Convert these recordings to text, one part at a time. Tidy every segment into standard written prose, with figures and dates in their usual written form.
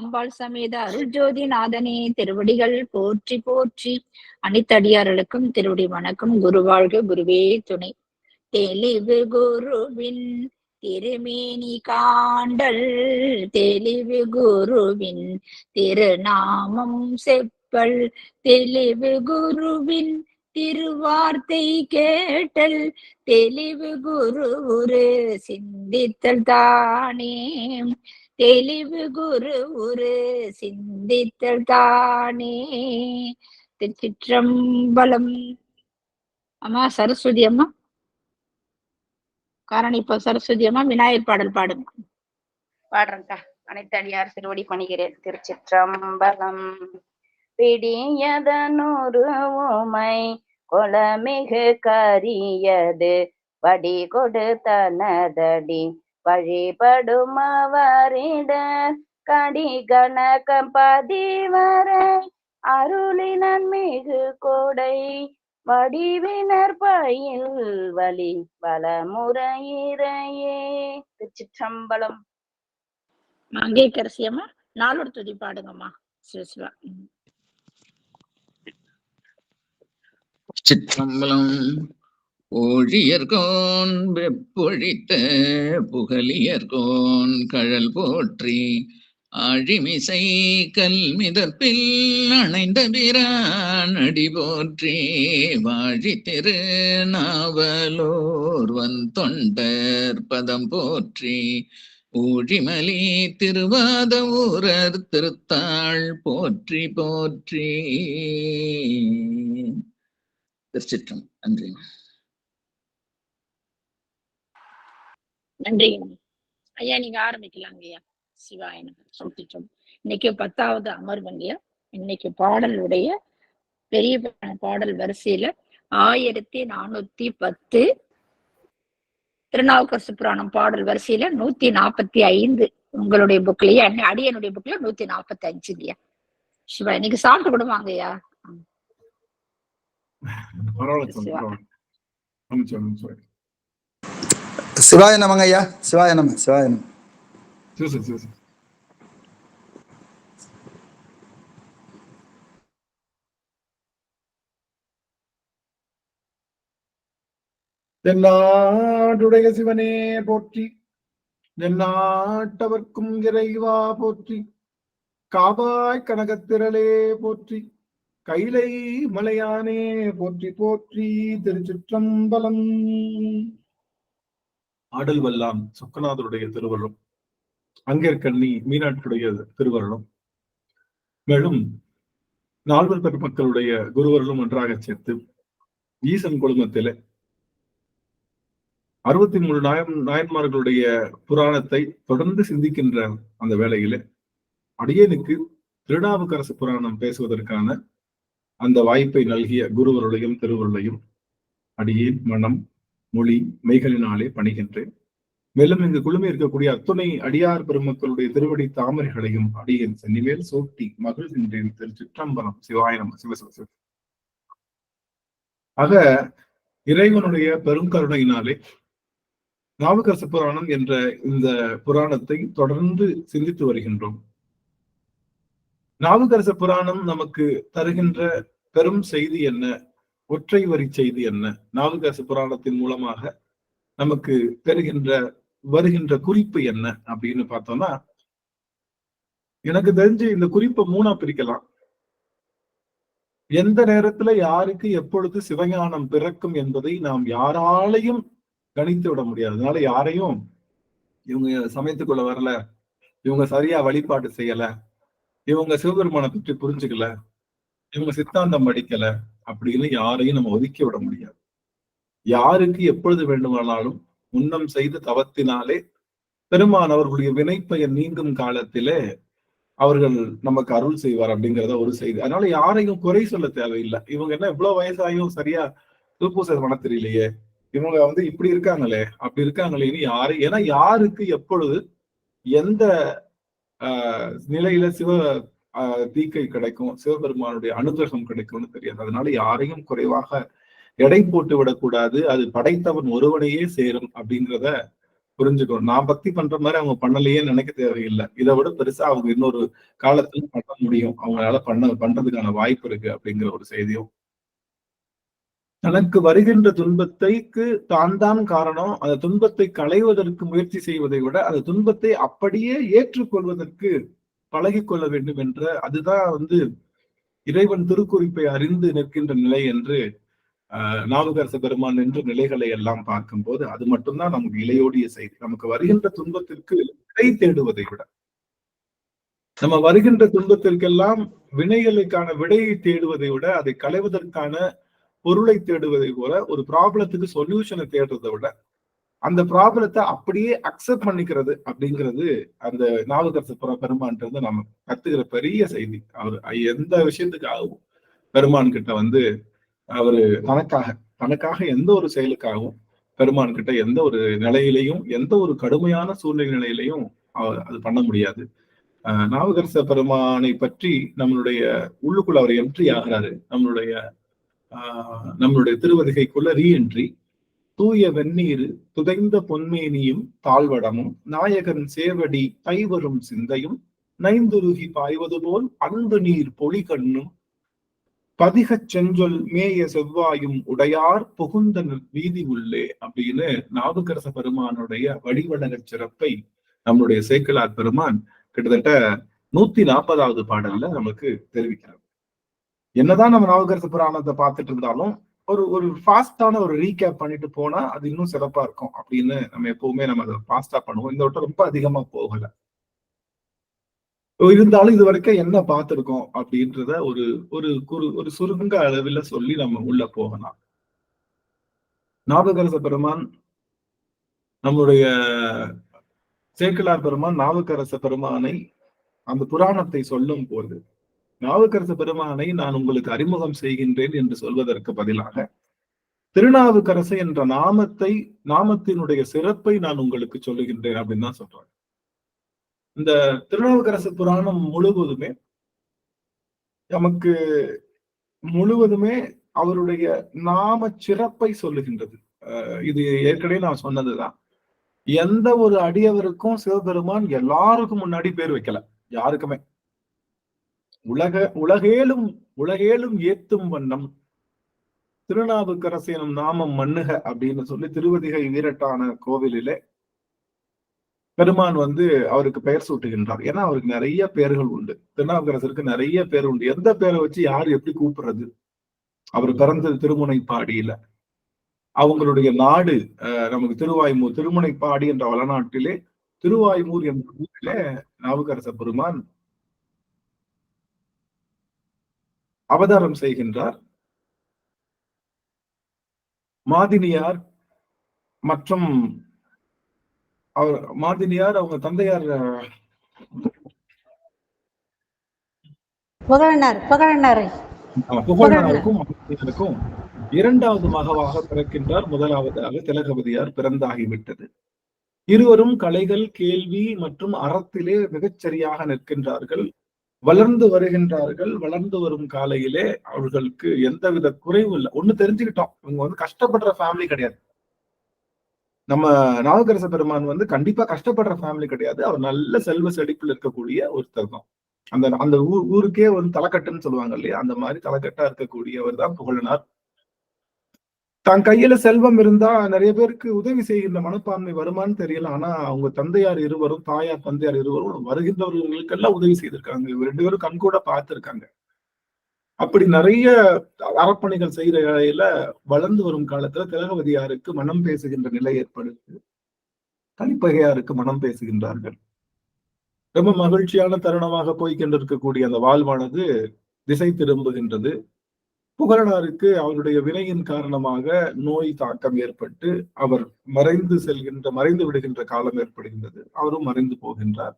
அம்பாள் சமேத அருள் ஜோதி நாதனே திருவடிகள் போற்றி போற்றி. அனைத்தடியார்களுக்கும் திருவடி வணக்கம். குருவாழ்க, குருவே துணை. தெளிவு குருவின் திருமேனி காண்டல், தெளிவு குருவின் திருநாமம் செப்பல், தெளிவு குருவின் திருவார்த்தை கேட்டல், தெளிவு குரு ஒரு சிந்தித்தல் தானே, தெளிவு குரு ஒரு சிந்தித்தல் தானே. திருச்சிற்றம்பலம். அம்மா சரஸ்வதி அம்மா காரணம் இப்ப சரஸ்வதி அம்மா விநாயகர் பாடல் பாடுங்க. பாடுறேன்க்கா. அனைத்து அடியார் திருவடி பணிகிறேன். திருச்சிற்றம்பலம். பிடியதனொரு உமை கொளமிகு கரியது வடி கொடுத்தனதடி வழிபடும் அவரிட கடி கணக்கம் பதிவரை அருளினன் மிகு கொடை வடிவினர் பயில் வழி வளமுறையிறையே. திருச்சிற்றம்பலம். மங்கையர்க்கரசி அம்மா நாளோட துதி பாடுங்கம்மா. சிவசிவா. சிற்றம்பலம். ஊழியர்கோன் வெப்பொழித்த புகழியர்கோன் கழல் போற்றி, ஆழிமிசை கல்மிதப்பில் அணைந்த பிரான் அடி போற்றி, வாழி திரு நாவலோர் வந்தொண்டர் பதம் போற்றி, ஊழிமலி திருவாத ஊரர் திருத்தாள் போற்றி போற்றி. திருச்சிற்றம். நன்றி. நன்றி ஐயா. நீங்க ஆரம்பிக்கலாங்க ஐயா. சிவாயன சொல்லிட்டோம். இன்னைக்கு 10வது அமர்வுங்கய்யா. இன்னைக்கு பாடலுடைய பெரிய பாடல் வரிசையில 1410 திருநாவுக்கரசு புராணம் பாடல் வரிசையில 145 உங்களுடைய புக்லயே, அடியனுடைய புக்ல 145. சிவா இன்னைக்கு சாப்பிட்டு கூட வாங்கய்யா. சிவாய நமங்க ஐயா. சிவாய நம. சிவாய நம. தென்னாடுடைய சிவனே போற்றி, தென்னாட்டவர்க்கும் இறைவா போற்றி, காவாய் கனகத்திரளே போற்றி, கைலை மலையானே போற்றி போற்றி. திருச்சிற்றம்பலம். ஆடல் வல்லாம் சொக்கநாதருடைய திருவருளும், அங்கேற்கண்ணி மீனாட்டுடைய திருவருளும், மேலும் நால்வர் பெருமக்களுடைய குருவருளும் ஒன்றாக சேர்த்து ஈசன் குழுமத்திலே 63 நாயன்மார்களுடைய புராணத்தை தொடர்ந்து சிந்திக்கின்ற அந்த வேளையிலே அடியனுக்கு திருநாவுக்கரசு புராணம் பேசுவதற்கான அந்த வாய்ப்பை நல்கிய குருவருளையும் திருவருளையும் அடியேன் மனம் மொழி மெய்களினாலே பணிகின்றேன். மேலும் இங்கு குழுமி இருக்கக்கூடிய அத்துணை அடியார் பெருமக்களுடைய திருவடி தாமரைகளையும் அடியேன் சென்னிமேல் சூட்டி மகிழ்கின்றேன். திருச்சிற்றம்பலம். சிவாயனம். சிவசிவ. ஆக இறைவனுடைய பெருங்கருணையினாலே நாவுக்கரசு புராணம் என்ற இந்த புராணத்தை தொடர்ந்து சிந்தித்து வருகின்றோம். நாவுக்கரசு புராணம் நமக்கு தருகின்ற பெரும் செய்தி என்ன, ஒற்றை வரி செய்தி என்ன, நாவுக்கரசு புராணத்தின் மூலமாக நமக்கு வருகின்ற குறிப்பு என்ன அப்படின்னு பார்த்தோம்னா, எனக்கு தெரிஞ்சு இந்த குறிப்பை 3ஆ பிரிக்கலாம். எந்த நேரத்துல யாருக்கு எப்பொழுது சிவஞானம் பிறக்கும் என்பதை நாம் யாராலையும் கணித்து விட முடியாது. அதனால யாரையும் இவங்க சமயத்துக்குள்ள வரல, இவங்க சரியா வழிபாடு செய்யல, இவங்க சிவபெருமானை பற்றி புரிஞ்சுக்கல, இவங்க சித்தாந்தம் படிக்கல அப்படின்னு யாரையும் நம்ம ஒதுக்கி விட முடியாது. யாருக்கு எப்பொழுது வேண்டுமானாலும் முன்னம் செய்த தவத்தினாலே பெருமான் அவர்களுடைய வினைப்பயன் நீங்கும் காலத்திலே அவர்கள் நமக்கு அருள் செய்வார் அப்படிங்கிறத ஒரு செய்தி. அதனால யாரையும் குறை சொல்ல தேவையில்லை. இவங்க என்ன இவ்வளவு வயசாயும் சரியா திருப்பூசை பண்ண தெரியலையே, இவங்க இப்படி இருக்காங்களே அப்படி இருக்காங்களேன்னு ஏன்னா யாருக்கு எப்பொழுது எந்த நிலையில தீக்கை கிடைக்கும், சிவபெருமானுடைய அனுகிரகம் கிடைக்கும்னு தெரியாது. அதனால யாரையும் குறைவாக எடை போட்டு விடக்கூடாது. அது படைத்தவன் ஒருவனையே சேரும் அப்படிங்கிறத புரிஞ்சுக்கணும். நான் பக்தி பண்ற மாதிரி அவங்க பண்ணலையே நினைக்க தேவையில்லை. இதை விட பெருசா அவங்க இன்னொரு காலத்துல பண்ண முடியும், அவங்களால பண்றதுக்கான வாய்ப்பு இருக்கு அப்படிங்கிற ஒரு செய்தியும். தனக்கு வருகின்ற துன்பத்தைக்கு தான் காரணம். அந்த துன்பத்தை களைவதற்கு முயற்சி செய்வதை விட அந்த துன்பத்தை அப்படியே ஏற்றுக்கொள்வதற்கு பழகிக்கொள்ள வேண்டும் என்ற அதுதான் இறைவன் திருக்குறிப்பை அறிந்து நிற்கின்ற நிலை என்று நாவுக்கரச பெருமான் என்ற நிலைகளை எல்லாம் பார்க்கும்போது அது மட்டும்தான் நமக்கு இலையோடிய செய்தி. நமக்கு வருகின்ற துன்பத்திற்கு விடை தேடுவதை விட, நம்ம வருகின்ற துன்பத்திற்கெல்லாம் வினைகளுக்கான விடையை தேடுவதை விட, அதை களைவதற்கான பொருளை தேடுவதை போல, ஒரு ப்ராப்ளத்துக்கு சொல்யூஷனை தேடுறதை விட அந்த ப்ராப்ளத்தை அப்படியே அக்செப்ட் பண்ணிக்கிறது அப்படிங்கிறது அந்த நாவுக்கரச பெருமான்றது நம்ம கத்துக்கிற பெரிய செய்தி. அவர் எந்த விஷயத்துக்காகவும் பெருமான் கிட்ட அவரு தனக்காக எந்த ஒரு செயலுக்காகவும் பெருமான் கிட்ட எந்த ஒரு நிலையிலையும் எந்த ஒரு கடுமையான சூழ்நிலை நிலையிலையும் அது பண்ண முடியாது. நாவுக்கரச பெருமானை பற்றி நம்மளுடைய உள்ளுக்குள்ள அவர் என்ட்ரி ஆகிறாரு. நம்மளுடைய திருவதிகைக்குள்ள ரீஎன்ட்ரி. தூய வெந்நீர் துதைந்த பொன்மேனியும் தாழ்வடமும் நாயகன் சேவடி பைவரும் சிந்தையும் நைந்துருகி பாய்வது போல் அன்பு நீர் பொலி கண்ணும் பதிகச் செஞ்சொல் மேய செவ்வாயும் உடையார் புகுந்த வீதி உள்ளே அப்படின்னு நாவுக்கரச பெருமானுடைய வடிவழக சிறப்பை நம்மளுடைய சேக்கிழார் பெருமான் கிட்டத்தட்ட 140வது பாடல்ல நமக்கு தெரிவிக்கிறார். என்னதான் நம்ம நாவுக்கரச புராணத்தை பார்த்துட்டு இருந்தாலும் ஒரு ஃபாஸ்டான ஒரு ரீகேப் பண்ணிட்டு போனா அது இன்னும் சிறப்பா இருக்கும் அப்படின்னு நம்ம எப்பவுமே நம்ம அதை ஃபாஸ்டா பண்ணுவோம். இந்த வட்டம் ரொம்ப அதிகமா போகல. இருந்தாலும் இது வரைக்கும் என்ன பார்த்திருக்கோம் அப்படின்றத ஒரு சுருங்க அளவில் சொல்லி நம்ம உள்ள போகலாம். நாவுக்கரச பெருமான் நம்முடைய சேக்கிழார் பெருமான் நாவுக்கரச பெருமானை அந்த புராணத்தை சொல்லும் போது நாவுக்கரச பெருமானை நான் உங்களுக்கு அறிமுகம் செய்கின்றேன் என்று சொல்வதற்கு பதிலாக திருநாவுக்கரசு என்ற நாமத்தினுடைய சிறப்பை நான் உங்களுக்கு சொல்லுகின்றேன் அப்படின்னு தான் சொல்றாங்க. இந்த திருநாவுக்கரசு புராணம் முழுவதுமே அவருடைய நாம சிறப்பை சொல்லுகின்றது. இது ஏற்கனவே நான் சொன்னதுதான். எந்த ஒரு அடியவருக்கும் சிவபெருமான் எல்லாருக்கும் முன்னாடி பேர் வைக்கல, யாருக்குமே. உலகேலும் ஏத்தும் வண்ணம் திருநாவுக்கரசு எனும் நாமம் மண்ணுக அப்படின்னு சொல்லி திருவதிகை வீரட்டான கோவிலிலே பெருமான் அவருக்கு பெயர் சூட்டுகின்றார். ஏன்னா அவருக்கு நிறைய பேர்கள் உண்டு. திருநாவுக்கரசருக்கு நிறைய பேர் உண்டு. எந்த பேரை வச்சு யாரு எப்படி கூப்பிடுறது? அவர் பிறந்தது திருமுனைப்பாடியில. அவங்களுடைய நாடு நமக்கு திருவாய்மூர். திருமுனைப்பாடி என்ற வளநாட்டிலே திருவாய்மூர் என்ற ஊரிலே நாவுக்கரச பெருமான் அவதாரம் செய்கின்றார். மாதினியார் மற்றும் அவங்க தந்தையார் புகழனாருக்கும் இரண்டாவது மகவாக பிறக்கின்றார். முதலாவதாக திலகவதியார் பிறந்தாகிவிட்டது. இருவரும் கலைகள், கேள்வி மற்றும் அறத்திலே மிகச்சரியாக நிற்கின்றார்கள். வளர்ந்து வருகின்றார்கள். வளர்ந்து வரும் காலையிலே அவர்களுக்கு எந்தவித குறைவும் இல்லை. ஒண்ணு தெரிஞ்சுக்கிட்டோம், இவங்க கஷ்டப்படுற ஃபேமிலி கிடையாது. நம்ம நாவுக்கரச பெருமான் கண்டிப்பா கஷ்டப்படுற ஃபேமிலி கிடையாது. அவர் நல்ல செல்வ செழிப்பில் இருக்கக்கூடிய ஒருத்தர் தான். அந்த ஊருக்கே தலைக்கட்டுன்னு சொல்லுவாங்க இல்லையா, அந்த மாதிரி தலைக்கட்டா இருக்கக்கூடியவர் தான் புகழனார். தன் கையில செல்வம் இருந்தா நிறைய பேருக்கு உதவி செய்கின்ற மனப்பான்மை வருமானு தெரியல. ஆனா அவங்க தந்தையார் இருவரும், தாயார் தந்தையார் இருவரும் வருகின்றவர்களுக்கெல்லாம் உதவி செய்திருக்காங்க. இவர் 2 பேரும் கண்கூட பார்த்திருக்காங்க. அப்படி நிறைய அறப்பணிகள் செய்யற இடையில வளர்ந்து வரும் காலத்துல திலகவதியாருக்கு மனம் பேசுகின்ற நிலை ஏற்படுது. கலிப்பகையாருக்கு மனம் பேசுகின்றார்கள். ரொம்ப மகிழ்ச்சியான தருணமாக போய்கொண்டிருக்கக்கூடிய அந்த வாழ்வானது திசை திரும்புகின்றது. புகழனாருக்கு அவருடைய வினையின் காரணமாக நோய் தாக்கம் ஏற்பட்டு அவர் மறைந்து விடுகின்ற காலம் ஏற்படுகின்றது. அவரும் மறைந்து போகின்றார்.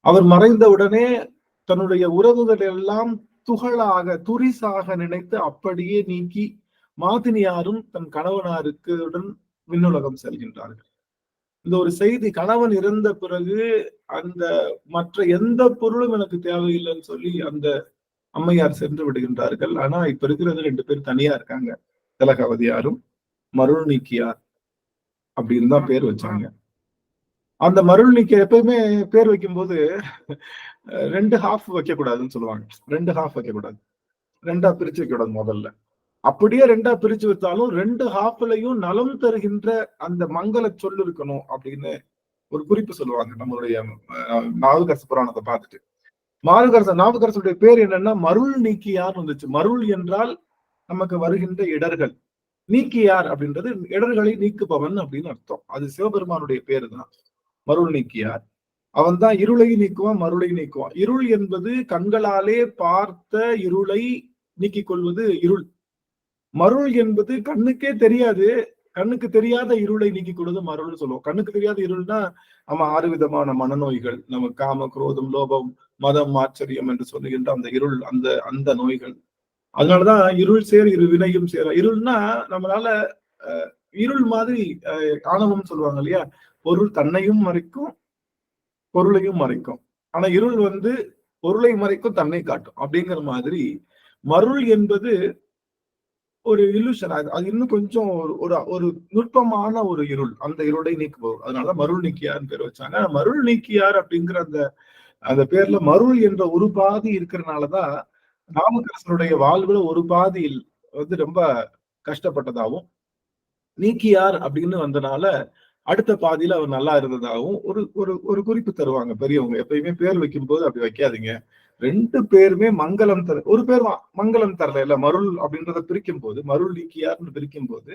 அவர் மறைந்தவுடனே தன்னுடைய உறவுகள் எல்லாம் துரிசாக நினைத்து அப்படியே நீக்கி மாதினியாரும் தன் கணவனாருக்கு விண்ணுலகம் செல்கின்றார்கள். இந்த ஒரு செய்தி, கணவன் இறந்த பிறகு அந்த மற்ற எந்த பொருளும் எனக்கு தேவையில்லைன்னு சொல்லி அந்த அம்மையார் சென்று விடுகின்றார்கள். ஆனா இப்ப இருக்கிறது 2 பேர் தனியா இருக்காங்க. திலகவதியாரும் மருள்நீக்கியார் அப்படின்னு தான் பேர் வச்சாங்க. அந்த மருள் நீக்கி எப்பயுமே பேர் வைக்கும்போது 2 ஹாஃப் வைக்க கூடாதுன்னு சொல்லுவாங்க. 2 ஹாஃப் வைக்க கூடாது, 2ஆ பிரிச்சு வைக்க கூடாது முதல்ல. அப்படியே 2ஆ பிரிச்சு வச்சாலும் 2 ஹாஃப்லயும் நலம் தருகின்ற அந்த மங்கள சொல் இருக்கணும் அப்படின்னு ஒரு குறிப்பு சொல்லுவாங்க நம்மளுடைய நாவுக்கரசு புராணத்தை பார்த்துட்டு. நாவுக்கரசுடைய பேர் என்னன்னா மருள் நீக்கியார் வந்துச்சு. மருள் என்றால் நமக்கு வருகின்ற இடர்கள், நீக்கியார் அப்படின்றது இடர்களை நீக்குபவன் அப்படின்னு அர்த்தம். அது சிவபெருமானுடைய பேரு தான் மருள் நீக்கியார். அவன் தான் இருளை நீக்குவான், மருளை நீக்குவான். இருள் என்பது கண்களாலே பார்த்த இருளை நீக்கிக் கொள்வது இருள். மருள் என்பது கண்ணுக்கே தெரியாது, கண்ணுக்கு தெரியாத இருளை நீக்கிக் கொள்வது மருள்னு சொல்லுவோம். கண்ணுக்கு தெரியாத இருள்னா நம்ம 6 விதமான மனநோய்கள், நம்ம காம, குரோதம், லோபம், மதம், ஆச்சரியம் என்று சொல்லுகின்ற அந்த இருள், அந்த அந்த நோய்கள். அதனாலதான் இருள் சேர் இரு வினையும் சேர. இருள்னா நம்மளால இருள் மாதிரி ஆணவம் சொல்லுவாங்க இல்லையா, பொருள் தன்னையும் மறைக்கும் பொருளையும் மறைக்கும். ஆனா இருள் வந்து பொருளை மறைக்கும், தன்னை காட்டும். அப்படிங்கிற மாதிரி மருள் என்பது ஒரு இல்லூஷன். அது இன்னும் கொஞ்சம் ஒரு ஒரு நுட்பமான ஒரு இருள். அந்த இருளை நீக்குவோம். அதனால மருள் நீக்கியார்னு பேர் வச்சாங்க. மருள் நீக்கியார் அப்படிங்கிற அந்த அந்த பேர்ல மருள் என்ற ஒரு பாதி இருக்கிறதுனாலதான் நாவுக்கரசனுடைய வாழ்வுல ஒரு பாதியில் வந்து ரொம்ப கஷ்டப்பட்டதாகவும், நீக்கியார் அப்படின்னு வந்தனால அடுத்த பாதியில அவர் நல்லா இருந்ததாகவும் ஒரு ஒரு ஒரு குறிப்பு தருவாங்க பெரியவங்க. எப்பயுமே பேர் வைக்கும் போது அப்படி வைக்காதீங்க. 2 பேருமே மங்களம் தர, ஒரு பேர் மங்களம் தரல இல்ல. மருள் அப்படின்றத பிரிக்கும் போது, மருள் நீக்கியார்னு பிரிக்கும் போது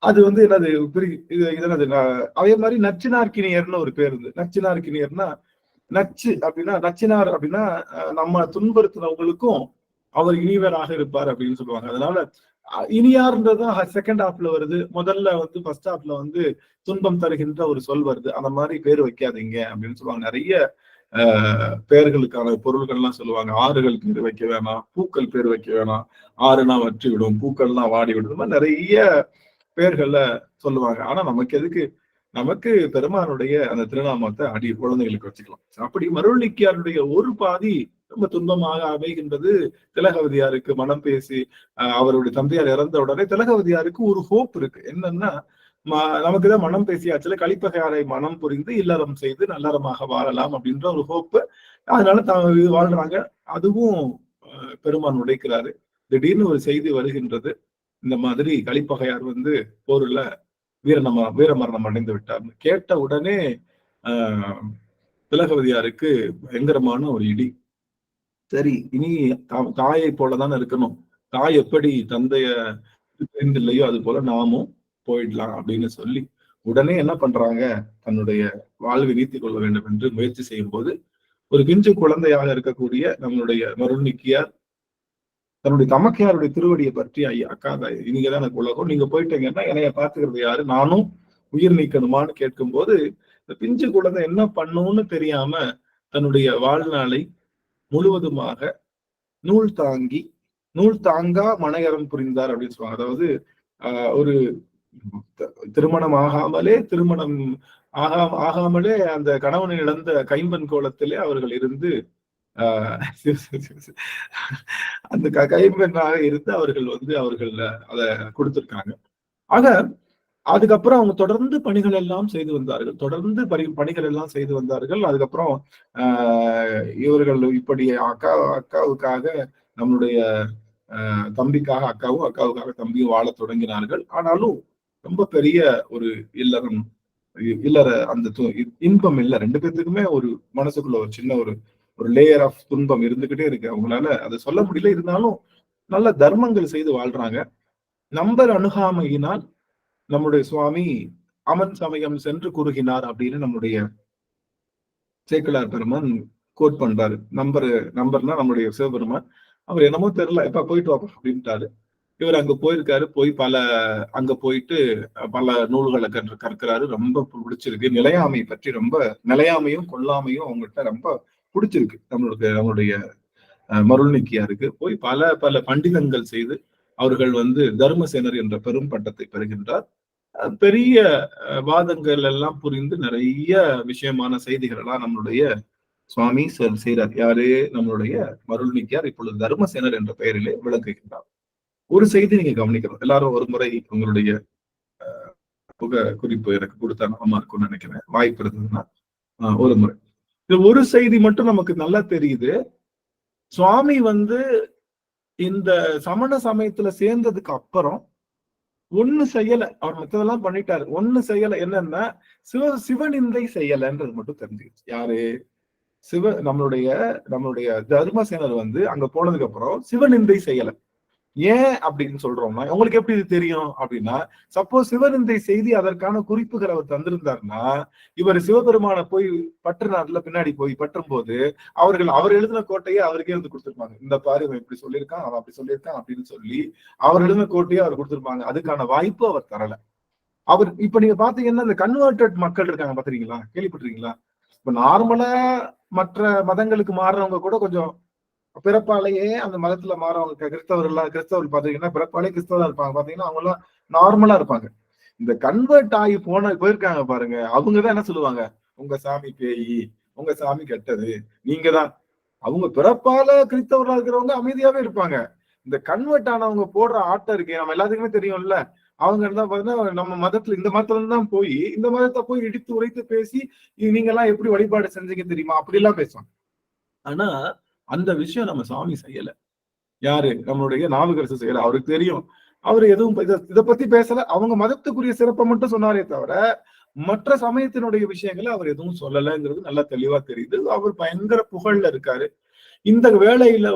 அது வந்து என்னது என்னது அதே மாதிரி நச்சினார்க்கினியர்னு ஒரு பேர் இருந்து. நச்சினார்க்கினியர்னா நச்சு அப்படின்னா, நச்சினார் அப்படின்னா நம்ம துன்புறுத்தினவங்களுக்கும் அவர் இனிவராக இருப்பார் அப்படின்னு சொல்லுவாங்க. அதனால இனியார்ன்றதும் செகண்ட் ஹாஃப்ல வருது. முதல்ல வந்து ஃபர்ஸ்ட் ஹாஃப்ல வந்து துன்பம் தருகின்ற ஒரு சொல் வருது. அந்த மாதிரி பேர் வைக்காதீங்க அப்படின்னு சொல்லுவாங்க. நிறைய பெயர்களுக்கான பொருள்கள்லாம் சொல்லுவாங்க. ஆறுகள் பேர் வைக்க வேணாம், பூக்கள் பேர் வைக்க வேணாம், ஆறுனா வற்றி விடும், பூக்கள்லாம் வாடி விடும், இந்த மாதிரி நிறைய பேர்கள்ல சொல்லுவாங்க. ஆனா நமக்கு எதுக்கு, நமக்கு பெருமானுடைய அந்த திருநாமத்தை அடி குழந்தைகளுக்கு வச்சுக்கலாம். அப்படி மருள் நீக்கியாருடைய ஒரு பாதி ரொம்ப துன்பமாக அமைகின்றது திலகவதியாருக்கு. மனம் பேசி அவருடைய தந்தையார் இறந்த உடனே திலகவதியாருக்கு ஒரு ஹோப் இருக்கு. என்னன்னா, நமக்குதான் மனம் பேசியாச்சுல, கலிப்பகையாரை மனம் புரிந்து இல்லறம் செய்து நல்லறமாக வாழலாம் அப்படின்ற ஒரு ஹோப்பு. அதனால வாழ்றாங்க. அதுவும் பெருமான் உடைக்கிறாரு. திடீர்னு ஒரு செய்தி வருகின்றது, இந்த மாதிரி கலிப்பகையார் வந்து போர்ல வீரமரணம் அடைந்து விட்டார். கேட்ட உடனே திலகவதியாருக்கு பயங்கரமான ஒரு இடி. சரி, இனி தாயை போலதானே இருக்கணும், தாய் எப்படி தந்தைய இல்லையோ அது போல நாமும் போயிடலாம் அப்படின்னு சொல்லி உடனே என்ன பண்றாங்க, தன்னுடைய வாழ்வை நீத்திக் கொள்ள வேண்டும் என்று முயற்சி செய்யும் போது ஒரு பிஞ்சு குழந்தையாக இருக்கக்கூடிய நம்மளுடைய மருள் நீக்கியார் தன்னுடைய தமக்கையாருடைய திருவடியை பற்றி, ஐயா அக்கா நீங்கதான் எனக்கு உலகம், நீங்க போயிட்டீங்கன்னா என்னைய பார்த்துக்கிறது யாரு, நானும் உயிர் நீக்கணுமான்னு கேட்கும் போது இந்த பிஞ்சு குழந்தை என்ன பண்ணும்னு தெரியாம தன்னுடைய வாழ்நாளை முழுவதுமாக நூல் தாங்கா மனையறம் புரிந்தார் அப்படின்னு சொல்லுவாங்க. அதாவது ஒரு திருமணம் ஆகாமலே அந்த கணவனை இழந்த கைம்பெண் கோலத்திலே அவர்கள் இருந்து அந்த கைம்பெண்ணாக இருந்து அவர்கள் வந்து அதை கொடுத்திருக்காங்க. ஆக அதுக்கப்புறம் அவங்க தொடர்ந்து பணிகள் எல்லாம் செய்து வந்தார்கள். அதுக்கப்புறம் இவர்கள் இப்படி அக்காவுக்காக நம்மளுடைய தம்பிக்காக அக்காவுக்காக தம்பியும் வாழ தொடங்கினார்கள். ஆனாலும் ரொம்ப பெரிய ஒரு இல்லற அந்த இன்பம் இல்ல. 2 பேத்துக்குமே ஒரு மனசுக்குள்ள ஒரு சின்ன ஒரு லேயர் ஆஃப் துன்பம் இருந்துகிட்டே இருக்கு. அவங்களால அதை சொல்ல முடியல. இருந்தாலும் நல்ல தர்மங்கள் செய்து வாழ்றாங்க. நம்பர் அணுகாமையினால் நம்முடைய சுவாமி அமன் சமயம் சென்று குறுகினார் அப்படின்னு நம்முடைய சேக்கிழார் பெருமான் கோட் பண்றாரு. நம்பர்னா நம்முடைய சிவபெருமான். அவர் என்னமோ தெரியல, எப்ப போயிட்டு வாப்பா அப்படின்ட்டாரு. இவர் அங்க போயிருக்காரு. அங்க போயிட்டு பல நூல்களை கற்கிறாரு. ரொம்ப பிடிச்சிருக்கு. நிலையாமை பற்றி ரொம்ப, நிலையாமையும் கொல்லாமையும் அவங்ககிட்ட ரொம்ப பிடிச்சிருக்கு நம்மளுடைய மருள் நீக்கியாருக்கு. போய் பல பண்டிதங்கள் செய்து அவர்கள் வந்து தர்மசேனர் என்ற பெரும் பட்டத்தை பெறுகின்றார். பெரிய வாதங்கள் எல்லாம் புரிந்து நிறைய விஷயமான செய்திகள் எல்லாம் நம்மளுடைய சுவாமி செய்கிறார். யாரு, நம்மளுடைய மருள் நீக்கியார் இப்பொழுது தர்மசேனர் என்ற பெயரிலே விளங்குகின்றார். ஒரு செய்தி நீங்க கவனிக்கணும். எல்லாரும் ஒரு முறை உங்களுடைய குறிப்பு எனக்கு கொடுத்தா நலமா இருக்கும்னு நினைக்கிறேன். வாய்ப்பு இருந்ததுன்னா ஒரு முறை. இது ஒரு செய்தி மட்டும் நமக்கு நல்லா தெரியுது. சுவாமி இந்த சமண சமயத்துல சேர்ந்ததுக்கு அப்புறம் ஒண்ணு செய்யல. அவர் மத்ததெல்லாம் பண்ணிட்டாரு. ஒண்ணு செய்யல. என்னன்னா சிவநிந்தை செய்யலன்றது மட்டும் தெரிஞ்சுக்கிச்சு. யாரு? நம்மளுடைய தர்மசேனர் அங்க போனதுக்கு அப்புறம் சிவநிந்தை செய்யல. ஏன் அப்படின்னு சொல்றோம்னா, உங்களுக்கு எப்படி இது தெரியும் அப்படின்னா, சப்போஸ் சிவநிந்தை செய்தி அதற்கான குறிப்புகள் அவர் தந்திருந்தாருன்னா, இவர் சிவபெருமான போய் பற்று நாட்டுல பின்னாடி போய் பற்றும் போது அவர் எழுதின கோட்டையை அவருக்கே கொடுத்திருப்பாங்க. இந்த பாரு இவன் இப்படி சொல்லியிருக்கான், அவன் அப்படி சொல்லியிருக்கான் அப்படின்னு சொல்லி அவர் எழுதின கோட்டையை அவர் கொடுத்திருப்பாங்க. அதுக்கான வாய்ப்பு அவர் தரல. இப்ப நீங்க பாத்தீங்கன்னா, இந்த கன்வெர்டட் மக்கள் இருக்காங்க பாத்துறீங்களா, கேள்விப்பட்டிருக்கீங்களா? இப்ப நார்மலா மற்ற மதங்களுக்கு மாறுறவங்க கூட கொஞ்சம் பிறப்பாலேயே அந்த மதத்துல மாறவங்க கிறிஸ்தவர் பாத்தீங்கன்னா பிறப்பாலேயே கிறிஸ்தவரா இருப்பாங்க. பாத்தீங்கன்னா அவங்க எல்லாம் நார்மலா இருப்பாங்க. இந்த கன்வெர்ட் ஆகி போயிருக்காங்க பாருங்க, அவங்கதான் என்ன சொல்லுவாங்க, உங்க சாமி பேயி, உங்க சாமி கெட்டது, நீங்க தான். அவங்க பிறப்பால கிறிஸ்தவர்களா இருக்கிறவங்க அமைதியாவே இருப்பாங்க. இந்த கன்வெர்ட் ஆனவங்க போடுற ஆட்டம் இருக்கு, நம்ம எல்லாத்துக்குமே தெரியும்ல. அவங்க தான் பாத்தீங்கன்னா நம்ம மதத்துல இந்த மதத்துல தான் போய் இந்த மதத்தை போய் இடித்து உரைத்து பேசி நீங்க எல்லாம் எப்படி வழிபாடு செஞ்சீங்க தெரியுமா அப்படி எல்லாம் பேசுவாங்க. ஆனா அந்த விஷயம் நம்ம சாமி செய்யல. யாரு? நம்மளுடைய நாவுக்கரசு செய்யல. அவருக்கு தெரியும். அவரு எதுவும் இதை பத்தி பேசல. அவங்க மதத்துக்குரிய சிறப்பை மட்டும் சொன்னாரே தவிர மற்ற சமயத்தினுடைய விஷயங்களை அவர் எதுவும் சொல்லலைங்கிறது நல்லா தெளிவா தெரியுது. அவர் பயங்கர புகழ்ல இருக்காரு. இந்த வேளையில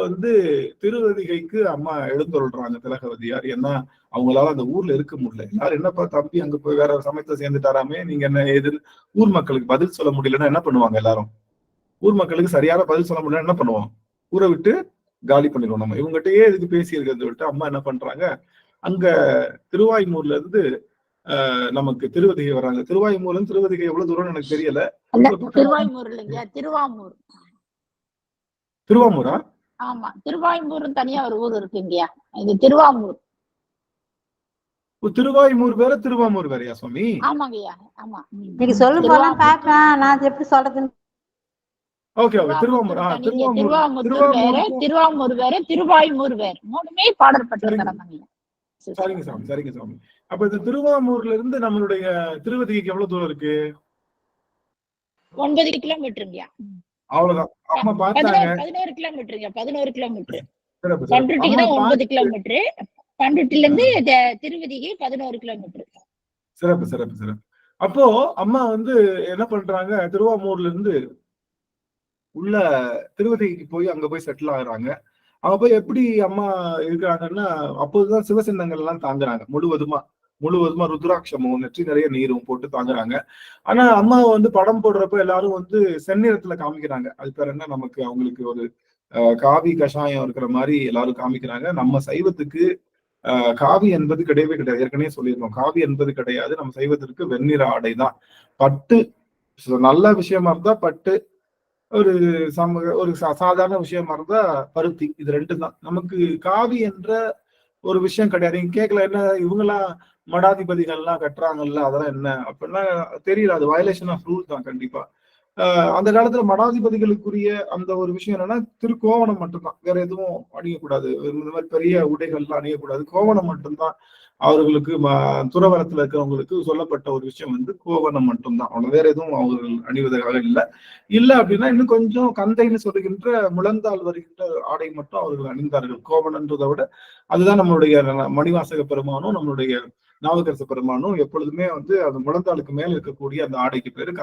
திருவதிகைக்கு அம்மா எழுந்தொள்றாங்க திலகவதியார். ஏன்னா அவங்களால அந்த ஊர்ல இருக்க முடியல. எல்லாரும் என்னப்பா தம்பி அங்க போய் வேற சமயத்தை சேர்ந்துட்டாராமே, நீங்க என்ன எதிர் ஊர் மக்களுக்கு பதில் சொல்ல முடியலன்னா என்ன பண்ணுவாங்க? எல்லாரும் ஊர் மக்களுக்கு சரியான பதில் சொல்ல முடியல என்ன பண்ணுவோம்? ஊரை விட்டு காலி பண்ணிடுவோம். நம்ம இவங்ககிட்டயே இதுக்கு பேசி இருக்கிறத சொல்லிட்டு அம்மா என்ன பண்றாங்க, அங்க திருவாய்மூர்ல இருந்து நமக்கு திருவதிகை வர்றாங்க. திருவாய்மூர்ல இருந்து திருவதிகை எவ்வளவு தூரம் எனக்கு தெரியல. திருவாய்மூர் இல்லைங்க, திருவாமூர். திருவாமூரா? ஆமா, திருவாய்மூர் தனியா ஒரு ஊர் இருக்குங்கயா, இது திருவாமூர். திருவாய்மூர் வேற திருவாமூர் வேறையா சுவாமி? ஆமாங்கய்யா, ஆமா. நீங்க சொல்லு போல பாக்கலாம், நான் எப்படி சொல்றதுன்னு. Okay okay, Thiruvamur. திருவாமூர் வேற, திருவாய்மூர் வேற, மூணுமே பாடற்பட்ட தலங்க. சரிங்க சாமி, சரிங்க சாமி. அப்ப இந்த திருவாமூர்ல இருந்து நம்மளுடைய திருவதிகைக்கு எவ்வளவு தூரம் இருக்கு? 9 கிலோமீட்டருங்கய்யா. அவ்வளவுதான். அம்மா பார்த்தாங்க 11 கிலோமீட்டருங்க, 11 கிலோமீட்டர். பண்ருட்டிக்கு தான் 9 கிலோமீட்டர். பண்ருட்டில இருந்து திருவதிகை 11 கிலோமீட்டர். சிறப்பு சிறப்பு சிறப்பு. அப்போ அம்மா என்ன பண்றாங்க, திருவாமூர்ல இருந்து உள்ள திருவதிகைக்கு போய் அங்க போய் செட்டில் ஆகுறாங்க. அங்க போய் எப்படி அம்மா இருக்கிறாங்கன்னா, அப்போதுதான் சிவசின்னங்கள் எல்லாம் தாங்குறாங்க முழுவதுமா ருத்ராட்சமும் நெற்றி நிறைய நீரும் போட்டு தாங்குறாங்க. ஆனா அம்மா படம் போடுறப்ப எல்லாரும் செந்நிறத்துல காமிக்கிறாங்க. அது பேர் என்ன, நமக்கு அவங்களுக்கு ஒரு காவி கஷாயம் இருக்கிற மாதிரி எல்லாரும் காமிக்கிறாங்க. நம்ம சைவத்துக்கு காவி என்பது கிடையவே கிடையாது. ஏற்கனவே சொல்லியிருக்கோம், காவி என்பது கிடையாது. நம்ம சைவத்திற்கு வெண்ணிற ஆடை தான். பட்டு நல்ல விஷயமா இருந்தா பட்டு, ஒரு சாதாரண விஷயமா இருந்தா பருத்தி. இது ரெண்டு தான். நமக்கு காவி என்ற ஒரு விஷயம் கிடையாது. நீங்க கேட்கல, என்ன இவங்கெல்லாம் மடாதிபதிகள்லாம் கட்டுறாங்கல்ல, அதெல்லாம் என்ன அப்படின்னா தெரியல. அது வயலேஷன் ஆஃப் ரூல் தான் கண்டிப்பா. அந்த காலத்துல மடாதிபதிகளுக்குரிய அந்த ஒரு விஷயம் என்னன்னா, திருக்கோவணம் மட்டும்தான், வேற எதுவும் அணியக்கூடாது. இந்த மாதிரி பெரிய உடைகள்லாம் அணியக்கூடாது. கோவணம் மட்டும்தான் அவர்களுக்கு துறவரத்துல இருக்கிறவங்களுக்கு சொல்லப்பட்ட ஒரு விஷயம் கோவணம் மட்டும்தான். அவ்வளவு வேற எதுவும் அவர்கள் அணிவதாக இல்லை அப்படின்னா இன்னும் கொஞ்சம் கந்தைன்னு சொல்லுகின்ற முழந்தால் வருகின்ற ஆடை மட்டும் அவர்கள் அணிந்தார்கள். கோவணன்றதை விட அதுதான் நம்மளுடைய மணிவாசக பெருமானும் நம்மளுடைய நாவுக்கரசு பெருமானும் எப்பொழுதுமே அந்த முழந்தாளுக்கு மேல இருக்கக்கூடிய அந்த ஆடைக்கு பேரு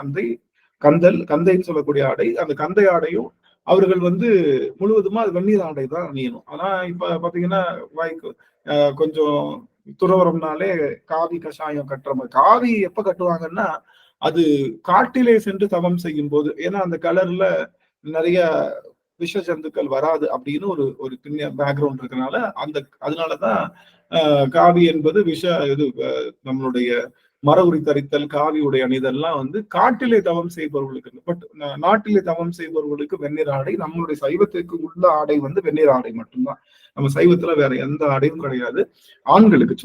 கந்தைன்னு சொல்லக்கூடிய ஆடை. அந்த கந்தை ஆடையும் அவர்கள் முழுவதுமா அது வெந்நீர் ஆடை தான் அணியணும். ஆனா இப்ப பாத்தீங்கன்னா கொஞ்சம் துறவரம்னாலே காவி கஷாயம் கட்டுற மாதிரி. காவி எப்ப கட்டுவாங்கன்னா அது காட்டிலே சென்று தவம் செய்யும் போது. ஏன்னா அந்த கலர்ல நிறைய விஷ ஜந்துக்கள் வராது அப்படின்னு ஒரு பின்ன பேக்ரவுண்ட் இருக்கனால அதனாலதான் காவி என்பது நம்மளுடைய மர உரி தரித்தல், காவி உடை அணிதெல்லாம் காட்டிலே தவம் செய்பவர்களுக்கு. பட் நாட்டிலே தவம் செய்பவர்களுக்கு வெந்நீர் ஆடை. நம்மளுடைய சைவத்துக்கு உள்ள ஆடை வெந்நீர் ஆடை மட்டும்தான். நம்ம சைவத்துல வேற எந்த ஆடையும் கிடையாது. ஆண்களுக்கு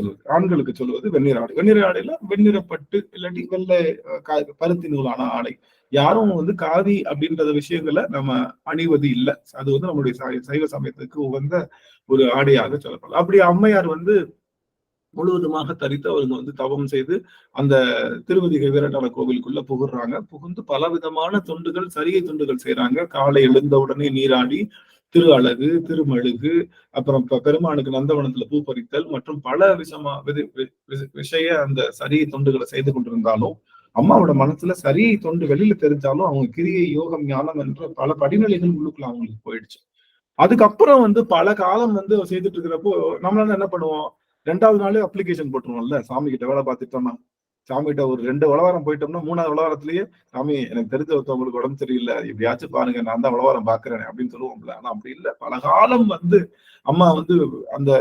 சொல்லுவது வெந்நீர் ஆடை. வெந்நீர் ஆடையில வெண்ணிறப்பட்டு இல்லாட்டி வெள்ளை பருத்தி நூலான ஆடை. யாரும் காவி அப்படின்ற விஷயங்களை நம்ம அணிவது இல்லை. அது நம்மளுடைய சைவ சமயத்துக்கு உகந்த ஒரு ஆடையாக சொல்லப்படலாம். அப்படி அம்மையார் முழுவதுமாக தரித்து அவங்க வந்து தவம் செய்து அந்த திருவதிகை வீரட்டான கோவிலுக்குள்ள புகுறாங்க. புகுந்து பலவிதமான தொண்டுகள், சரிகை தொண்டுகள் செய்யறாங்க. காலை எழுந்த உடனே நீராடி திரு அழகு, திருமழுகு, அப்புறம் பெருமானுக்கு நந்தவனத்துல பூ பறித்தல் மற்றும் பல விஷய அந்த சரியை தொண்டுகளை செய்து கொண்டிருந்தாலும் அம்மாவோட மனசுல சரியை தொண்டு வெளியில தெரிஞ்சாலும் அவங்க கிரியை, யோகம், ஞானம் என்ற பல படிநிலைகள் உள்ளுக்குள்ள அவங்களுக்கு போயிடுச்சு. அதுக்கப்புறம் வந்து பல காலம் வந்து செய்துட்டு இருக்கிறப்போ நம்மளால என்ன பண்ணுவோம், 2வது நாளே அப்ளிகேஷன் போட்டுருவோம்ல, சாமி கிட்ட வேலை பார்த்துட்டோம்னா. சாமி கிட்ட ஒரு 2 உலவாரம் போயிட்டோம்னா 3வது உலவாரத்திலேயே சாமி எனக்கு தெரிஞ்ச ஒருத்தவங்களுக்கு உடம்பு சரியில்லை, எப்படியாச்சும் பாருங்க, நான் தான் உலவாரம் பாக்குறேன் அப்படின்னு சொல்லுவோம்ல. ஆனா அப்படி இல்லை. பல காலம் வந்து அம்மா வந்து அந்த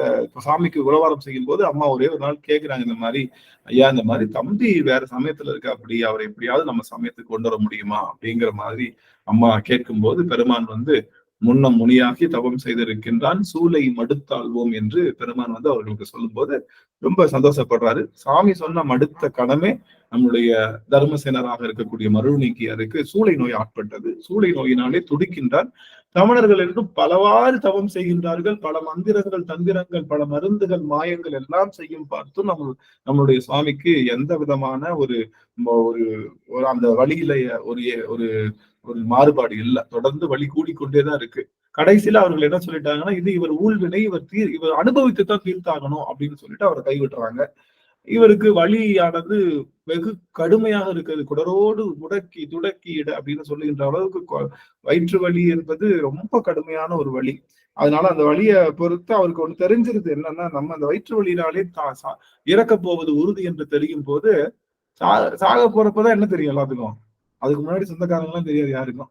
சாமிக்கு உலவாரம் செய்யும் போது அம்மா ஒரே ஒரு நாள் கேட்கிறாங்க, இந்த மாதிரி ஐயா இந்த மாதிரி தம்பி வேற சமயத்துல இருக்கா, அப்படி அவரை எப்படியாவது நம்ம சமயத்துக்கு கொண்டு வர முடியுமா அப்படிங்கிற மாதிரி அம்மா கேட்கும் போது பெருமான் வந்து முன்னம் முனியாகி தவம் செய்திருக்கின்றான், சூலை மடுத்தாள்வோம் என்று பெருமான் வந்து அவர்களுக்கு சொல்லும் போது ரொம்ப சந்தோஷப்படுறாரு. சாமி சொன்ன மடுத்த கணமே நம்முடைய தர்மசேனராக இருக்கக்கூடிய மருள் நீக்கியாருக்கு சூளை நோய் ஆட்பட்டது. சூளை நோயினாலே துடிக்கின்றார். தமிழர்கள் என்றும் பலவாறு தவம் செய்கின்றார்கள். பல மந்திரங்கள், தந்திரங்கள், பல மருந்துகள், மாயங்கள் எல்லாம் செய்யும் பார்த்தும் நம்மளுடைய சுவாமிக்கு எந்த விதமான ஒரு அந்த வழியில ஒரு ஒரு ஒரு மாறுபாடு இல்லை. தொடர்ந்து வழி கூடிக்கொண்டேதான் இருக்கு. கடைசியில அவர்கள் என்ன சொல்லிட்டாங்கன்னா, இது இவர் ஊழ்வினை, இவர் அனுபவித்துத்தான் தீர்த்தாகணும் அப்படின்னு சொல்லிட்டு அவரை கைவிட்டுறாங்க. இவருக்கு வழியானது வெகு கடுமையாக இருக்கிறது. குடரோடு முடக்கி துடக்கிட அப்படின்னு சொல்லுகின்ற அளவுக்கு வயிற்று வலி என்பது ரொம்ப கடுமையான ஒரு வலி. அதனால அந்த வலியை பொறுத்து அவருக்கு ஒண்ணு தெரிஞ்சிருது, என்னன்னா நம்ம அந்த வயிற்று வலியினாலே இறக்க போவது உறுதி என்று தெரியும் போது சாக போறப்பதான் என்ன தெரியும் எல்லாத்துக்கும். அதுக்கு முன்னாடி சொந்தக்காரங்க எல்லாம் தெரியாது யாருக்கும்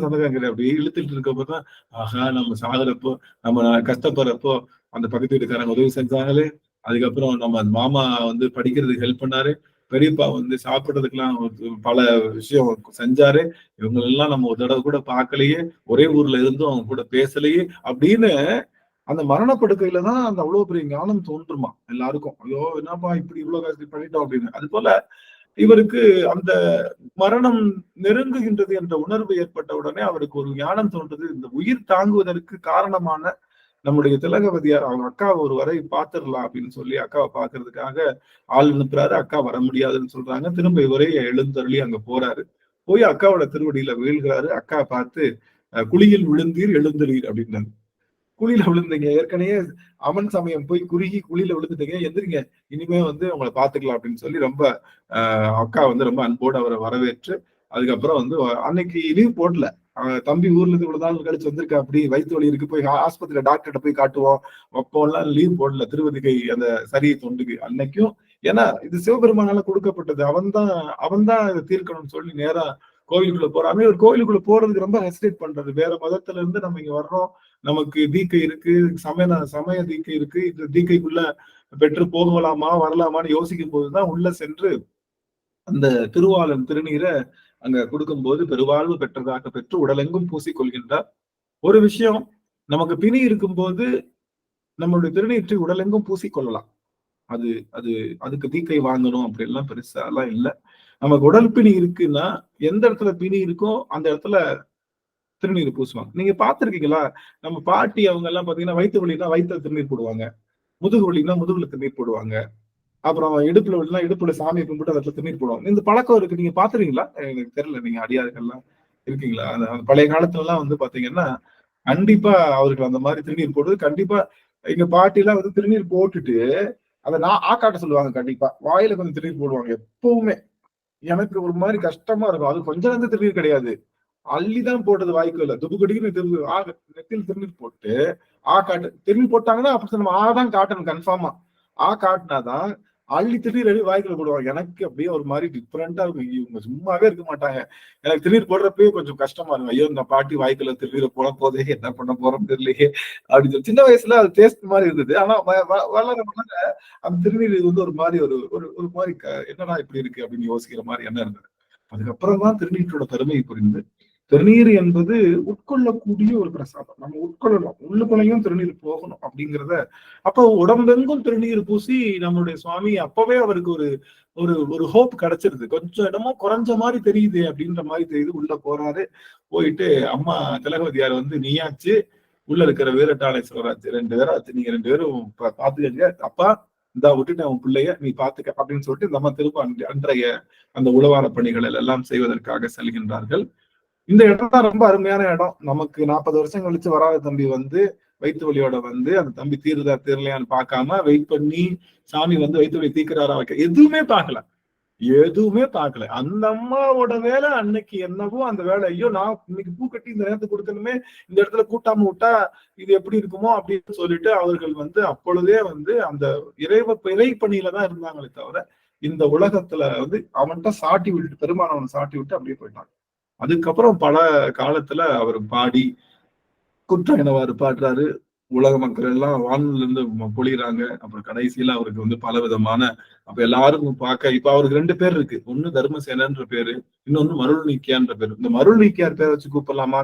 சொந்தக்காரங்க கிடையாது. அப்படி இழுத்துட்டு இருக்கப்பதான் ஆஹா நம்ம சாகுறப்போ, நம்ம கஷ்டப்படுறப்போ அந்த பக்கத்து வீட்டுக்காரங்க உதவி செஞ்சாங்களே, அதுக்கப்புறம் நம்ம மாமா வந்து படிக்கிறதுக்கு ஹெல்ப் பண்ணாரு, பெரியப்பா வந்து சாப்பிடுறதுக்கெல்லாம் பல விஷயம் செஞ்சாரு, இவங்க எல்லாம் நம்ம ஒரு தடவை கூட பார்க்கலையே, ஒரே ஊர்ல இருந்தும் அவங்க கூட பேசலையே அப்படின்னு அந்த மரணப்படுக்கையில தான் அந்த அவ்வளவு பெரிய ஞானம் தோன்றுமா எல்லாருக்கும். ஐயோ என்னப்பா இப்படி இவ்வளவு கஷ்டம் பண்ணிட்டோம் அப்படின்னு. அது போல இவருக்கு அந்த மரணம் நெருங்குகின்றது என்ற உணர்வு ஏற்பட்ட உடனே அவருக்கு ஒரு ஞானம் தோன்றது. இந்த உயிர் தாங்குவதற்கு காரணமான நம்முடைய திலகவதியார் அவங்க அக்காவை ஒரு வரை பார்த்துடலாம் அப்படின்னு சொல்லி அக்காவை பார்க்கறதுக்காக ஆள் அனுப்புறாரு. அக்கா வர முடியாதுன்னு சொல்றாங்க. திரும்ப இவரே எழுந்தருளி அங்க போறாரு. போய் அக்காவோட திருவடியில வீழ்கிறாரு. அக்கா பார்த்து குழியில் விழுந்தீர் எழுந்தறீர் அப்படின்னாரு. குழியில விழுந்தீங்க, ஏற்கனவே அமன் சமயம் போய் குறுகி குழியில விழுந்துட்டீங்க, எந்திரிங்க, இனிமே வந்து உங்களை பாத்துக்கலாம் அப்படின்னு சொல்லி ரொம்ப அக்கா வந்து ரொம்ப அன்போடு அவரை வரவேற்று, அதுக்கப்புறம் வந்து அன்னைக்கு லீவ் போடல. தம்பி ஊர்ல இருந்து இவ்வளவு நாள் கழிச்சு வந்திருக்கா, அப்படி வயிற்று வலி இருக்கு, போய் ஆஸ்பத்திரியில டாக்டர்கிட்ட போய் காட்டுவோம், அப்போ எல்லாம் லீவ் போடல திருவதிகை அந்த சரியை தொண்டுக்கு அன்னைக்கும். ஏன்னா இது சிவபெருமானால கொடுக்கப்பட்டது, அவன் தான் இதை தீர்க்கணும்னு சொல்லி நேரா கோவிலுக்குள்ள போறாங்க. ஒரு கோவிலுக்குள்ள போறதுக்கு ரொம்ப ஹெசிடேட் பண்றது. வேற மதத்துல இருந்து நம்ம இங்க வர்றோம், நமக்கு தீக்கை இருக்கு, சமய தீக்கை இருக்கு, இந்த தீக்கைக்குள்ள பெற்று போகலாமா வரலாமான்னு யோசிக்கும் போதுதான் உள்ள சென்று அந்த திருவாளன் திருநீரை அங்க கொடுக்கும்போது பெருவாழ்வு பெற்றதாக பெற்று உடலெங்கும் பூசிக்கொள்கின்றார். ஒரு விஷயம், நமக்கு பிணி இருக்கும்போது நம்மளுடைய திருநீற்றை உடலெங்கும் பூசிக்கொள்ளலாம். அதுக்கு தீக்கை வாங்கணும் அப்படி எல்லாம் பெருசா எல்லாம் இல்லை. நமக்கு உடல் பிணி இருக்குன்னா எந்த இடத்துல பிணி இருக்கோ அந்த இடத்துல திருநீர் பூசுவாங்க. நீங்க பாத்திருக்கீங்களா? நம்ம பாட்டி அவங்க எல்லாம் பாத்தீங்கன்னா வயிற்று வலினா வயிற்றுல திருநீர் போடுவாங்க, முதுகு வலினா முதுகுல திருநீர் போடுவாங்க, அப்புறம் இடுப்புல வலினா இடுப்புல சாமியை கும்பிட்டு அதில் திருநீர் போடுவாங்க. இந்த பழக்கம் இருக்கு. நீங்க பாத்துருக்கீங்களா? எனக்கு தெரியல, நீங்க அடியார்கள்லாம் இருக்கீங்களா? அந்த பழைய காலத்துல எல்லாம் வந்து பாத்தீங்கன்னா கண்டிப்பா அவருக்கு அந்த மாதிரி திருநீர் போடுறது. கண்டிப்பா எங்க பாட்டி எல்லாம் வந்து திருநீர் போட்டுட்டு அதை ஆக்காட்ட சொல்லுவாங்க. கண்டிப்பா வாயில கொஞ்சம் திருநீர் போடுவாங்க. எப்பவுமே எனக்கு ஒரு மாதிரி கஷ்டமா இருக்கும். அது கொஞ்சம் வந்து திருநீர் கிடையாது, அள்ளிதான் போட்டது வாய்க்குள்ள துப்புக்கடிக்கு நெத்தியில் திருநீர் போட்டு காட்டு திருநீர் போட்டாங்கன்னா அப்படி நம்ம தான் காட்டணும். கன்ஃபார்மா காட்டினாதான் அள்ளி திருநீர் வாய்க்குள்ள போடுவாங்க. எனக்கு அப்படியே ஒரு மாதிரி டிஃப்ரெண்டா இருக்கும். இவங்க சும்மாவே இருக்க மாட்டாங்க. எனக்கு திருநீர் போடுறப்பயே கொஞ்சம் கஷ்டமா இருக்கும். ஐயோ இந்த பாட்டி வாய்க்குள்ள திருநீரை போட போதே என்ன பண்ண போறோம் தெரியலையே அப்படின்னு சொல்லி சின்ன வயசுல அது டேஸ்ட் மாதிரி இருந்தது. ஆனா வளர அந்த திருநீர் வந்து ஒரு மாதிரி ஒரு மாதிரி என்னடா இப்படி இருக்கு அப்படின்னு யோசிக்கிற மாதிரி என்ன இருந்தது. அதுக்கப்புறம் தான் திருநீற்றோட பெருமையை புரிந்து, திருநீர் என்பது உட்கொள்ளக்கூடிய ஒரு பிரசாதம். நம்ம உட்கொள்ளலாம், உள்ளுக்குள்ளையும் திருநீர் போகணும் அப்படிங்கிறத அப்ப உடம்பெங்கும் திருநீர் பூசி நம்மளுடைய சுவாமி அப்பவே அவருக்கு ஒரு ஹோப் கிடைச்சிருது. கொஞ்சம் இடமும் குறைஞ்ச மாதிரி தெரியுது அப்படின்ற மாதிரி தெரியுது. உள்ள போறாரு. போயிட்டு அம்மா திலகவதியார் வந்து நீயாச்சு, உள்ள இருக்கிற வீரட்டாளை சிவராஜ் 2 பேராச்சு, நீங்க 2 பேரும் பாத்துக்கங்க, அப்பா இந்தா விட்டுட்டு அவன் பிள்ளைய நீ பாத்துக்க அப்படின்னு சொல்லிட்டு நம்ம திரும்ப அன்றைய அந்த உழவார பணிகள் எல்லாம் செய்வதற்காக செல்கின்றார்கள். இந்த இடம் தான் ரொம்ப அருமையான இடம். நமக்கு 40 வருஷம் கழிச்சு வராத தம்பி வந்து வயிற்று வலியோட வந்து அந்த தம்பி தீருதா தீரலையான்னு பார்க்காம வெயிட் பண்ணி சாமி வந்து வயிற்று வலி தீர்க்கிறாரா வைக்க எதுவுமே பார்க்கல. அந்த அம்மாவோட வேலை அன்னைக்கு என்னவோ அந்த வேலை. ஐயோ நான் இன்னைக்கு பூ கட்டி இந்த நேரத்துக்கு கொடுக்கணுமே, இந்த இடத்துல கூட்டாம விட்டா இது எப்படி இருக்குமோ அப்படின்னு சொல்லிட்டு அவர்கள் வந்து அப்பொழுதே வந்து அந்த இறை பணியில தான் இருந்தாங்களே தவிர இந்த உலகத்துல வந்து அவன்கிட்ட சாட்டி விட்டுட்டு பெருமானவனை சாட்டி விட்டு அப்படியே போயிட்டாங்க. அதுக்கப்புறம் பல காலத்துல அவர் பாடி குற்றாயினவாறு பாடுறாரு. உலக மக்கள் எல்லாம் வானில இருந்து பொழிகிறாங்க. அப்புறம் கடைசியில அவருக்கு வந்து பல விதமான அப்ப எல்லாருக்கும் பார்க்க இப்ப அவருக்கு 2 பேர் இருக்கு. ஒண்ணு தர்மசேனன்ற பேரு, இன்னொன்னு மருள் நீக்கியான்ற பேரு. இந்த மருள் நீக்கியார் பேரை வச்சு கூப்பிடலாமா,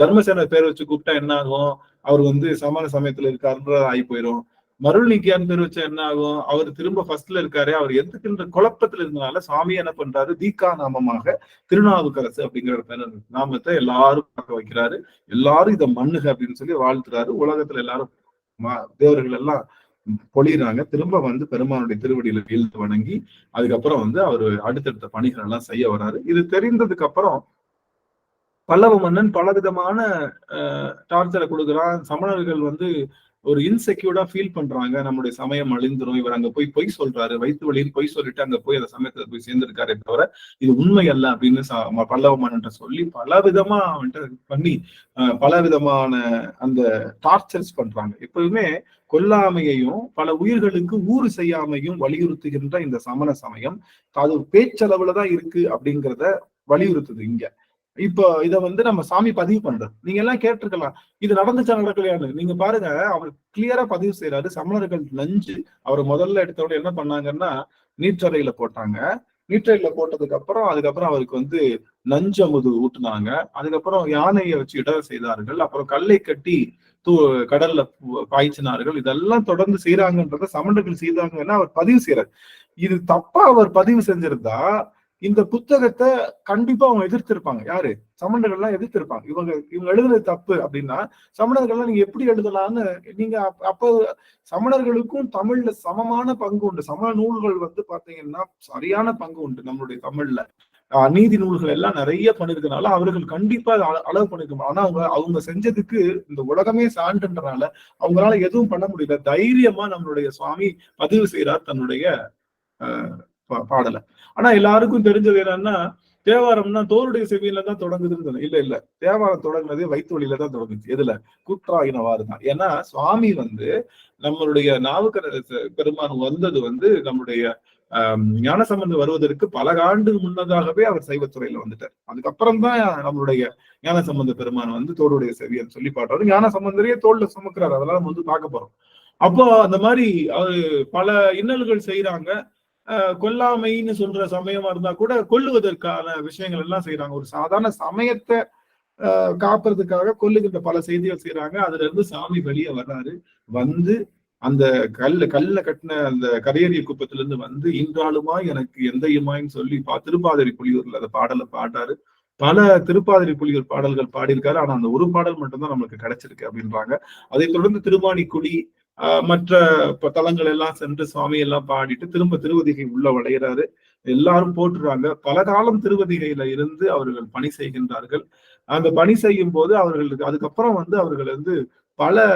தர்மசேன பேரை வச்சு கூப்பிட்டா என்ன ஆகும், அவர் வந்து சமான சமயத்துல இருக்காருன்ற ஆகி போயிடும். மருள் நீக்கியான் பேர் வச்சா என்ன ஆகும், அவர் திரும்ப ஃபர்ஸ்ட்ல இருக்காரு, அவர் எதுக்குன்ற குழப்பத்துல இருந்தனால சாமி என்ன பண்றாரு, தீக்கா நாமமாக திருநாவுக்கரசு அப்படிங்கிற நாமத்தை எல்லாரும் பார்க்க வைக்கிறாரு. எல்லாரும் இதை மண்ணுக அப்படின்னு சொல்லி வாழ்த்துறாரு. உலகத்துல எல்லாரும் தேவர்கள் எல்லாம் பொழியிறாங்க. திரும்ப வந்து பெருமானுடைய திருவடியில வீழ்ந்து வணங்கி அதுக்கப்புறம் வந்து அவர் அடுத்தடுத்த பணிகள் எல்லாம் செய்ய வர்றாரு. இது தெரிந்ததுக்கு அப்புறம் பல்லவ மன்னன் பலவிதமான டார்ச்சரை கொடுக்குறான். சமணர்கள் வந்து ஒரு இன்செக்யூர்டா ஃபீல் பண்றாங்க, நம்முடைய சமயம் அழிந்துரும், இவர் அங்க போய் பொய் சொல்றாரு, வயிற்று வழியில் பொய் சொல்லிட்டு அங்க போய் அந்த சமயத்துல போய் சேர்ந்திருக்காரே தவிர இது உண்மை அல்ல அப்படின்னு பல்லவ மன்னன் சொல்லி பலவிதமா பண்ணி பலவிதமான அந்த டார்ச்சர்ஸ் பண்றாங்க. எப்பவுமே கொல்லாமையையும் பல உயிர்களுக்கு ஊறு செய்யாமையும் வலியுறுத்துகின்ற இந்த சமண சமயம் அது பேச்சளவுலதான் இருக்கு அப்படிங்கிறத வலியுறுத்துது இங்க. இப்போ இதை வந்து நம்ம சாமி பதிவு பண்றது. நீங்க எல்லாம் கேட்டிருக்கலாம் இது நடந்துச்சா நடக்கலையான்னு. நீங்க பாருங்க, அவர் கிளியரா பதிவு செய்யறாரு. சமணர்கள் நஞ்சு அவர் முதல்ல எடுத்தோட என்ன பண்ணாங்கன்னா நீற்றறையில போட்டாங்க. நீற்றறையில போட்டதுக்கு அப்புறம் அதுக்கப்புறம் அவருக்கு வந்து நஞ்சமுது ஊட்டுனாங்க. அதுக்கப்புறம் யானையை வச்சு இட செய்தார்கள். அப்புறம் கல்லை கட்டி கடல்ல பாய்ச்சினார்கள். இதெல்லாம் தொடர்ந்து செய்யறாங்கன்றத சமணர்கள் செய்தாங்கன்னா அவர் பதிவு செய்யறாரு. இது தப்பா அவர் பதிவு செஞ்சிருந்தா இந்த புத்தகத்தை கண்டிப்பா அவங்க எதிர்த்திருப்பாங்க. யாரு? சமணர்கள்லாம் எதிர்த்திருப்பாங்க. இவங்க எழுதுறது தப்பு அப்படின்னா சமணர்கள்லாம் நீங்க எப்படி எழுதலாம்னு நீங்க அப்ப சமணர்களுக்கும் தமிழ்ல சமமான பங்கு உண்டு. சமண நூல்கள் வந்து பாத்தீங்கன்னா சரியான பங்கு உண்டு நம்மளுடைய தமிழ்ல. நீதி நூல்கள் எல்லாம் நிறைய பண்ணிருக்கனால அவர்கள் கண்டிப்பா அளவு பண்ணிருக்கணும். ஆனா அவங்க செஞ்சதுக்கு இந்த உலகமே சான்றுன்றனால அவங்களால எதுவும் பண்ண முடியல. தைரியமா நம்மளுடைய சுவாமி பதிவு செய்யறார் தன்னுடைய பாடலை. ஆனா எல்லாருக்கும் தெரிஞ்சது என்னன்னா தேவாரம்னா தோருடைய செவியில தான் தொடங்குதுன்னு. இல்ல தேவாரம் தொடங்குனது வயிற்று வழியில தான் தொடங்குச்சு. எதுல? குற்றாயினவாறு தான். ஏன்னா சுவாமி வந்து நம்மளுடைய நாவுக்கரசு பெருமான் வந்தது வந்து நம்முடைய ஞானசம்பந்தர் வருவதற்கு பல ஆண்டு முன்னதாகவே அவர் சைவத்துறையில வந்துட்டார். அதுக்கப்புறம் தான் நம்மளுடைய ஞானசம்பந்த பெருமான் வந்து தோருடைய செவியன்னு சொல்லி பாடுறாரு. ஞானசம்பந்தரையே தோல்ல சுமக்கிறாரு. அதெல்லாம் நம்ம வந்து பார்க்க போறோம். அப்போ அந்த மாதிரி அவரு பல இன்னல்கள் செய்யறாங்க. கொல்லாமைன்னு சொல்ற சமயமா இருந்தா கூட கொல்லுவதற்கான விஷயங்கள் எல்லாம் செய்யறாங்க. ஒரு சாதாரண சமயத்தை காப்புறதுக்காக கொல்லுகின்ற பல செய்திகள் செய்யறாங்க. அதுல இருந்து சாமி வெளியே வர்றாரு. வந்து அந்த கல்ல கட்டின அந்த கரையேறிய குப்பத்துல இருந்து வந்து இன்றாலுமா எனக்கு எந்தையுமாயின்னு சொல்லி திருப்பாதிரி புலியூர்ல அந்த பாடலை பாடுறாரு. பல திருப்பாதிரி புலியூர் பாடல்கள் பாடியிருக்காரு. ஆனா அந்த ஒரு பாடல் மட்டும்தான் நமக்கு கிடைச்சிருக்கு அப்படின்றாங்க. அதை தொடர்ந்து திருமாணிக்குடி மற்ற தலங்கள் எல்லாம் சென்று சுவாமி எல்லாம் பாடிட்டு திரும்ப திருவதிகை உள்ள வளைகிறாரு. எல்லாரும் போட்டுறாங்க. பல காலம் திருவதிகையில இருந்து அவர்கள் பணி செய்கின்றார்கள். அந்த பணி செய்யும் போது அவர்களுக்கு அதுக்கப்புறம் வந்து அவர்கள் வந்து பல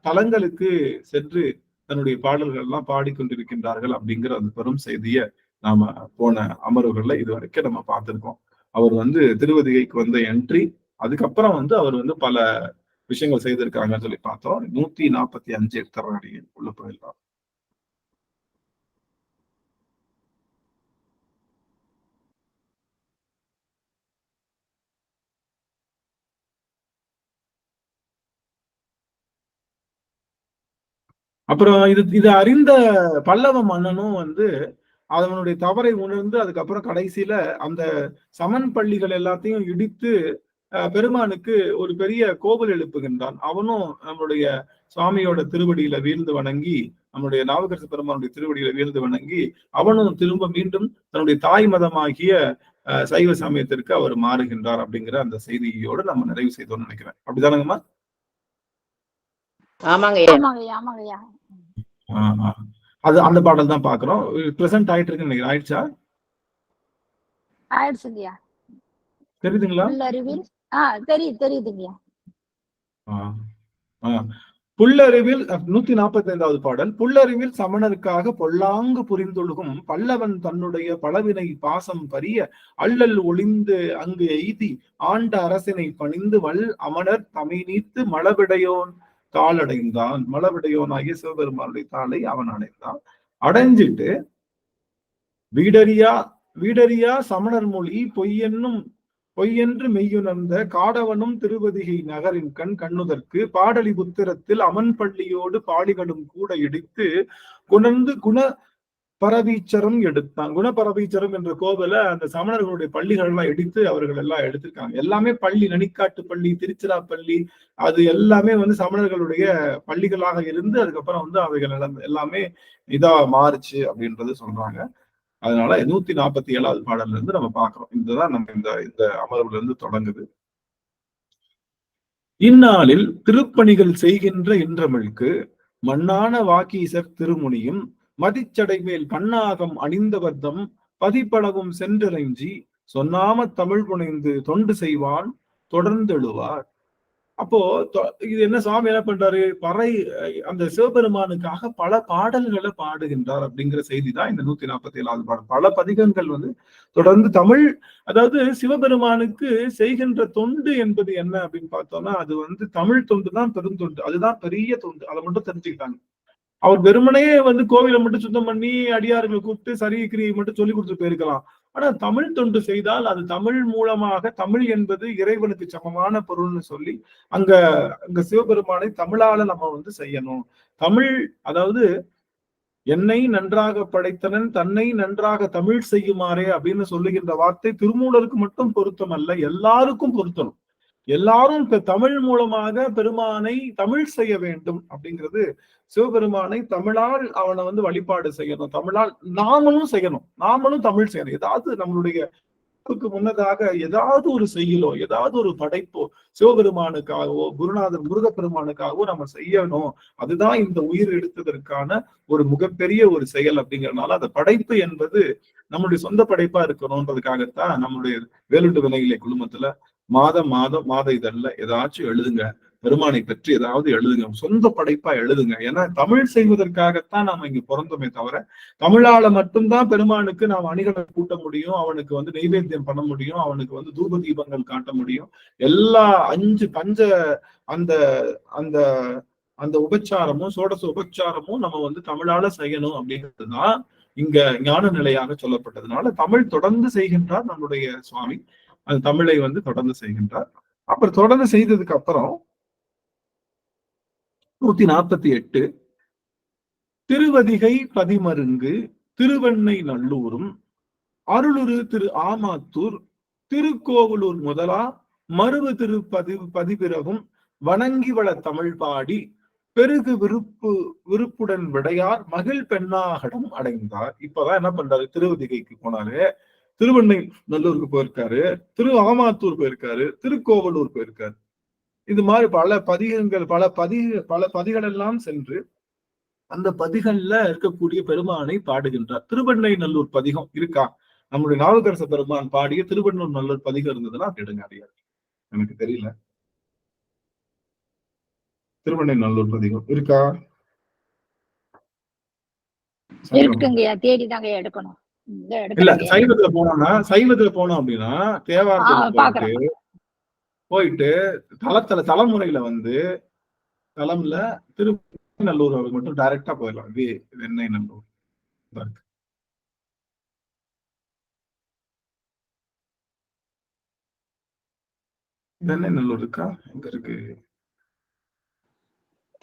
தலங்களுக்கு சென்று தன்னுடைய பாடல்கள் எல்லாம் பாடிக்கொண்டிருக்கின்றார்கள் அப்படிங்கிற அந்த பெரும் செய்திய நாம போன அமர்வுகள்ல இது வரைக்கும் நம்ம பார்த்திருக்கோம். அவர் வந்து திருவதிகைக்கு வந்த என்ட்ரி, அதுக்கப்புறம் வந்து அவர் வந்து பல விஷயங்கள் செய்திருக்காங்கன்னு சொல்லி பார்த்தோம். 145 எடுத்துறாங்க உள்ள போயிடலாம். அப்புறம் இது அறிந்த பல்லவ மன்னனும் வந்து அவனுடைய தவறை உணர்ந்து அதுக்கப்புறம் கடைசியில அந்த சமன் பள்ளிகள் எல்லாத்தையும் இடித்து பெருமானுக்கு ஒரு பெரிய கோவில் எழுப்புகின்றான். அவனும் நம்மளுடைய சுவாமியோட திருவடியில வீழ்ந்து வணங்கி, நம்முடைய நாவுக்கரசு பெருமானுடைய திருவடியில வீழ்ந்து வணங்கி அவனும் திரும்ப மீண்டும் தன்னுடைய தாய் மதமாகிய சைவ சமயத்திற்கு அவர் மாறுகின்றார் அப்படிங்கிற அந்த செய்தியோடு நம்ம நிறைவு செய்தோம்னு நினைக்கிறேன். அப்படிதானங்கம்மா? ஆமாங்க. அது அந்த பாடல் தான் பாக்குறோம். பிரசன்ட் ஆயிட்டு இருக்குன்னு நினைக்கிறேன். ஆயிடுச்சா? ஆயிடுச்சுங்கய்யா. தெரியுதுங்களா? புல்லறிவில் தெரியுதுங்கய்யா. புல்லறிவில் 145வது பாடல். புல்லறிவில் சமணருக்காக பொல்லாங்கு புரிந்தொழுகும் பல்லவன் தன்னுடைய பலவினை பாசம் பரிய அல்லல் ஒளிந்து அங்கு எய்தி ஆண்ட அரசினை பணிந்து வல் அமணர் தமை நீத்து மலவிடையோன் தாளடைந்தான். மலவிடையோனாகிய சிவபெருமானுடைய தாளை அவன் அடைந்தான். அடைஞ்சிட்டு வீடறியா சமணர் மொழி பொய்யென்று மெய்யுணர்ந்த காடவனும் திருவதிகை நகரின் கண்ணுதற்கு பாடலி புத்திரத்தில் அமன் பள்ளியோடு பாலிகளும் கூட இடித்து குணர்ந்து குணபரவீச்சரம் எடுத்தான். குணபரவீச்சரம் என்ற கோவில அந்த சமணர்களுடைய பள்ளிகள் எல்லாம் இடித்து அவர்கள் எல்லாம் எடுத்திருக்காங்க. எல்லாமே பள்ளி, நனிக்காட்டு பள்ளி, திருச்சிராப்பள்ளி, அது எல்லாமே சமணர்களுடைய பள்ளிகளாக இருந்து அதுக்கப்புறம் அவைகள் எல்லாமே இதா மாறுச்சு அப்படின்றது சொல்றாங்க. அதனால 147வது பாடல்ல இருந்து நம்ம பாக்குறோம். இதுதான் நம்ம இந்த அமர்வுல இருந்து தொடங்குது. இந்நாளில் திருப்பணிகள் செய்கின்ற இன்றமிழ்க்கு மண்ணான வாக்கீசர் திருமுனியும் மதிச்சடை மேல் பன்னாகம் அணிந்தவர்தம் பதிப்பளவும் சென்றிறைஞ்சி சொன்னாம தமிழ் புனைந்து தொண்டு செய்வான் தொடர்ந்தெழுவார். அப்போ இது என்ன, சுவாமி என்ன பண்றாரு, அந்த சிவபெருமானுக்காக பல பாடல்களை பாடுகின்றார் அப்படிங்கிற செய்தி தான் இந்த 147வது பாடல். பல பதிகங்கள் தொடர்ந்து தமிழ், அதாவது சிவபெருமானுக்கு செய்கின்ற தொண்டு என்பது என்ன அப்படின்னு பார்த்தோம்னா அது தமிழ் தொண்டு தான் பெருந்தொண்டு. அதுதான் பெரிய தொண்டு. அதை மட்டும் தெரிஞ்சுக்கிட்டாங்க. அவர் வெறுமனையே கோவிலை மட்டும் சுத்தம் பண்ணி அடியார்களை கூப்பிட்டு சரி கிரியை மட்டும் சொல்லி கொடுத்து போயிருக்கலாம். ஆனா தமிழ் தொண்டு செய்தால் அது தமிழ் மூலமாக, தமிழ் என்பது இறைவனுக்கு சமமான பொருள்னு சொல்லி அங்க சிவபெருமானை தமிழால நம்ம செய்யணும். தமிழ், அதாவது என்னை நன்றாக படைத்தனன் தன்னை நன்றாக தமிழ் செய்யுமாறே அப்படின்னு சொல்லுகின்ற வார்த்தை திருமூலருக்கு மட்டும் பொருத்தம் அல்ல, எல்லாருக்கும் பொருத்தணும். எல்லாரும் தமிழ் மூலமாக பெருமானை தமிழ் செய்ய வேண்டும் அப்படிங்கிறது. சிவபெருமானை தமிழால் அவனை வழிபாடு செய்யணும், தமிழால் நாமளும் செய்யணும், நாமளும் தமிழ் செய்யணும். ஏதாவது நம்மளுடைய முன்னதாக ஏதாவது ஒரு செய்யலோ, ஏதாவது ஒரு படைப்போ சிவபெருமானுக்காகவோ குருநாதர் முருகப்பெருமானுக்காகவோ நம்ம செய்யணும். அதுதான் இந்த உயிர் எடுத்ததற்கான ஒரு மிகப்பெரிய ஒரு செயல். அப்படிங்கறதுனால அந்த படைப்பு என்பது நம்மளுடைய சொந்த படைப்பா இருக்கணும்ன்றதுக்காகத்தான் நம்மளுடைய வேலுண்டு வினையிலே குழுமத்துல மாத இதழ்ல ஏதாச்சும் எழுதுங்க, பெருமானை பற்றி ஏதாவது எழுதுங்க, சொந்த படைப்பா எழுதுங்க. ஏன்னா தமிழ் செய்வதற்காகத்தான் நாம இங்க பிறந்தோமே தவிர தமிழால மட்டும்தான் பெருமானுக்கு நாம் அணிகளை கூட்ட முடியும், அவனுக்கு நெய்வேத்தியம் பண்ண முடியும், அவனுக்கு தூப தீபங்கள் காட்ட முடியும். எல்லா 5 பஞ்ச அந்த அந்த அந்த உபச்சாரமும் சோடச உபச்சாரமும் நம்ம தமிழால செய்யணும் அப்படிங்கிறதுதான் இங்க ஞான நிலையாக சொல்லப்பட்டதுனால தமிழ் தொடர்ந்து செய்கின்றார் நம்முடைய சுவாமி. அந்த தமிழை தொடர்ந்து செய்கின்றார். அப்புறம் தொடர்ந்து செய்ததுக்கு அப்புறம் 148 திருவதிகை பதிமருங்கு திருவெண்ணை நல்லூரும் அருளுரு திரு ஆமாத்தூர் திருக்கோவலூர் முதலா மருவு திரு பதிபிறகும் வணங்கி வள தமிழ் பாடி பெருகு விருப்புடன் விடையார் மகிழ் பெண்ணாகடம் அடைந்தார். இப்பதான் என்ன பண்றாரு, திருவதிகைக்கு போனாரு, திருவெண்ணை நல்லூருக்கு போயிருக்காரு, திரு ஆமாத்தூர் போயிருக்காரு, திருக்கோவலூர் போயிருக்காரு. இது மாதிரி பல பதிகங்கள் பல பதிகள் எல்லாம் சென்று அந்த பதிகள்ல இருக்கக்கூடிய பெருமானை பாடுகின்றார். திருவெண்ணை நல்லூர் பதிகம் இருக்கா? நம்முடைய நாவுக்கரச பெருமான் பாடிய திருவெண்ணூர் நல்லூர் பதிகம் இருந்ததுன்னா கேடுங்க. அடியார் எனக்கு தெரியல, திருவெண்ணை நல்லூர் பதிகம் இருக்கா? இருக்குங்கய்யா, தேடிதாங்க எடுக்கணும். இல்ல, சைவத்துல போனோம் அப்படின்னா தேவாரத்துல போயிட்டு தலைமுறையில தலம்ல திருநல்லூர் அவருக்கு மட்டும் டைரக்டா போயிடலாம். வெண்ணெய் நல்லூர் வெண்ணெய் நல்லூர் இருக்கா? எங்க இருக்கு?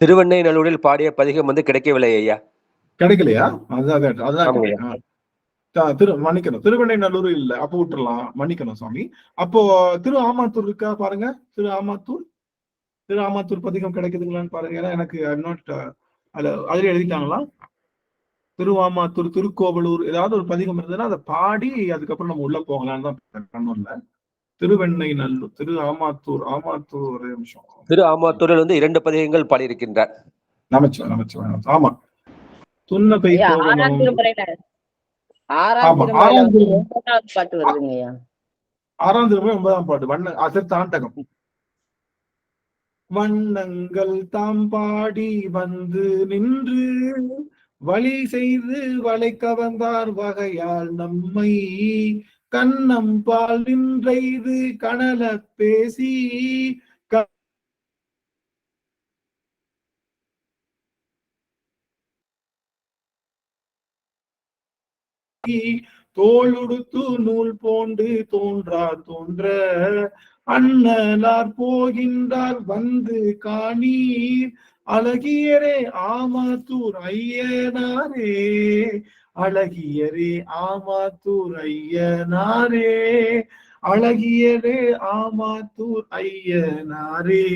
திருவெண்ணை நல்லூரில் பாடிய பதிகம் கிடைக்கவில்லை ஐயா. கிடைக்கலையா? அதான் மன்னிக்கணும், திருவெண்ணை நல்லூர் இல்ல, அப்போ விட்டுறலாம், மன்னிக்கணும் சுவாமி. அப்போ திரு ஆமாத்தூர் இருக்கா பாருங்க. திரு ஆமாத்தூர் பதிகம் கிடைக்குதுங்களான்னு பாருங்க. ஏன்னா எனக்கு அதுல எழுதிட்டாங்களா? திரு ஆமாத்தூர் திருக்கோவலூர் ஏதாவது ஒரு பதிகம் இருந்ததுன்னா அதை பாடி அதுக்கப்புறம் நம்ம உள்ள போகலான்னு தான் கண்ணூர்ல. திருவெண்ணை நல்லூர் திரு ஆமாத்தூர் ஒரே நிமிஷம். திரு ஆமாத்தூரில் 2 பதிகங்கள் பாடியிருக்கின்றார். நமச்சிவாயம். ஆமா, துன்னகை ஐயா, கோவலம். ஆறாம் திருமுறையில ஆமா, ஆறாம் திருமுறை 9வது பாட்டு வருதுங்க ஐயா. 6ஆம் திருமுறை 9ஆம் பாட்டு அது தாண்டகம். வண்ணங்கள் தாம் பாடி வந்து நின்று வழி செய்து வளை கவர்ந்தார் வகையால் நம்மை கண்ணம் பால் நின்றைது கனல பேசி தோளுடுத்து நூல் போண்டு தோன்றா தோன்ற அண்ணலார் போகின்றார் வந்து காணீர் அழகியரே ஆமாத்தூர் ஐயனாரே, அழகியரே ஆமாத்தூர் ஐயனாரே, அழகியரே ஆமாத்தூர் ஐயனாரே.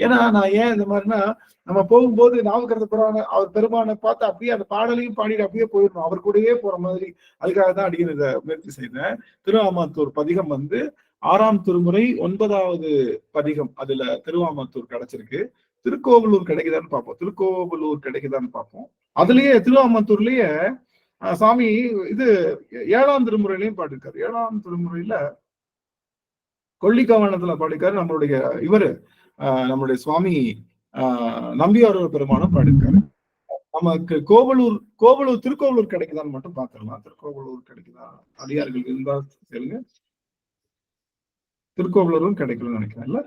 ஏன்னா நான் ஏன் இந்த மாதிரினா, நம்ம போகும்போது நாவுக்கரசு அவர் பெருமானை பார்த்து அப்படியே அந்த பாடலையும் பாடிட்டு அப்படியே போயிடணும், அவர் கூடயே போற மாதிரி. அதுக்காக தான் அடிக்கிற இதை முயற்சி செய்தேன். திருவாமாத்தூர் பதிகம் 6ஆம் திருமுறை 9வது பதிகம். அதுல திருவாமாத்தூர் கிடைச்சிருக்கு. திருக்கோவலூர் கிடைக்குதான்னு பார்ப்போம். திருக்கோவலூர் கிடைக்குதான்னு பார்ப்போம். அதுலயே திருவாமாத்தூர்லயே சாமி இது 7ஆம் திருமுறையிலையும் பாடிருக்காரு. 7ஆம் திருமுறையில கொல்லிக்கவனத்துல பாடிருக்காரு. நம்மளுடைய நம்மளுடைய சுவாமி நம்பியார் பெருமானும் பாடிருக்காரு. நமக்கு கோவலூர் திருக்கோவலூர் கிடைக்குதான்னு மட்டும் பாத்துக்கலாம். திருக்கோவலூர் கிடைக்குதா அடியார்கள் இருந்தா சொல்லுங்க. திருக்கோவலூரும் கிடைக்கலன்னு நினைக்கிறேன். இல்ல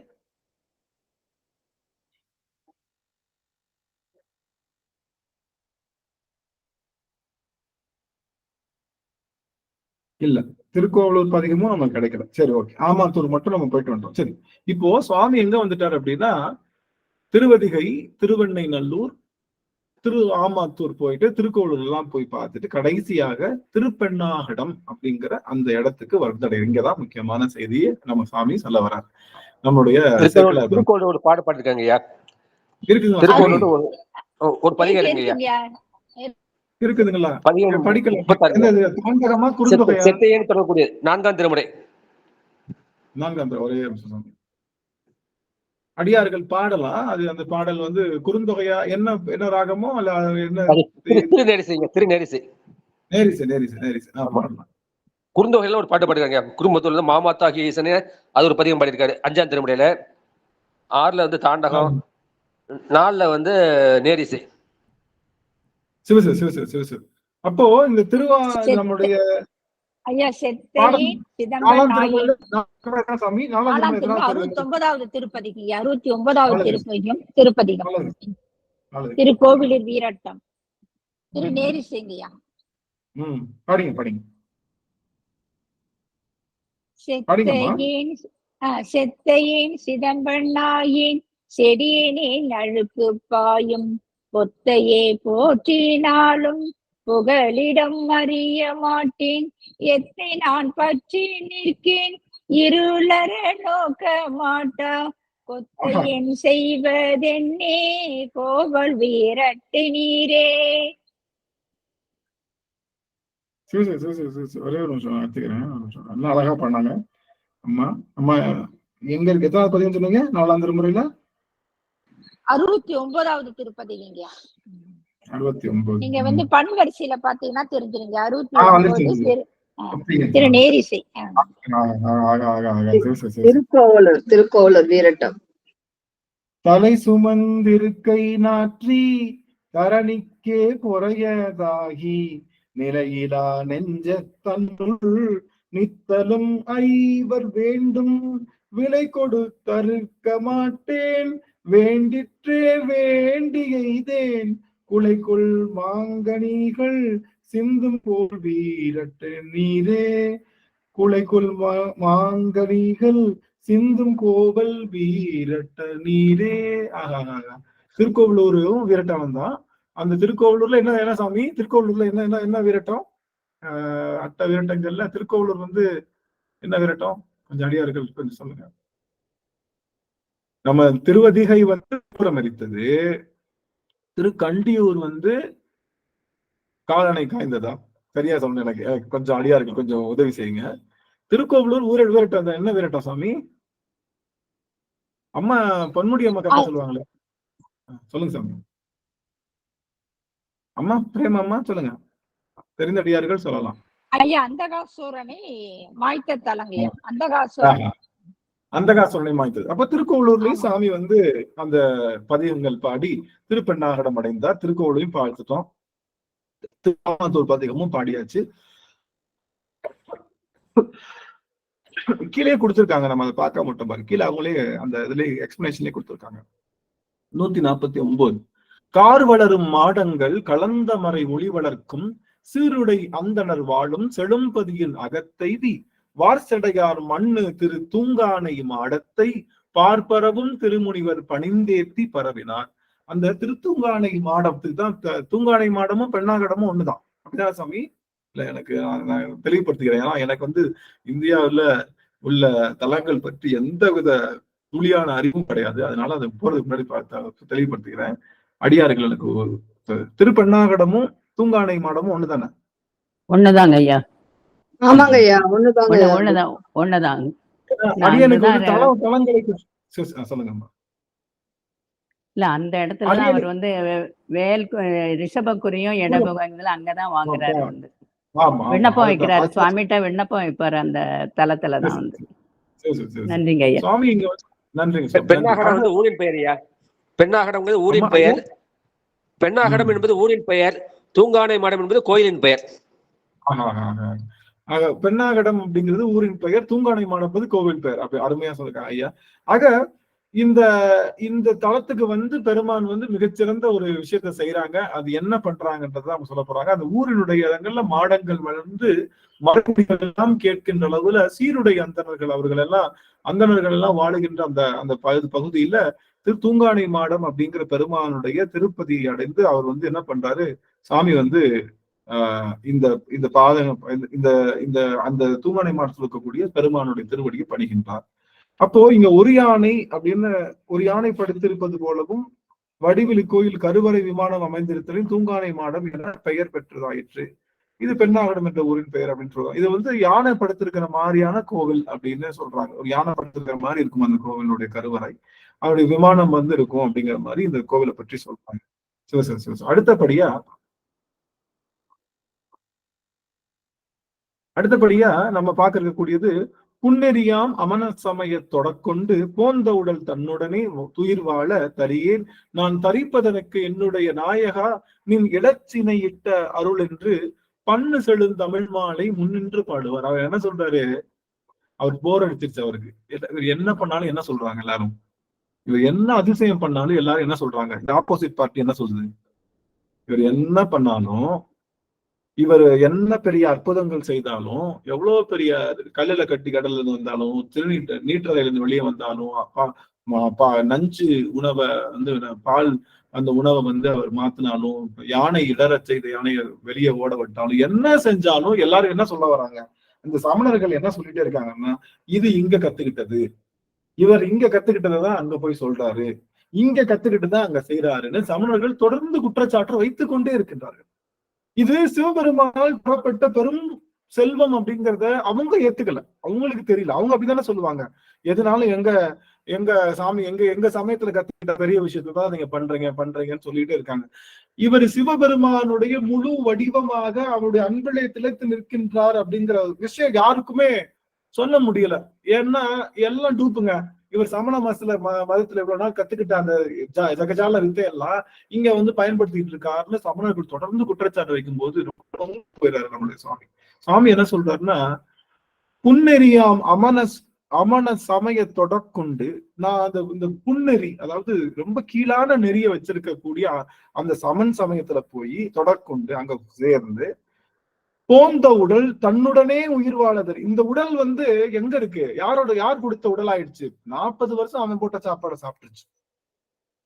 இல்ல திருக்கோவலூர் பதிகமும் நமக்கு கிடைக்கல. சரி, ஓகே. ஆமாத்தூர் மட்டும் நம்ம போயிட்டு வந்தோம். சரி, இப்போ சுவாமி எங்க வந்துட்டாரு அப்படின்னா, திருவதிகை, திருவெண்ணை நல்லூர், திரு ஆமாத்தூர் போயிட்டு திருக்கோவலூர் எல்லாம் போய் பார்த்துட்டு கடைசியாக திருப்பெண்ணாகடம் அப்படிங்கிற அந்த இடத்துக்கு வந்தடை. இங்கதான் முக்கியமான செய்தியை நம்ம சாமி சொல்ல வர்றார். நம்மளுடைய திருக்கோவலூர் பாடு பாடிருக்காங்க ஐயா. இருக்குதுங்களா? ஒரு பதிகம் இருக்குங்கய்யா. இருக்குதுங்களா? படிக்கல. செத்தையேன்னு தொடரக்கூடிய 4ஆம் திருமுறை. 4ஆம் ஒரே நிமிஷம். அடியார்கள் பாடலாம். அது அந்த பாடல் குறுந்தொகையா என்ன ராகமோ அல்ல என்ன? திருநேரிசை. குறுந்தொகையில ஒரு பாட்டு பாடிருக்காங்க. குறும்பத்தூர்ல மாமாத்தாகிய ஈசனே அது ஒரு பதிகம் பாடிருக்காரு 5ஆம் திருமுறையில. 6ல தாண்டகம், 4ல நேரிசை. சிவசு. அப்போ இந்த நம்முடைய ஐயா செத்தையே சிதம்பரம் 69வது திருப்பதிகம், 69வது திருப்பதிகம் திருக்கோவிலூர் வீரட்டம், திரு நேரிசைங்கய்யா. படிங்க. செத்தையேன் சிதம்பரனாயேன் செடியேனேன் அழுக்கு பாயும் பொத்தையே போற்றினாலும் புகலிடம் அறிய மாட்டேன் எத்தை நான் பற்றி நிற்கேன் இருளர நோக்க மாட்டா கொத்தையன் செய்வதென்னே கோவல் வீரட்டு நீரே. ஒரே ஒரு நிமிஷம் எடுத்துக்கிறேன். நல்லா அழகா பண்ணாங்க. அம்மா எங்க இருக்கு? எத்தனாவது பதிவு சொன்னீங்க? 4ஆம் திருமுறையில 69வது திருப்பதிங்க. 69 நீங்க பண் வரிசையில பாத்தீங்கன்னா தெரிஞ்சிருங்க. 69 திரு நேரிசை. திருக்கோவலூர் வீரட்டம். தலை சுமந்திருக்கை நாற்றி தரணிக்கே பொறையதாகி நிலையிலா நெஞ்ச தன்னுள் நித்தலும் ஐவர் வேண்டும் விலை கொடுத்தறுக்க மாட்டேன் வேண்டிற்றே வேண்டியதேன் குலைக்குள் மாங்கனிகள் சிந்தும் போல் வீரட்டு நீரே. குலைக்குள் மாங்கனிகள் சிந்தும் கோவல் வீரட்ட நீரே. திருக்கோவலூரும் வீரட்டம் தான். அந்த திருக்கோவலூர்ல என்ன சாமி? திருக்கோவலூர்ல என்ன வீரட்டம்? அட்ட வீரட்டங்கள்ல திருக்கோவலூர் என்ன வீரட்டம்? கொஞ்சம் அடியார்கள் கொஞ்சம் சொல்லுங்க. நம்ம திருவதிகை புறமரித்தது. திருக்கண்டியூர் காலனை காய்ந்ததா? சரியா சொன்ன. எனக்கு கொஞ்சம் அடியார்கள் கொஞ்சம் உதவி செய்யுங்க. திருக்கோவலூர் ஊரல் வீரட்டம் என்ன வீரட்டம் சாமி? அம்மா பொன்முடி அம்மா கரெக்டா சொல்லுவாங்களே, சொல்லுங்க சாமி. அம்மா பிரேமா அம்மா சொல்லுங்க, தெரிந்தடியார்கள் சொல்லலாம். ஐயா அந்தகாசூரனை மாய்த்த தலங்கய்யா. அந்தகாசூரன் அந்தகாசுரனை மாய்த்தது. அப்ப திருக்கோவிலூர்லயும் சாமி வந்து அந்த பதிகங்கள் பாடி திருப்பெண்ணாகடம் அடைந்தார். திருக்கோவிலையும் பார்த்துட்டோம், திருமாத்தூர் பதிகமும் பாடியாச்சு. கீழே கொடுத்திருக்காங்க, நம்ம அதை பார்க்க மட்டும் பாருங்க. கீழே அவங்களே அந்த இதுல எக்ஸ்பிளேஷன்லயே கொடுத்திருக்காங்க. 149 கார் வளரும் மாடங்கள் கலந்த மறை மொழி வளர்க்கும் சீருடை அந்தணர் வாழும் செழும்பதியின் அகத்தைதி வார்சடையார் மண்ணு திரு தூங்கானை மாடத்தை பார்ப்பரவும் திருமுனிவர் பணிந்தேத்தி பரவினார். அந்த திருத்தூங்கானை மாடத்துக்கு தான் தூங்கானை மாடமும் பெண்ணாகடமும் ஒண்ணுதான், அப்படிதான் சாமி? இல்ல, எனக்கு நான் தெளிவுபடுத்திக்கிறேன். ஏன்னா எனக்கு வந்து இந்தியாவில உள்ள தலங்கள் பற்றி எந்த வித துளியான அறிவும் கிடையாது. அதனால அதை போறதுக்கு முன்னாடி தெளிவுபடுத்திக்கிறேன். அடியார்களுக்கு திருப்பெண்ணாகடமும் தூங்கானை மாடமும் ஒண்ணுதானே? ஒண்ணுதாங்க ஐயா. ஆமாங்க ஐயா, ஒண்ணுதாங்க. ஒண்ணுதாங்க. அடியானுக்கு வந்து தலங்களை சொல்லுங்கம்மா. இல்ல, அந்த இடத்துலதான் அவர் வந்து ரிஷபக்குரியும் இடபகுதியில அங்கதான் வாங்குறாரு வந்து விண்ணப்பம் வைக்கிறாரு. சுவாமிகிட்ட விண்ணப்பம் வைப்பாரு அந்த தலத்துலதான் வந்து. நன்றிங்க ஐயா. சுவாமி இங்க நன்றிங்க. பெண்ணாகடம் வந்து ஊரின் பெயர் ஐயா. பெண்ணாகடம் ஊரின் பெயர். பெண்ணாகடம் என்பது ஊரின் பெயர். தூங்கானை மாடம் என்பது கோயிலின் பெயர். பெண்ணாகடம் அப்படிங்கிறது ஊரின் பெயர், தூங்கானை மாடம் என்பது கோவில் பெயர். அப்படி அருமையா சொல்லிருக்காங்க ஐயா. ஆக இந்த தளத்துக்கு வந்து பெருமான் வந்து மிகச்சிறந்த ஒரு விஷயத்த செய்யறாங்க. அது என்ன பண்றாங்கன்றத அவங்க சொல்ல போறாங்க. அந்த ஊரினுடைய இடங்கள்ல மாடங்கள் வளர்ந்து மறுபடிகள் எல்லாம் கேட்கின்ற அளவுல சீருடை அந்தணர்கள் அந்தணர்கள் எல்லாம் வாழுகின்ற அந்த பகுதியில தூங்கானை மாடம் அப்படிங்கிற பெருமானுடைய திருப்பதி அடைந்து அவர் வந்து என்ன பண்றாரு, சாமி வந்து இந்த அந்த தூங்கானை மாடத்தில் இருக்கக்கூடிய பெருமானுடைய திருவடியை பணிகின்றார். அப்போ இங்க ஒரு யானை அப்படின்னு ஒரு யானை படுத்திருப்பது போலவும் வடிவிலி கோயில் கருவறை விமானம் அமைந்திருத்தலின் தூங்கானை மாடம் என பெயர் பெற்றதாயிற்று. இது பெண்ணாகடம் என்ற ஊரின் பெயர் அப்படின்னு சொல்றாங்க. இது வந்து யானை படுத்திருக்கிற மாதிரியான கோவில் அப்படின்னு சொல்றாங்க. ஒரு யானை படுத்திருக்கிற மாதிரி இருக்கும் அந்த கோவிலுடைய கருவறை, அவருடைய விமானம் வந்து இருக்கும் அப்படிங்கிற மாதிரி இந்த கோவிலை பற்றி சொல்றாங்க. அடுத்தபடியா நம்ம பார்க்க இருக்கக்கூடியது புன்னெறியாம் அமன சமய தொடக்கொண்டு போந்த உடல் தன்னுடனே துயிர் வாழ தரியேன் நான் தரிப்பதற்கு என்னுடைய நாயகா நின் இடச்சினை இட்ட அருள் என்று பண்ணு செழும் தமிழ் மாலை முன்னின்று பாடுவார். அவர் என்ன சொல்றாரு, அவர் போர் அடிச்சிருச்சு அவருக்கு. இவர் என்ன பண்ணாலும் என்ன சொல்றாங்க எல்லாரும், இவர் என்ன அதிசயம் பண்ணாலும் எல்லாரும் என்ன சொல்றாங்க, ஆப்போசிட் பார்ட்டி என்ன சொல்லுது, இவர் என்ன பண்ணாலும், இவர் என்ன பெரிய அற்புதங்கள் செய்தாலும், எவ்வளவு பெரிய கல்லுல கட்டி கடல்ல இருந்து வந்தாலும், நீற்றறையில இருந்து வெளியே வந்தாலும், நஞ்சு உணவை வந்து பால் அந்த உணவை வந்து அவர் மாத்தினாலும், யானை இடறச் செய்த யானையை வெளியே ஓட விட்டாலும், என்ன செஞ்சாலும் எல்லாரும் என்ன சொல்ல வராங்க, இந்த சமணர்கள் என்ன சொல்லிட்டே இருக்காங்கன்னா, இது இங்க கத்துக்கிட்டது, இவர் இங்க கத்துக்கிட்டதான் அங்க போய் சொல்றாரு, இங்க கத்துக்கிட்டுதான் அங்க செய்யறாருன்னு சமணர்கள் தொடர்ந்து குற்றச்சாட்டு வைத்துக் கொண்டே இருக்கின்றார்கள். இது சிவபெருமானால் புறப்பட்ட பெரும் செல்வம் அப்படிங்கிறத அவங்க ஏத்துக்கல, அவங்களுக்கு தெரியல. அவங்க அப்படித்தானே சொல்லுவாங்க, எதுனாலும் எங்க சாமி எங்க சமயத்துல கத்துக்கிட்ட பெரிய விஷயத்தான் நீங்க பண்றீங்கன்னு சொல்லிட்டே இருக்காங்க. இவர் சிவபெருமானுடைய முழு வடிவமாக அவருடைய அன்பிலே திளைத்து நிற்கின்றார் அப்படிங்கிற விஷயம் யாருக்குமே சொல்ல முடியல. ஏன்னா எல்லாம் டூப்புங்க. இவர் சமண மதத்துல இவ்வளவு நாள் கத்துக்கிட்ட அந்த ஜகஜால வித்தையெல்லாம் இங்க வந்து பயன்படுத்திட்டு இருக்காருன்னு சமணர்கள் தொடர்ந்து குற்றச்சாட்டு வைக்கும் போது ரொம்ப போயிடாரு நம்மளுடைய சுவாமி என்ன சொல்றாருன்னா, புன்னெறியாம் அமன சமய தொடக்கொண்டு நான் இந்த புன்னெறி, அதாவது ரொம்ப கீழான நெறிய வச்சிருக்கக்கூடிய அந்த சமன் சமயத்துல போய் தொடக்கொண்டு அங்க சேர்ந்து போந்த உடல் தன்னுடனே உயிர் வாழதர். இந்த உடல் வந்து எங்க இருக்கு, யார் கொடுத்த உடல் ஆயிடுச்சு, 40 வருஷம் அவன் போட்ட சாப்பாடை சாப்பிட்டுருச்சு,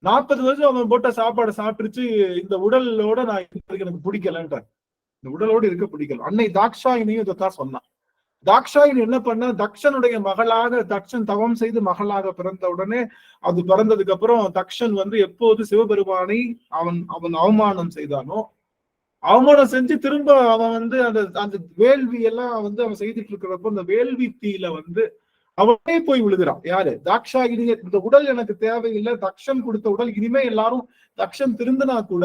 40 வருஷம் அவன் போட்ட சாப்பாடை சாப்பிட்டுருச்சு. இந்த உடலோட நான் எனக்கு பிடிக்கலன்றார், இந்த உடலோடு இருக்க பிடிக்கல. அன்னை தாக்ஷாயினியும் இதைத்தான் சொன்னான். தாக்ஷாயினி என்ன பண்ண, தக்ஷனுடைய மகளாக, தக்ஷன் தவம் செய்து மகளாக பிறந்த உடனே, அது பிறந்ததுக்கு அப்புறம் தக்ஷன் வந்து எப்போது சிவபெருமானை அவன் அவமானம் செய்தானோ, அவமானம் செஞ்சு திரும்ப அவன் வந்து அந்த வேள்வி எல்லாம் வந்து அவன் செய்துட்டு இருக்கிறப்போ அந்த வேள்வி தீயில வந்து அவனே போய் விழுகிறான். யாரு? தாக்ஷாயினி. இந்த உடல் எனக்கு தேவையில்லை, தக்ஷன் கொடுத்த உடல். இனிமே எல்லாரும் தக்ஷன் திருந்தினா கூட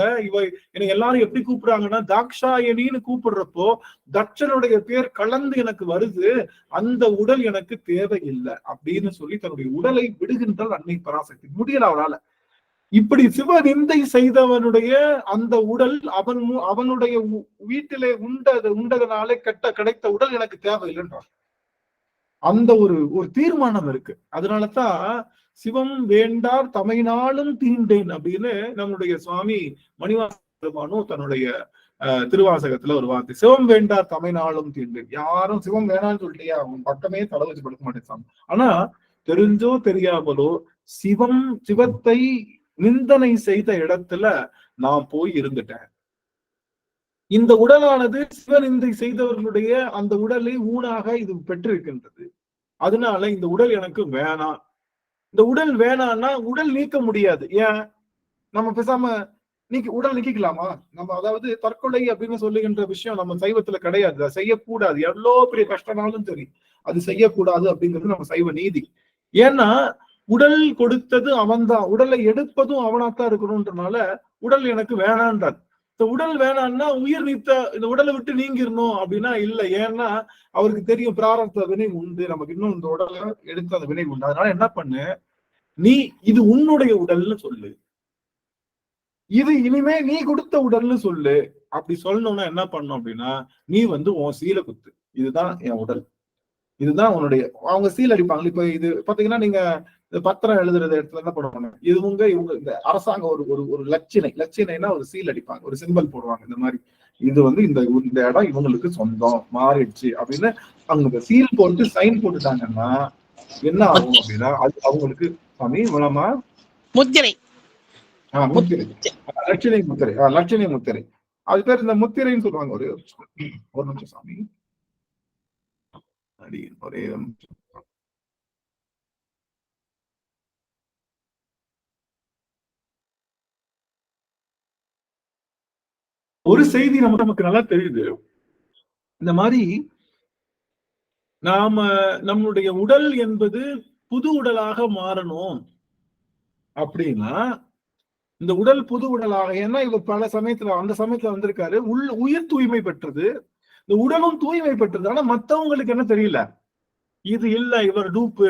என்னை எல்லாரும் எப்படி கூப்பிடுறாங்கன்னா தாக்ஷாயணின்னு கூப்பிடுறப்போ தக்ஷனுடைய பேர் கலந்து எனக்கு வருது, அந்த உடல் எனக்கு தேவையில்லை அப்படின்னு சொல்லி தன்னுடைய உடலை விடுகின்றால் அன்னை பராசக்தி. முடியல அவனால. இப்படி சிவநிந்தை செய்தவனுடைய அந்த உடல் அவனுடைய வீட்டிலே உண்டதனாலே கிடைத்த உடல் எனக்கு தேவையில்லைன்றான். அந்த ஒரு தீர்மானம் இருக்கு. அதனாலதான் சிவம் வேண்டார் தமையினாலும் தீண்டேன் அப்படின்னு நம்முடைய சுவாமி மணிவாசகமானும் தன்னுடைய திருவாசகத்துல ஒரு வார்த்தை, சிவம் வேண்டார் தமையினாலும் தீண்டேன். யாரும் சிவம் வேணான்னு சொல்லிட்டியா அவன் பக்கமே தலை வச்சு படுக்க மாட்டேன். ஆனா தெரிஞ்சோ தெரியாமலோ சிவத்தை நிந்தனை செய்த இடத்துல நான் போய் இருந்துட்டேன். இந்த உடலானது சிவநிந்தை செய்தவர்களுடைய அந்த உடலை ஊனாக இது பெற்றிருக்கின்றது. அதனால இந்த உடல் எனக்கு வேணாம். இந்த உடல் வேணான்னா உடல் நீக்க முடியாது. ஏன்? நம்ம பேசாம உடல் நீக்கிக்கலாமா? நம்ம அதாவது தற்கொலை அப்படின்னு சொல்லுகின்ற விஷயம் நம்ம சைவத்துல கிடையாது. அது செய்யக்கூடாது. எவ்வளவு பெரிய கஷ்டம்னாலும் சரி அது செய்யக்கூடாது அப்படிங்கிறது நம்ம சைவ நீதி. ஏன்னா உடல் கொடுத்தது அவன்தான், உடலை எடுப்பதும் அவனாத்தான் இருக்கணும்ன்றனால உடல் எனக்கு வேணான்றார். இந்த உடல் வேணான்னா உயிர் நீத்த இந்த உடலை விட்டு நீங்கிடணும் அப்படின்னா இல்லை. ஏன்னா அவருக்கு தெரியும் பிராரப்த வினை உண்டு, நமக்கு இன்னும் இந்த உடலை எடுத்த அந்த வினை உண்டு. அதனால என்ன பண்ணு, நீ இது உன்னுடைய உடல்னு சொல்லு, இது இனிமே நீ கொடுத்த உடல்னு சொல்லு. அப்படி சொல்லணும்னா என்ன பண்ணும் அப்படின்னா, நீ உன் சீலை குத்து, இதுதான் என் உடல், இதுதான் உன்னுடைய. அவங்க சீல் அடிப்பாங்க. இப்ப இது பாத்தீங்கன்னா நீங்க பத்திரம் எழுதுறது இடத்துல என்ன பண்ணுவாங்க, இவங்க இந்த அரசாங்கம் ஒரு லட்சினைனா ஒரு சீல் அடிப்பாங்க, ஒரு சிம்பல் போடுவாங்க. இந்த மாதிரி இது இந்த இடம் இவங்களுக்கு சொந்தம் மாறிடுச்சு அப்படின்னு அவங்க சீல் போட்டு சைன் போட்டுட்டாங்கன்னா என்ன ஆகும் அப்படின்னா, அது அவங்களுக்கு சாமி மூலமா முத்திரை, முத்திரை, லட்சணை முத்திரை, லட்சணை முத்திரை. அது பேர் இந்த முத்திரைன்னு சொல்லுவாங்க. ஒரு நிமிஷம் சாமி, ஒரே ஒரு செய்தி நமக்கு நல்லா தெரியுது. இந்த மாதிரி நம்முடைய உடல் என்பது புது உடலாக மாறணும் அப்படின்னா, இந்த உடல் புது உடலாக, ஏன்னா இவர் பல சமயத்துல அந்த சமயத்துல வந்திருக்காரு, உயிர் தூய்மை பெற்றது, இந்த உடலும் தூய்மை பெற்றது. ஆனா மத்தவங்களுக்கு என்ன தெரியல, இது இல்ல, இவர் டூப்பு,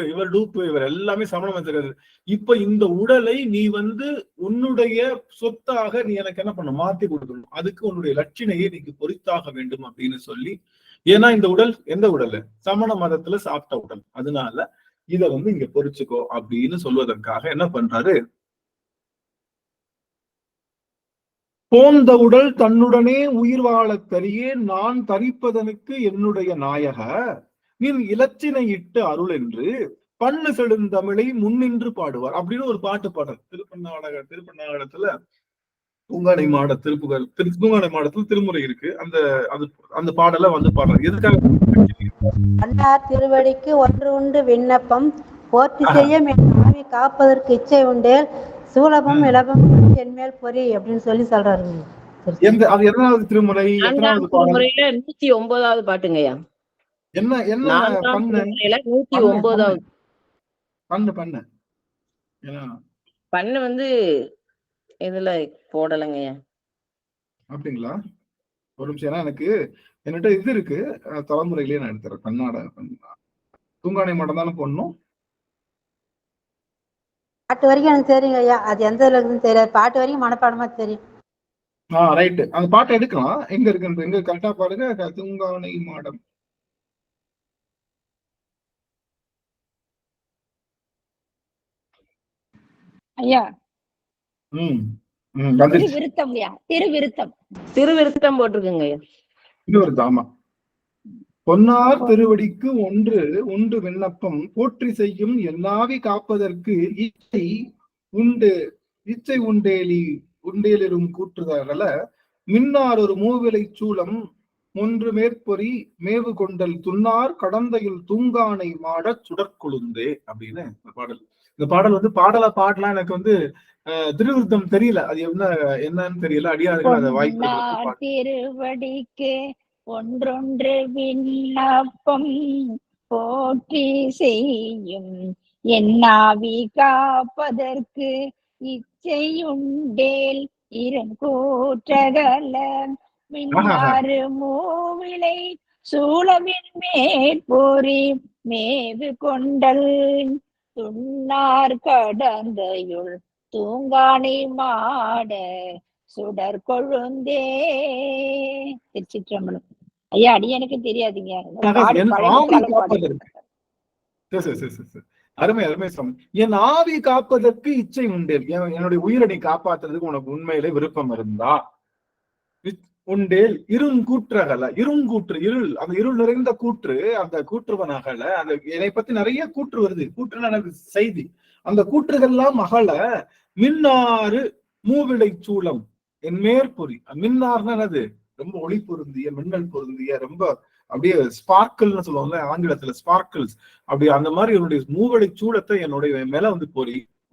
இவர் எல்லாமே சமணம் வச்சிருக்காரு. இப்ப இந்த உடலை நீ உன்னுடைய சொத்தாக நீ எனக்கு என்ன பண்ண மாத்தி கொடுக்கணும், அதுக்கு உன்னுடைய லட்சணையை நீக்கு பொறித்தாக வேண்டும் அப்படின்னு சொல்லி. ஏன்னா இந்த உடல் எந்த உடல்? சமண மதத்துல சாப்பிட்ட உடல். அதனால இத இங்க பொறிச்சுக்கோ அப்படின்னு சொல்வதற்காக என்ன பண்றாரு, போந்த உடல் தன்னுடனே உயிர் வாழ தரியே நான் தரிப்பதனுக்கு என்னுடைய நாயக நீர் இலச்சினை இட்டு அருள் என்று பண்ணு செழுந்தமிழை முன்னின்று பாடுவார் அப்படின்னு ஒரு பாட்டு பாடுறார். திருப்பண்ணாடத்துல தூங்கானை மாட தூங்கானை மாடத்துல திருமுறை இருக்கு. அந்த பாடல பாடுறாரு. எதுக்காக? அண்ணார் திருவடிக்கு ஒன்று உண்டு விண்ணப்பம் போற்றி செய்ய ஆவி காப்பதற்கு இச்சை உண்டேல் சூலபம் இலபம் என்மேல் பொறி அப்படின்னு சொல்லி சொல்றாரு. அது எத்தனாவது திருமுறை? 109வது பாட்டுங்கய்யா. என்ன பண்ண 109வது பண்ண இதுல போடலங்கய்யா. அப்படிங்களா? ஒரு நிமிஷம். ஏன்னா எனக்கு என்கிட்ட இது இருக்கு, தலைமுறையிலேயே நான் எடுத்துறேன். கண்ணாட தூங்கானை மட்டும் தானே போடணும். பாட்டு வரைக்கும் எனக்கு தெரியுங்க ஐயா, அது எந்த இருக்குன்னு தெரியாது. பாட்டு வரைக்கும் மனப்பாடமா தெரியும். ரைட்டு. அந்த பாட்டை எடுக்கலாம். எங்க இருக்கு? எங்க கரெக்டா பாருங்க. தூங்கானை மாடம். ஐயா திருவிருத்தம் போட்டிருக்குங்க ஐயா. திருவிருத்தம். ஆமா. பொன்னார் திருவடிக்கு ஒன்று உண்டு விண்ணப்பம் போற்றி செய்யும் எல்லாவி காப்பதற்கு இச்சை உண்டேலிரும் கூற்றுதாகல மின்னார் ஒரு மூவிலை சூலம் ஒன்று மேற்பொறி மேவு கொண்டல் துன்னார் கடந்தையில் தூங்கானை மாட சுடற்கொழுந்தே அப்படின்னு பாடல். இந்த பாடல் பாடலா பாடலாம். எனக்கு திருவிருத்தம் தெரியல, அது என்னன்னு தெரியல. அடியார்கள் அதை வாய்ப்பு திருவடிக்கு ஒன்றொன்று விண்ணப்பம் போற்றி செய்யும் என்னாவி காப்பதற்கு இச்சையுண்டேல் இருங்கூற்றகல மின்னாறு மூவிலை சூழவின் மேற்போரி மேவு கொண்டல் துன்னார் கடந்தையுள் தூங்காணி மாட சுடர் கொழுந்தே. திருச்சிற்றம்பலம். ஐயா அடியனுக்கு தெரியாதுங்க. அருமை அருமை சுவாமி. என் ஆவி காப்பதற்கு இச்சை உண்டேல், என்னுடைய உயிரை காப்பாத்துறதுக்கு உனக்கு உண்மையிலே விருப்பம் இருந்தா உண்டேல் இருங்கூற்றகல, இருங்கூற்று இருள், அந்த இருள் நிறைந்த கூற்று, அந்த கூற்றுவன் அந்த என்னை பத்தி நிறைய கூற்று வருது, கூற்றுன்னு எனக்கு செய்தி, அந்த கூற்றுகள்லாம் அகல மின்னாறு மூவிலை சூளம் என் மேற்பொறி. மின்னார்னா என்னது? ரொம்ப ஒளி பொருந்திய, மின்னல் பொருந்திய, ரொம்ப அப்படியே ஸ்பார்க்கிள்னு சொல்லுவாங்க ஆங்கிலத்துல, ஸ்பார்க்கிள்ஸ். அப்படி அந்த மாதிரி என்னுடைய மூவடை சூளத்தை என்னுடைய மேல வந்து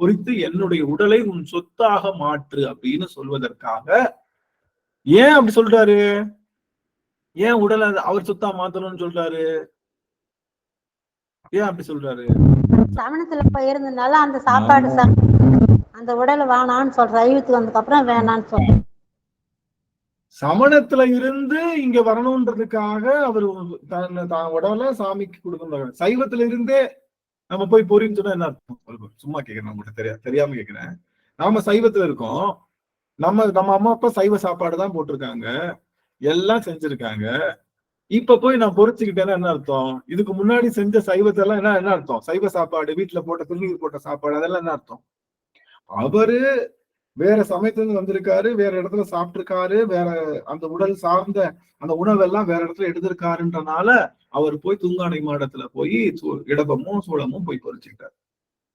பொறித்து என்னுடைய உடலை உன் சொத்தாக மாற்று அப்படின்னு சொல்வதற்காக. ஏன் அப்படி சொல்றாரு? ஏன் உடலை அவர் சொத்தா மாத்தணும்னு சொல்றாரு? ஏன் அப்படி சொல்றாரு? சமணத்துல போயிருந்தனால அந்த சாப்பாடு அந்த உடலை வேணான்னு சொல்ற, சைவத்துக்கு வந்ததுக்கு அப்புறம் வேணான்னு சொல்ற. சமணத்துல இருந்து இங்க வரணும்ன்றதுக்காக அவர் உடல சாமிக்கு கொடுக்கணும். சைவத்துல இருந்தே நம்ம போய் பொறின்னு சொன்னா என்ன அர்த்தம்? சும்மா கேட்கிறேன், நம்மகிட்ட தெரியாம கேட்கிறேன். நாம சைவத்துல இருக்கோம், நம்ம அம்மா அப்பா சைவ சாப்பாடு தான் போட்டிருக்காங்க, எல்லாம் செஞ்சிருக்காங்க. இப்ப போய் நான் பொறிச்சுக்கிட்டேன்னா என்ன அர்த்தம்? இதுக்கு முன்னாடி செஞ்ச சைவத்தெல்லாம் என்ன அர்த்தம்? சைவ சாப்பாடு, வீட்டுல போட்ட திருநீர் போட்ட சாப்பாடு, அதெல்லாம் என்ன அர்த்தம்? அவரு வேற சமயத்துல வந்திருக்காரு, வேற இடத்துல சாப்பிட்டிருக்காரு, வேற அந்த உடல் சார்ந்த அந்த உணவெல்லாம் வேற இடத்துல எடுத்திருக்காருன்றனால அவர் போய் தூங்கானை மாடத்துல போய் இடபமும் சூளமும் போய் பொறிச்சுக்கிட்டார்.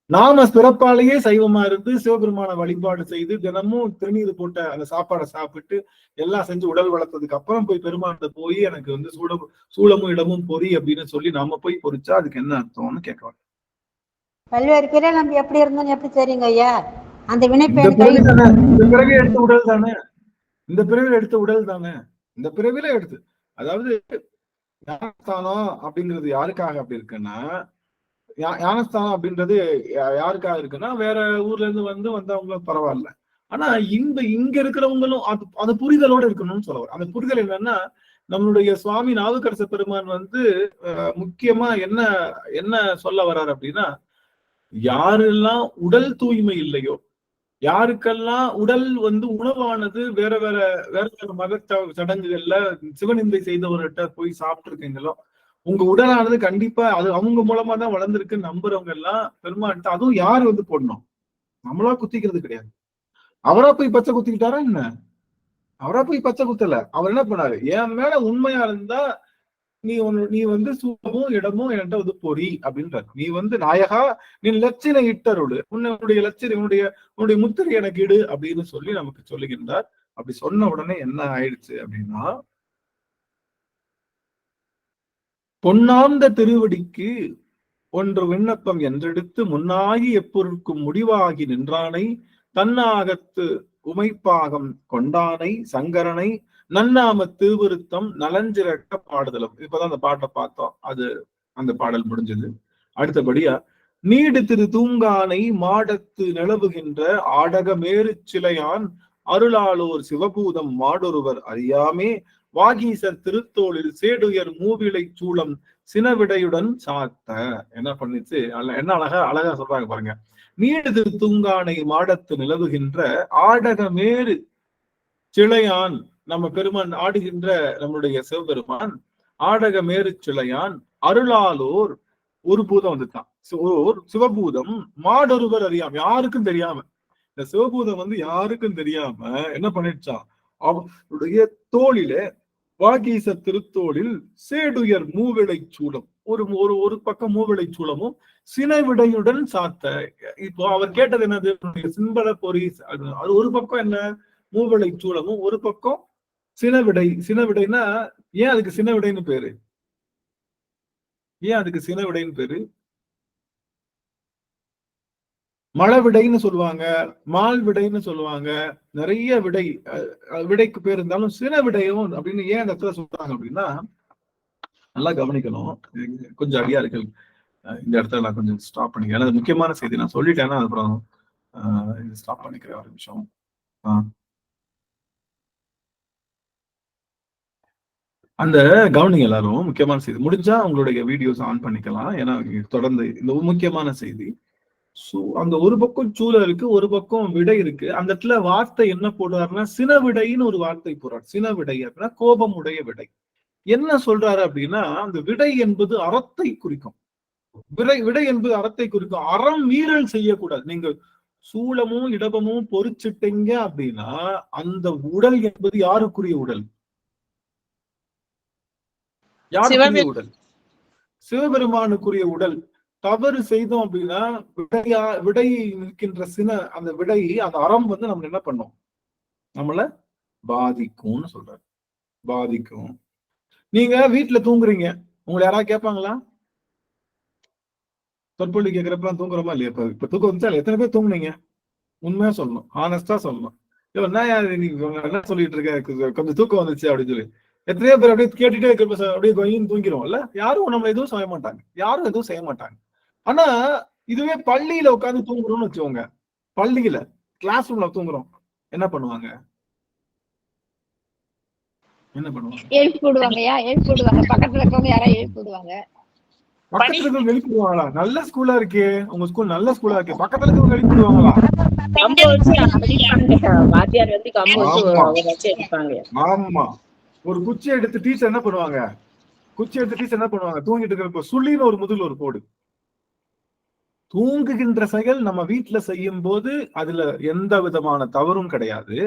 நாம பிறப்பாலேயே சைவமா இருந்து சிவபெருமான வழிபாடு செய்து தினமும் திருநீர் போட்ட அந்த சாப்பாடை சாப்பிட்டு எல்லாம் செஞ்சு உடல் வளர்த்ததுக்கு அப்புறம் போய் பெருமாண்ட போய் எனக்கு வந்து சூளமும் இடமும் பொறி அப்படின்னு சொல்லி நாம போய் பொறிச்சா அதுக்கு என்ன அர்த்தம்னு கேட்கலாம். பல்வேறு பிற நம்ம எப்படி இருந்தோம்னு எப்படி தெரியுங்க ஐயா? அந்த வினைப்பை பிறவி எடுத்த உடல் தானே, இந்த பிறவில எடுத்த உடல் தானே, இந்த பிறவில எடுத்து. அதாவது ஞானஸ்தானம் அப்படிங்கிறது யாருக்காக அப்படி இருக்குன்னா, ஞானஸ்தானம் அப்படின்றது யாருக்காக இருக்குன்னா வேற ஊர்ல இருந்து வந்தவங்களும் பரவாயில்ல. ஆனா இங்க இருக்கிறவங்களும் அது புரிதலோட இருக்கணும்னு சொல்லுவார். அந்த புரிதல் என்னன்னா, நம்மளுடைய சுவாமி நாவுக்கரச பெருமான் வந்து முக்கியமா என்ன சொல்ல வர்றாரு அப்படின்னா, யாரெல்லாம் உடல் தூய்மை இல்லையோ, யாருக்கெல்லாம் உடல் வந்து உணவானது வேற மத சடங்குகள்ல சிவநிந்தை செய்தவர்கிட்ட போய் சாப்பிட்டு இருக்கீங்களோ, உங்க உடலானது கண்டிப்பா அது அவங்க மூலமா தான் வளர்ந்துருக்குன்னு நம்புறவங்க எல்லாம் பெருமாள்கிட்ட, அதுவும் யாரு வந்து போடணும்? நம்மளா குத்திக்கிறது கிடையாது. அவரா போய் பச்சை குத்திக்கிட்டாரா என்ன? அவரா போய் பச்சை குத்தல. அவர் என்ன பண்ணாரு? என் மேல உண்மையா இருந்தா நீ வந்து சூழமும் இடமும் என்கிட்ட வந்து பொறி அப்படின்றார். நீ வந்து நாயகா, நீ லட்சினை இட்டருடு, உன்னுடைய லட்சினை உன்னுடைய முத்திரை எனக்கு இடு அப்படின்னு சொல்லி நமக்கு சொல்லுகின்றார். அப்படி சொன்ன உடனே என்ன ஆயிடுச்சு அப்படின்னா, பொன்னார்ந்த திருவடிக்கு ஒன்று விண்ணப்பம் என்றெடுத்து முன்னாகி எப்பொருட்கும் முடிவாகி நின்றானை தன்னாகத்து உமைப்பாகம் கொண்டானை சங்கரனை நன்னாம திருவிருத்தம் நலஞ்சிரட்ட பாடுதலும். இப்பதான் அந்த பாட்டை பார்த்தோம், அந்த பாடல் முடிஞ்சது. அடுத்தபடியா, நீடு திரு தூங்கானை மாடத்து நிலவுகின்ற ஆடக மேறு சிலையான் அருளாளோர் சிவபூதம் மாடொருவர் அறியாமே வாகீசர் திருத்தோளில் சேடுயர் மூவிலை சூளம் சினவிடையுடன் சாத்த. என்ன பண்ணிச்சு? என்ன அழகா சொல்றாங்க பாருங்க. நீடு திரு தூங்கானை மாடத்து நிலவுகின்ற ஆடக மேறு சிலையான், நம்ம பெருமான் ஆடுகின்ற நம்மளுடைய சிவபெருமான் ஆடக மேறு சிலையான் அருளாலோர் ஒரு பூதம் வந்துட்டான், சிவபூதம் மாடொருவர் அறியாம, யாருக்கும் தெரியாம. இந்த சிவபூதம் வந்து யாருக்கும் தெரியாம என்ன பண்ணிடுச்சான்? அவருடைய தோளில வாகீச திருத்தோளில் சேடுயர் மூவிலை சூளம், ஒரு பக்கம் மூவிலை சூளமும் சினவிடையுடன் சாத்த. இப்போ அவர் கேட்டது என்னது? சிம்பள பொறி. அது ஒரு பக்கம் என்ன? மூவிலை சூளமும், ஒரு பக்கம் சினவிடை. சினவிடைன்னா ஏன் அதுக்கு சினவிடைன்னு பேரு? ஏன் அதுக்கு சினவிடைன்னு பேரு? மழவிடைன்னு சொல்லுவாங்க, மால் விடைன்னு சொல்லுவாங்க, நிறைய விடைக்கு பேர் இருந்தாலும் சின விடையும் அப்படின்னு ஏன் அந்த இடத்துல சொல்றாங்க அப்படின்னா, நல்லா கவனிக்கணும். கொஞ்சம் அடியார்கள் இந்த இடத்துல நான் கொஞ்சம் ஸ்டாப் பண்ணிக்கிறேன். அது முக்கியமான செய்தி நான் சொல்லிட்டேன்னா அப்புறம் ஸ்டாப் பண்ணிக்கிறேன் ஒரு நிமிஷம். அந்த கவனிங்க எல்லாரும், முக்கியமான செய்தி. முடிஞ்சா உங்களுடைய வீடியோஸ் ஆன் பண்ணிக்கலாம். ஏன்னா தொடர்ந்து இந்த முக்கியமான செய்தி. அந்த ஒரு பக்கம் சூழல் இருக்கு, ஒரு பக்கம் விடை இருக்கு. அந்த இடத்துல வார்த்தை என்ன போடுறாருன்னா சினவிடைன்னு ஒரு வார்த்தை போடுறாரு. சினவிடை அப்படின்னா கோபம் உடைய விடை. என்ன சொல்றாரு அப்படின்னா அந்த விடை என்பது அறத்தை குறிக்கும். விடை என்பது அறத்தை குறிக்கும். அறம் மீறல் செய்யக்கூடாது. நீங்க சூலமும் இடபமும் பொறிச்சிட்டீங்க அப்படின்னா அந்த உடல் என்பது யாருக்குரிய உடல்? யாருக்குரிய உடல்? சிவபெருமானுக்குரிய உடல். தவறு செய்தோம் அப்படின்னா விடை நிற்கின்ற அந்த விடை, அந்த அறம் வந்து நம்ம என்ன பண்ணோம்? நம்மள பாதிக்கும்னு சொல்றாரு. பாதிக்கும். நீங்க வீட்டுல தூங்குறீங்க, உங்களை யாராவது கேட்பாங்களா? தொற்பொழி கேட்கிறப்ப தூங்குறோமா இல்லையா? இப்ப தூக்கம் வந்துச்சா? எத்தனை பேர் தூங்குனீங்க? உண்மையா சொல்லணும், ஆனஸ்டா சொல்லணும். என்ன சொல்லிட்டு இருக்க, கொஞ்சம் தூக்கம் வந்துச்சு அப்படின்னு சொல்லி எத்தனையோ பேர் அப்படியே கேட்டுட்டே இருக்கிறப்ப அப்படியே கொஞ்சம் தூங்கிடுவோம்ல. யாரும் நம்ம எதுவும் செய்ய மாட்டாங்க, யாரும் எதுவும் செய்ய மாட்டாங்க. ஆனா இதுவே பள்ளியில உட்காந்து தூங்குறோம்னு வச்சுக்கோங்க, பள்ளியில கிளாஸ் ரூம்ல தூங்குறோம், என்ன பண்ணுவாங்க? என்ன பண்ணுவாங்க? எழுப்பி போடுவாங்கயா, எழுப்பி போடுவாங்க. பக்கத்துல இருக்கவங்க யாராவது எழுப்பி போடுவாங்க. பக்கத்துல இருக்கவங்க எழுப்பி போடுவாங்களா? நல்ல ஸ்கூலா இருக்கே உங்க ஸ்கூல், நல்ல ஸ்கூலா இருக்கே, பக்கத்துல இருக்கவங்க எழுப்பி போடுவாங்களா? வாத்தியார் வந்து கம்பு வச்சு அடிப்பாங்க. ஆமா, ஒரு குச்சி எடுத்து டீச்சர் என்ன பண்ணுவாங்க? குச்சி எடுத்து டீச்சர் என்ன பண்ணுவாங்க? தூங்கிட்டு இருக்கிறப்ப சுள்ளின்னு ஒரு முதுகுல ஒரு போடு. தூங்குகின்ற செயல் நம்ம வீட்டுல செய்யும் போது அதுல எந்த விதமான தவறும் கிடையாது.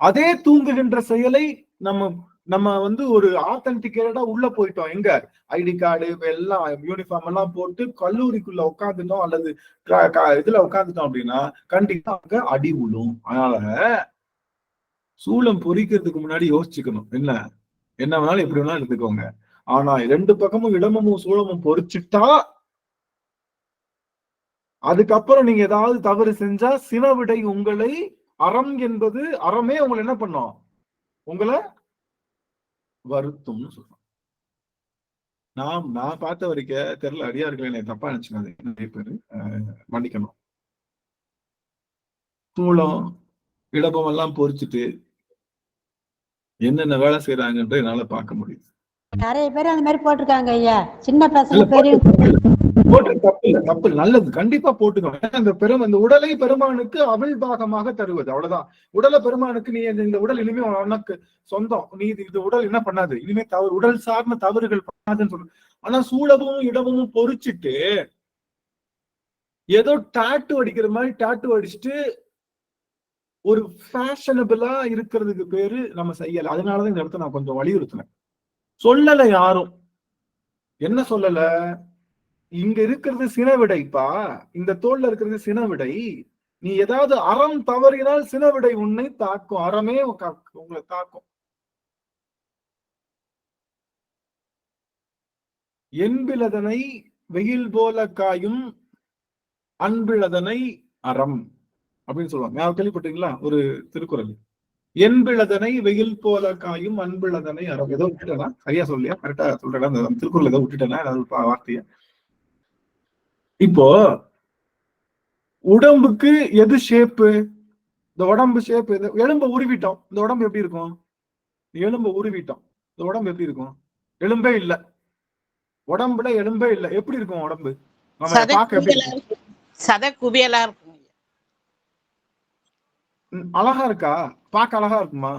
அதே தூங்குகின்ற செயலை நம்ம வந்து ஒரு ஆத்தன்டிகேட்டா உள்ள போயிட்டோம், எங்க ஐடி கார்டு எல்லாம் யூனிஃபார்ம் எல்லாம் போட்டு கல்லூரிக்குள்ள உட்காந்துட்டோம் அல்லது இதுல உட்காந்துட்டோம் அப்படின்னா கண்டிப்பா அங்க அடி விழும். அதனால சூளம் பொறிக்கிறதுக்கு முன்னாடி யோசிச்சுக்கணும். என்ன வேணாலும் எப்படி வேணாலும் எடுத்துக்கோங்க. ஆனா 2 பக்கமும் இடமும் சூளமும் பொறிச்சுட்டா அதுக்கப்புறம் நீங்க ஏதாவது தவறு செஞ்சா சினவிடை உங்களை, அறம் என்பது அறமே உங்களை என்ன பண்ணும்? உங்களை வருத்தும்னு சொல்றோம். நான் பார்த்த வரைக்கும் தெரியல, அடியார்கள் என்னை தப்பா நினைச்சுக்காது, நிறைய பேரு மன்னிக்கணும். சூளம் இடபம் எல்லாம் பொறிச்சுட்டு என்னென்ன வேலை செய்யறாங்கன்ற என்னால பார்க்க முடியுது. நிறைய பேர் அந்த மாதிரி போட்டிருக்காங்க ஐயா, சின்ன பசங்க பெரிய போட்டு தப்பு நல்லது, கண்டிப்பா போட்டுக்கணும். அந்த உடலை பெருமானுக்கு அவிழ் பாகமாக தருவது, அவ்வளவுதான். உடலை பெருமானுக்கு நீ இந்த உடல் இனிமே உனக்கு சொந்தம், நீ இந்த உடல் என்ன பண்ணாது, இனிமே உடல் சார்ந்த தவறுகள் பண்ணாதுன்னு சொல்லு. ஆனா சூளமும் இடமும் பொறிச்சிட்டு ஏதோ டாட்டு அடிக்கிற மாதிரி டாட்டு அடிச்சுட்டு ஒரு ஃபேஷனபிளா இருக்கிறதுக்கு பேரு நம்ம செய்யல. அதனாலதான் இந்த இடத்த நான் கொஞ்சம் வலியுறுத்தினேன். சொல்லல யாரும், என்ன சொல்லல, இங்க இருக்கிறது சினவிடைப்பா, இந்த தோல்ல இருக்கிறது சினவிடை. நீ ஏதாவது அறம் தவறினால் சினவிடை உன்னை தாக்கும், அறமே உங்களை தாக்கும். என்பிலதனை வெயில் போல காயும் அன்பிலதனை அறம் அப்படின்னு சொல்லுவாங்க. கேள்விப்பட்டீங்களா ஒரு திருக்குறள்? என்பிலதனை வெயில் போல காயும் அன்பிலதனை அறம். ஏதோ விட்டுட்டேனா? சரியா சொல்லியா? கரெக்டா சொல்றேன். அந்த திருக்குறள் ஏதோ விட்டுட்டேனா வார்த்தைய? இப்போ உடம்புக்கு எது ஷேப்பு? இந்த உடம்பு ஷேப், எலும்பை உருவிட்டோம், இந்த உடம்பு எப்படி இருக்கும்? எலும்பை உருவிட்டோம், இந்த உடம்பு எப்படி இருக்கும்? எலும்பே இல்ல, உடம்புல எலும்பே இல்ல, எப்படி இருக்கும் உடம்பு? நம்ம பார்க்க எப்படி இருக்கும்? சத குவியலா இருக்கும். அழகா இருக்கா? பார்க்க அழகா இருக்குமா?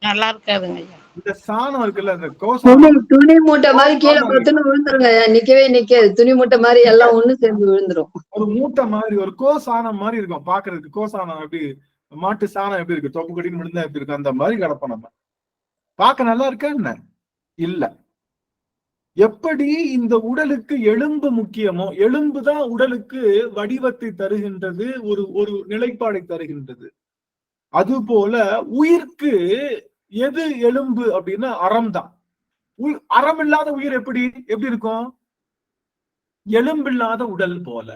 நல்லா இருக்காதுங்க ஐயா. இந்த சாணம் இருக்குல்ல, இந்த கோசம் துணி மூட்டை மாதிரி கீழே பத்துன்னு விழுந்துருங்க. நிக்கவே நிக்காது, துணி மூட்டை மாதிரி எல்லாம் ஒண்ணு சேர்ந்து விழுந்துரும். ஒரு மூட்டை மாதிரி, ஒரு கோசானம் மாதிரி இருக்கும் பாக்குறதுக்கு. கோசானம் எப்படி, மாட்டு சாணம் எப்படி இருக்கு, தொப்பு கட்டின்னு விழுந்தா எப்படி இருக்கு, அந்த மாதிரி கிடப்போம் நம்ம. பார்க்க நல்லா இருக்கா என்ன? இல்ல. எப்படி இந்த உடலுக்கு எலும்பு முக்கியமோ, எலும்புதான் உடலுக்கு வடிவத்தை தருகின்றது, ஒரு நிலைப்பாடை தருகின்றது. அது போல உயிர்க்கு எது எலும்பு அப்படின்னா அறம் தான். அறம் இல்லாத உயிர் எப்படி இருக்கும்? எலும்பில்லாத உடல் போல.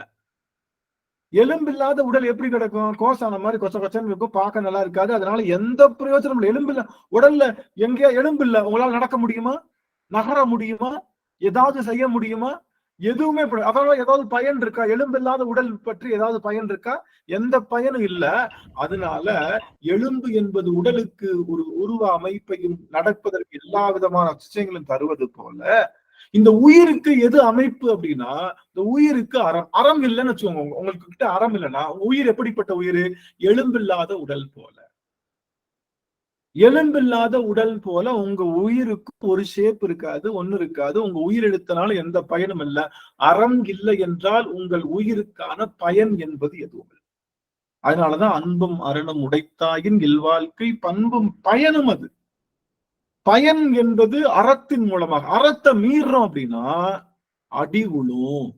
எலும்பில்லாத உடல் எப்படி கிடக்கும்? கோசான மாதிரி கொச்ச கொச்சன்னு இருக்கும், பார்க்க நல்லா இருக்காது. அதனால எந்த பிரயோஜனம் இல்லை. எலும்பு இல்ல உடல்ல, எங்கேயா எலும்பு இல்ல, உங்களால நடக்க முடியுமா? நகர முடியுமா? ஏதாவது செய்ய முடியுமா? எதுவுமே. அதனால ஏதாவது பயன் இருக்கா? எலும்பில்லாத உடல் பற்றி ஏதாவது பயன் இருக்கா? எந்த பயனும் இல்ல. அதனால எலும்பு என்பது உடலுக்கு ஒரு உருவ அமைப்பையும் நடப்பதற்கு எல்லா விதமான விஷயங்களும் தருவது போல இந்த உயிருக்கு எது அமைப்பு அப்படின்னா, இந்த உயிருக்கு அறம் இல்லைன்னு வச்சுக்கோங்க. உங்களுக்கு கிட்ட அறம் இல்லைன்னா உயிர் எப்படிப்பட்ட உயிர்? எலும்பில்லாத உடல் போல. எலும்பில்லாத உடல் போல உங்க உயிருக்கு ஒரு ஷேப் இருக்காது, ஒண்ணு இருக்காது. உங்க உயிர் எடுத்தனால எந்த பயனும் இல்லை. அறம் இல்லை என்றால் உங்கள் உயிருக்கான பயன் என்பது எதுவும் இல்லை. அதனாலதான் அன்பும் அரணம் உடைத்தாயின் இல்வாழ்க்கை பண்பும் பயனும். அது பயன் என்பது அறத்தின் மூலமாக. அறத்தை மீறோம் அப்படின்னா அடி உழும்.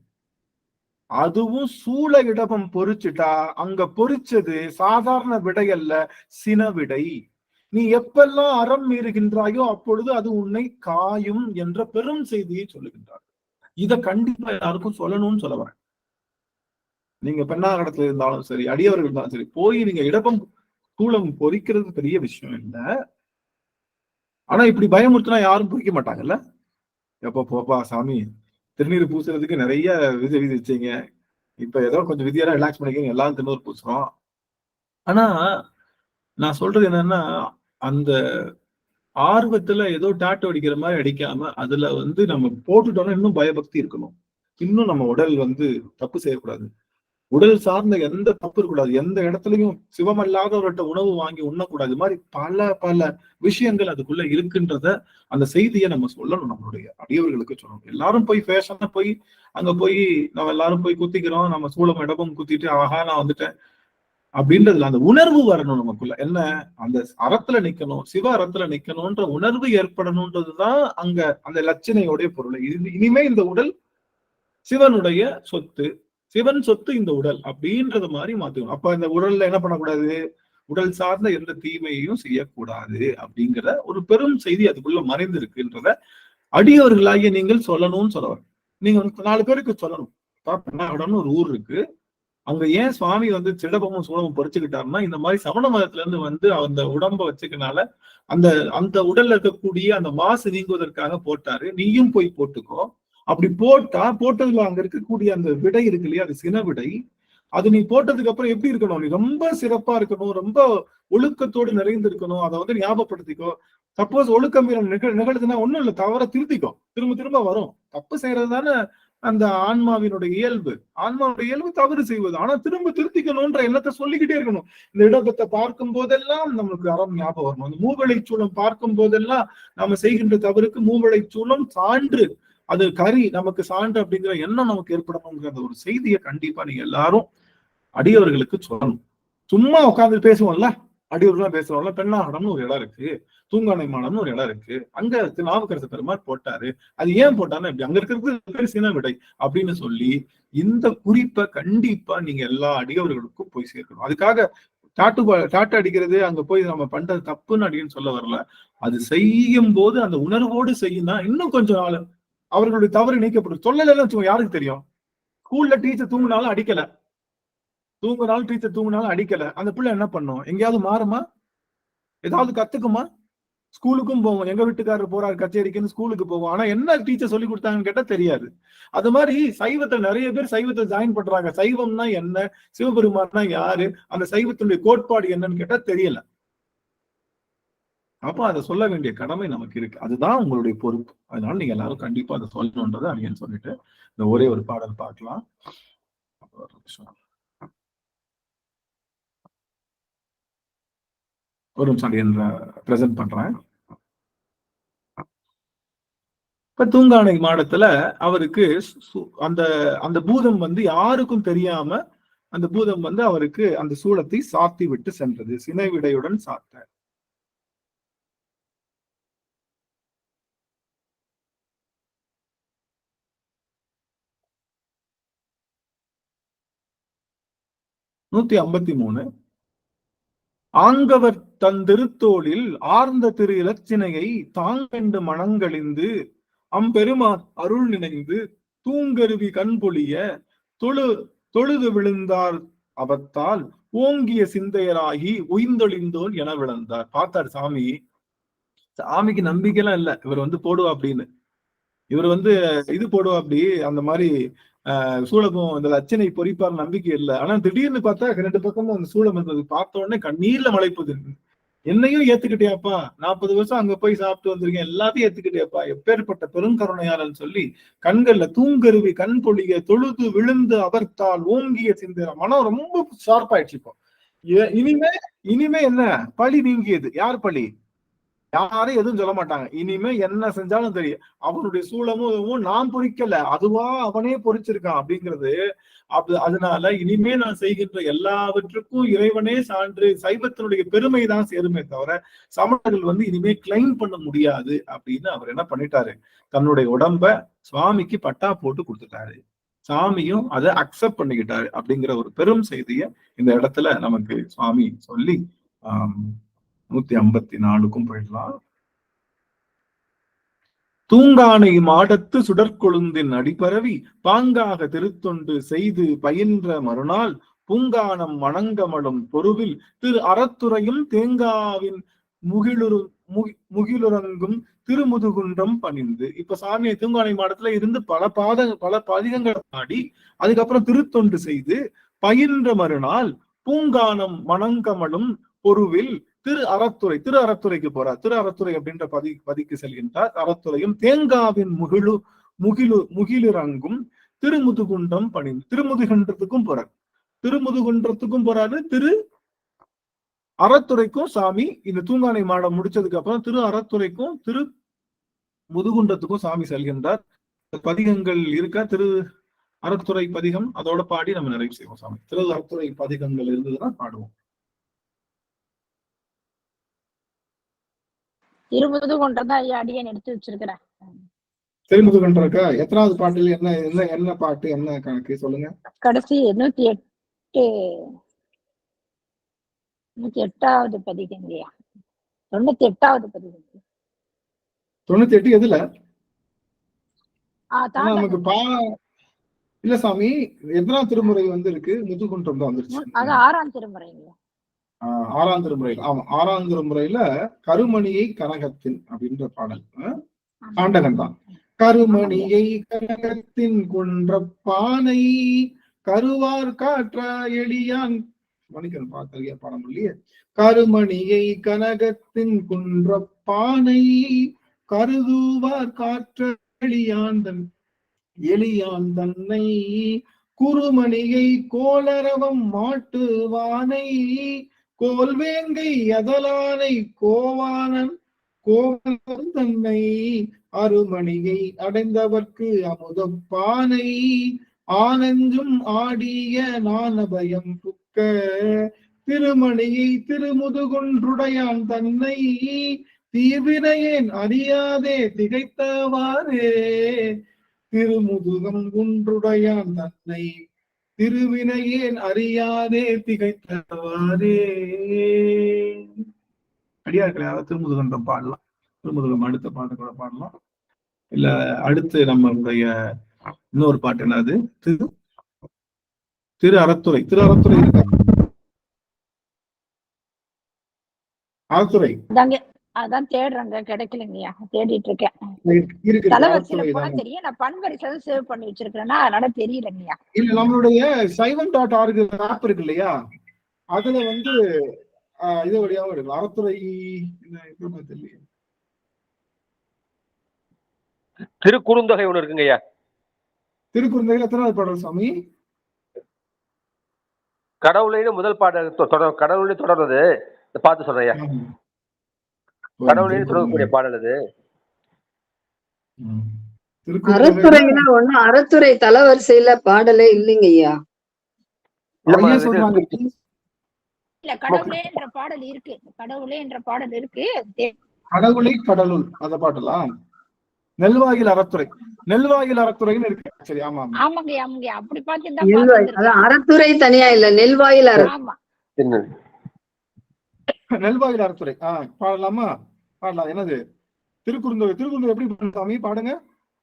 அதுவும் சூழ இடபம் பொறிச்சுட்டா அங்க பொறிச்சது சாதாரண விடை அல்ல, சின விடை. நீ எப்பெல்லாம் அறம் மீறுகின்றாயோ அப்பொழுது அது உன்னை காயும் என்ற பெரும் செய்தியை சொல்லுகின்றார். இத கண்டிப்பா யாருக்கும் சொல்லணும்னு சொல்ல வரேன். நீங்க பெண்ணாகடத்துல இருந்தாலும் சரி, அடியவர்கள் இருந்தாலும் சரி, போய் நீங்க இடபம் சூளம் பொறிக்கிறது பெரிய விஷயம் இல்லை. ஆனா இப்படி பயமுறுத்தினா யாரும் பொறிக்க மாட்டாங்கல்ல. எப்ப போப்பா சாமி, திருநீர் பூசுறதுக்கு நிறைய விதி விதிச்சீங்க, இப்ப ஏதோ கொஞ்சம் விதியெல்லாம் ரிலாக்ஸ் பண்ணிக்க, எல்லாரும் திருநீர் பூசுறோம். ஆனா நான் சொல்றது என்னன்னா, அந்த ஆர்வத்துல ஏதோ டாட்டு அடிக்கிற மாதிரி அடிக்காம அதுல நம்ம போட்டுட்டோம்னா இன்னும் பயபக்தி இருக்கணும். இன்னும் நம்ம உடல் தப்பு செய்யக்கூடாது. உடல் சார்ந்த எந்த தப்பு இருக்கக்கூடாது. எந்த இடத்துலயும் சிவமல்லாதவர்கிட்ட உணவு வாங்கி உண்ணக்கூடாது. மாதிரி பல பல விஷயங்கள் அதுக்குள்ள இருக்குன்றத அந்த செய்தியை நம்ம சொல்லணும். நம்மளுடைய அடியவர்களுக்கு சொல்லணும். எல்லாரும் போய் ஃபேஷனா போய் அங்க போய் நம்ம எல்லாரும் போய் குத்திக்கிறோம், நம்ம சூளம் இடமும் குத்திட்டு ஆஹா நான் வந்துட்டேன் அப்படின்றதுல அந்த உணர்வு வரணும் நமக்குள்ள. என்ன? அந்த அறத்துல நிக்கணும், சிவ அறத்துல நிக்கணும்ன்ற உணர்வு ஏற்படணும்ன்றதுதான் அங்க அந்த லட்சணையோடைய பொருள். இனிமே இந்த உடல் சிவனுடைய சொத்து, சிவன் சொத்து இந்த உடல் அப்படின்றது மாதிரி மாத்தணும். அப்ப இந்த உடல்ல என்ன பண்ணக்கூடாது? உடல் சார்ந்த எந்த தீமையையும் செய்யக்கூடாது அப்படிங்கிற ஒரு பெரும் செய்தி அதுக்குள்ள மறைந்திருக்குன்றத அடியவர்களாகிய நீங்கள் சொல்லணும்னு சொல்லுவாங்க. நீங்க 4 பேருக்கு சொல்லணும். பெண்ணாகடம்னு ஒரு ஊர் இருக்கு. அங்க ஏன் சுவாமி சிடபமும் சூளமும் பொறிச்சுக்கிட்டாருன்னா, இந்த மாதிரி சமண மதத்துல இருந்து அந்த உடம்ப வச்சுக்கனால அந்த அந்த உடல்ல இருக்கக்கூடிய அந்த மாசு நீங்குவதற்காக போட்டாரு. நீயும் போய் போட்டுக்கோ. அப்படி போட்டதுல அங்க இருக்கக்கூடிய அந்த விடை இருக்கு இல்லையா, அது சின விடை. அது நீ போட்டதுக்கு அப்புறம் எப்படி இருக்கணும்? நீ ரொம்ப சிறப்பா இருக்கணும், ரொம்ப ஒழுக்கத்தோடு நிறைந்து இருக்கணும். அதை ஞாபகப்படுத்திக்கோ. சப்போஸ் ஒழுக்கம் நிகழ்துன்னா ஒண்ணும் இல்லை, தவற திருத்திக்கோ. திரும்ப திரும்ப வரும். தப்பு செய்யறது தானே அந்த ஆன்மாவினுடைய இயல்பு. ஆன்மாவுடைய இயல்பு தவறு செய்வது. ஆனா திரும்ப திருத்திக்கணும்ன்ற எண்ணத்தை சொல்லிக்கிட்டே இருக்கணும். இந்த இடத்தை பார்க்கும் போதெல்லாம் நமக்கு அறம் ஞாபகம் வரணும். அந்த மூவளை சூளம் பார்க்கும் போதெல்லாம் நம்ம செய்கின்ற தவறுக்கு மூவளை சூளம் சான்று, அது கரி நமக்கு சான்று அப்படிங்கிற எண்ணம் நமக்கு ஏற்படணுங்கிற ஒரு செய்தியை கண்டிப்பா நீங்க எல்லாரும் அடியவர்களுக்கு சொல்லணும். சும்மா உட்காந்து பேசுவோம்ல, அடியவர்கள்லாம் பேசுவோம்ல. பெண்ணாகடம்னு ஒரு இடம் இருக்கு, தூங்கானை மாடம்னு ஒரு இடம் இருக்கு, அங்க நாவுக்கரசு பெருமாள் போட்டாரு. அது ஏன் போட்டாருன்னு எப்படி அங்க இருக்கிறது சின விடை அப்படின்னு சொல்லி இந்த குறிப்பை கண்டிப்பா நீங்க எல்லா அடியவர்களுக்கும் போய் சேர்க்கணும். அதுக்காக டாட்டு அடிக்கிறது அங்க போய் நம்ம பண்றது தப்புன்னு அடின்னு சொல்ல வரல. அது செய்யும் போது அந்த உணர்வோடு செய்யும்னா இன்னும் கொஞ்சம் நாள் அவர்களுடைய தவறு நீக்கப்படும். சொல்லலாம் யாருக்கு தெரியும்? ஸ்கூல்ல டீச்சர் தூங்கினாலும் அடிக்கல, தூங்குனாலும் டீச்சர் தூங்கினாலும் அடிக்கல, அந்த பிள்ளை என்ன பண்ணும்? எங்கேயாவது மாறுமா? ஏதாவது கத்துக்குமா? ஸ்கூலுக்கும் போவோம். எங்க வீட்டுக்காரர் போறாரு கச்சேரிக்குன்னு ஸ்கூலுக்கு போவோம். ஆனா என்ன டீச்சர் சொல்லி கொடுத்தாங்கன்னு கேட்டா தெரியாது. அது மாதிரி சைவத்தை நிறைய பேர் சைவத்தை ஜாயின் பண்றாங்க. சைவம்னா என்ன, சிவபெருமான்னா யாரு, அந்த சைவத்தினுடைய கோட்பாடு என்னன்னு கேட்டா தெரியல. அப்ப அதை சொல்ல வேண்டிய கடமை நமக்கு இருக்கு. அதுதான் உங்களுடைய பொறுப்பு. அதனால நீங்க எல்லாரும் கண்டிப்பா அதை சொல்லணும்ன்றதை அடியேன்னு சொல்லிட்டு இந்த ஒரே ஒரு பாடல் பார்க்கலாம். ஒரு நிமிஷம் என்ற பிரசன்ட் பண்றேன். இப்ப தூங்கானை மாடத்துல அவருக்கு அந்த அந்த பூதம் யாருக்கும் தெரியாம அந்த பூதம் அவருக்கு அந்த சூளத்தை சாத்தி விட்டு சென்றது. சினை விடையுடன் சாத்த. நூத்தி 53. ஆங்கவர் தந்திருத்தோளில் ஆர்ந்த திரு இலச்சினையை தாங்கண்டு மனங்களிந்து அம்பெருமான் அருள் நினைந்து தூங்கருவி கண்பொழிய தொழுது விழுந்தார் அவத்தால் ஓங்கிய சிந்தையராகி உயிர்ந்தொழிந்தோன் என விழுந்தார். பார்த்தார் சாமி. சாமிக்கு நம்பிக்கைலாம் இல்ல இவர் போடுவா அப்படின்னு. இவர் வந்து இது போடுவா அப்படி அந்த மாதிரி சூளமும் இந்த லட்சணை பொறிப்பார் நம்பிக்கை இல்லை. ஆனா திடீர்னு பார்த்தா 2 பக்கமும் அந்த சூளம் இருந்தது. பார்த்த உடனே கண்ணீர்ல மலைப்புது. என்னையும் ஏத்துக்கிட்டியாப்பா, 40 வருஷம் அங்க போய் சாப்பிட்டு வந்திருக்கேன், எல்லாத்தையும் ஏத்துக்கிட்டியாப்பா, எப்பேற்பட்ட பெருங்கருணையாளன்னு சொல்லி கண்கள்ல தூங்கருவி கண் பொழிய தொழுது விழுந்து அவர்த்தால் ஓங்கிய சிந்திர மனம் ரொம்ப ஷார்ப் ஆயிடுச்சு. இப்போ இனிமே என்ன பழி நீங்கியது. யார் பழி? யாரும் எதுவும் சொல்ல மாட்டாங்க. இனிமே என்ன செஞ்சாலும் தெரியும் அவனுடைய சூழமும் நான் பொறிக்கல, அதுவா அவனே பொறிச்சிருக்கான் அப்படிங்கிறது. அதனால இனிமே நான் செய்கின்ற எல்லாவற்றுக்கும் இறைவனே சான்று, சைவத்தினுடைய பெருமை தான் சேருமே தவிர சமணர்கள் வந்து இனிமே கிளைம் பண்ண முடியாது அப்படின்னு அவர் என்ன பண்ணிட்டாரு, தன்னுடைய உடம்ப சுவாமிக்கு பட்டா போட்டு கொடுத்துட்டாரு. சாமியும் அதை அக்செப்ட் பண்ணிக்கிட்டாரு அப்படிங்கிற ஒரு பெரும் செய்திய இந்த இடத்துல நமக்கு சுவாமி சொல்லி 154க்கும் போயிடலாம். தூங்கானை மாடத்து சுடற்கொழுந்தின் அடிப்பரவி பாங்காக திருத்தொண்டு செய்து பயின்ற மறுநாள் பூங்கானம் மணங்கமலும் பொருவில் திரு அறத்துறையும் தேங்காவின் முகிலுறங்கும் திருமுதுகுன்றம் பணிந்து. இப்ப சாமியை தூங்கானை மாடத்துல இருந்து பல பதிகங்களை பாடி அதுக்கப்புறம் திருத்தொண்டு செய்து பயின்ற மறுநாள் பூங்கானம் மணங்கமலும் பொருவில் திரு அறத்துறைக்கு போறார். திரு அறத்துறை அப்படின்ற பதிக்கு செல்கின்றார். அறத்துறையும் தேங்காவின் முகிலுறங்கும் திருமுதுகுன்றம் பணிந்து. திருமுதுகுன்றத்துக்கும் போறார். திருமுதுகுன்றத்துக்கும் போறாரு. திரு அறத்துறைக்கும் சாமி இந்த தூங்கானை மாடம் முடிச்சதுக்கு அப்புறம் திரு அறத்துறைக்கும் திரு முதுகுன்றத்துக்கும் சாமி செல்கின்றார். பதிகங்கள் இருக்க திரு அறத்துறை பதிகம் அதோட பாடி நம்ம நிறைவு செய்வோம். சாமி திரு அறத்துறை பதிகங்கள் இருந்ததுன்னா பாடுவோம். திருமுதுகுன்றம் தான் ஐயா அடியேன் எடுத்து வச்சிருக்கிறேன். திருமுதுகுன்றம் இருக்கா? எத்தனாவது பாட்டுல என்ன பாட்டு, என்ன கணக்கு சொல்லுங்க. கடைசி 108வது பதிகம் இல்லையா? 98வது பதிகம். 98 எதுல? நமக்கு இல்ல சாமி, எத்தனாவது திருமுறை வந்து இருக்கு? முதுகுன்றம் தான் வந்துருச்சு. அது 6ஆம் திருமுறை. 6ஆம் திருமுறையில, ஆமா 6ஆம் திருமுறையில கருமணியை கனகத்தின் அப்படின்ற பாடல் ஆண்டகன் தான். கருமணியை கனகத்தின் குன்ற பானை கருவார் காற்றா எளியான் மணிக்கன் பார்த்தறிய பாடம் இல்லையே. கருமணியை கனகத்தின் குன்ற பானை கருதுவார் காற்ற எளியான் தன்னை குருமணியை கோளரவம் மாட்டுவானை கோல்வேங்கை அதலானை கோவானன் கோவன் தன்னை அருமணியை அடைந்தவர்க்கு அமுதப்பானை ஆனஞ்சும் ஆடிய நானபயம் புக்க திருமணியை திருமுதுகுன்றுடையான் தன்னை தீவினையேன் அறியாதே திகைத்தவாறே திருமுதுகம் குன்றுடையான் தன்னை திருவினையேன் அறியாதே திகைத்தவாறே. அடியார்களே, திருமுதுகன்றம் பாடலாம். திருமுதுகம் அடுத்த பாட்டு கூட பாடலாம். இல்ல அடுத்து நம்மளுடைய இன்னொரு பாட்டு என்னது? திரு அறத்துறை. திரு அறத்துறை இருக்கா? அறத்துறை அதான் தேடுறாங்க, கிடைக்கலங்கய்யா. தேடிட்டு இருக்கேன். தலைவரிசையில போனா தெரியும். நான் பண்வரிசை சேவ் பண்ணி வச்சிருக்கேன்னா அதனால தெரியலங்கய்யா. இல்ல, நம்மளுடைய சைவம்.org ஆப் இருக்கு இல்லையா, அதுல வந்து இது வழியாவும் இருக்கு. அறத்துறை தெரியல. திருக்குறுந்தொகை ஒண்ணு இருக்குங்கய்யா. திருக்குறுந்தொகையில எத்தனாவது பாடல் சாமி? கடவுளைன்னு முதல் பாடல். கடவுளை தொடர்றது பார்த்து சொல்றையா. கடவுளைன்னு தொடரக்கூடிய பாடல் அது. அறத்துறையில ஒண்ணு அறத்துறை தலவரிசையில பாடலே இல்லைங்க ஐயா. இல்ல, கடவுளே என்ற பாடல் இருக்கு. கடவுளே என்ற பாடல் இருக்கு. கடவுளை கடலுள் அந்த பாட்டலாம். நெல்வாயில் அறத்துறை. நெல்வாயில் அறத்துறைன்னு இருக்கு. சரி, ஆமா ஆமாங்க ஆமாங்க. அப்படி பாத்தீங்கன்னா அறத்துறை தனியா இல்ல, நெல்வாயில் ஆமா. நெல்வாயில் அறத்துறை பாடலாமா? பாடலாம். என்னது? திருக்குறுந்தொகை. திருக்குறுந்தொகை எப்படி பாடணும் சாமி? பாடுங்க,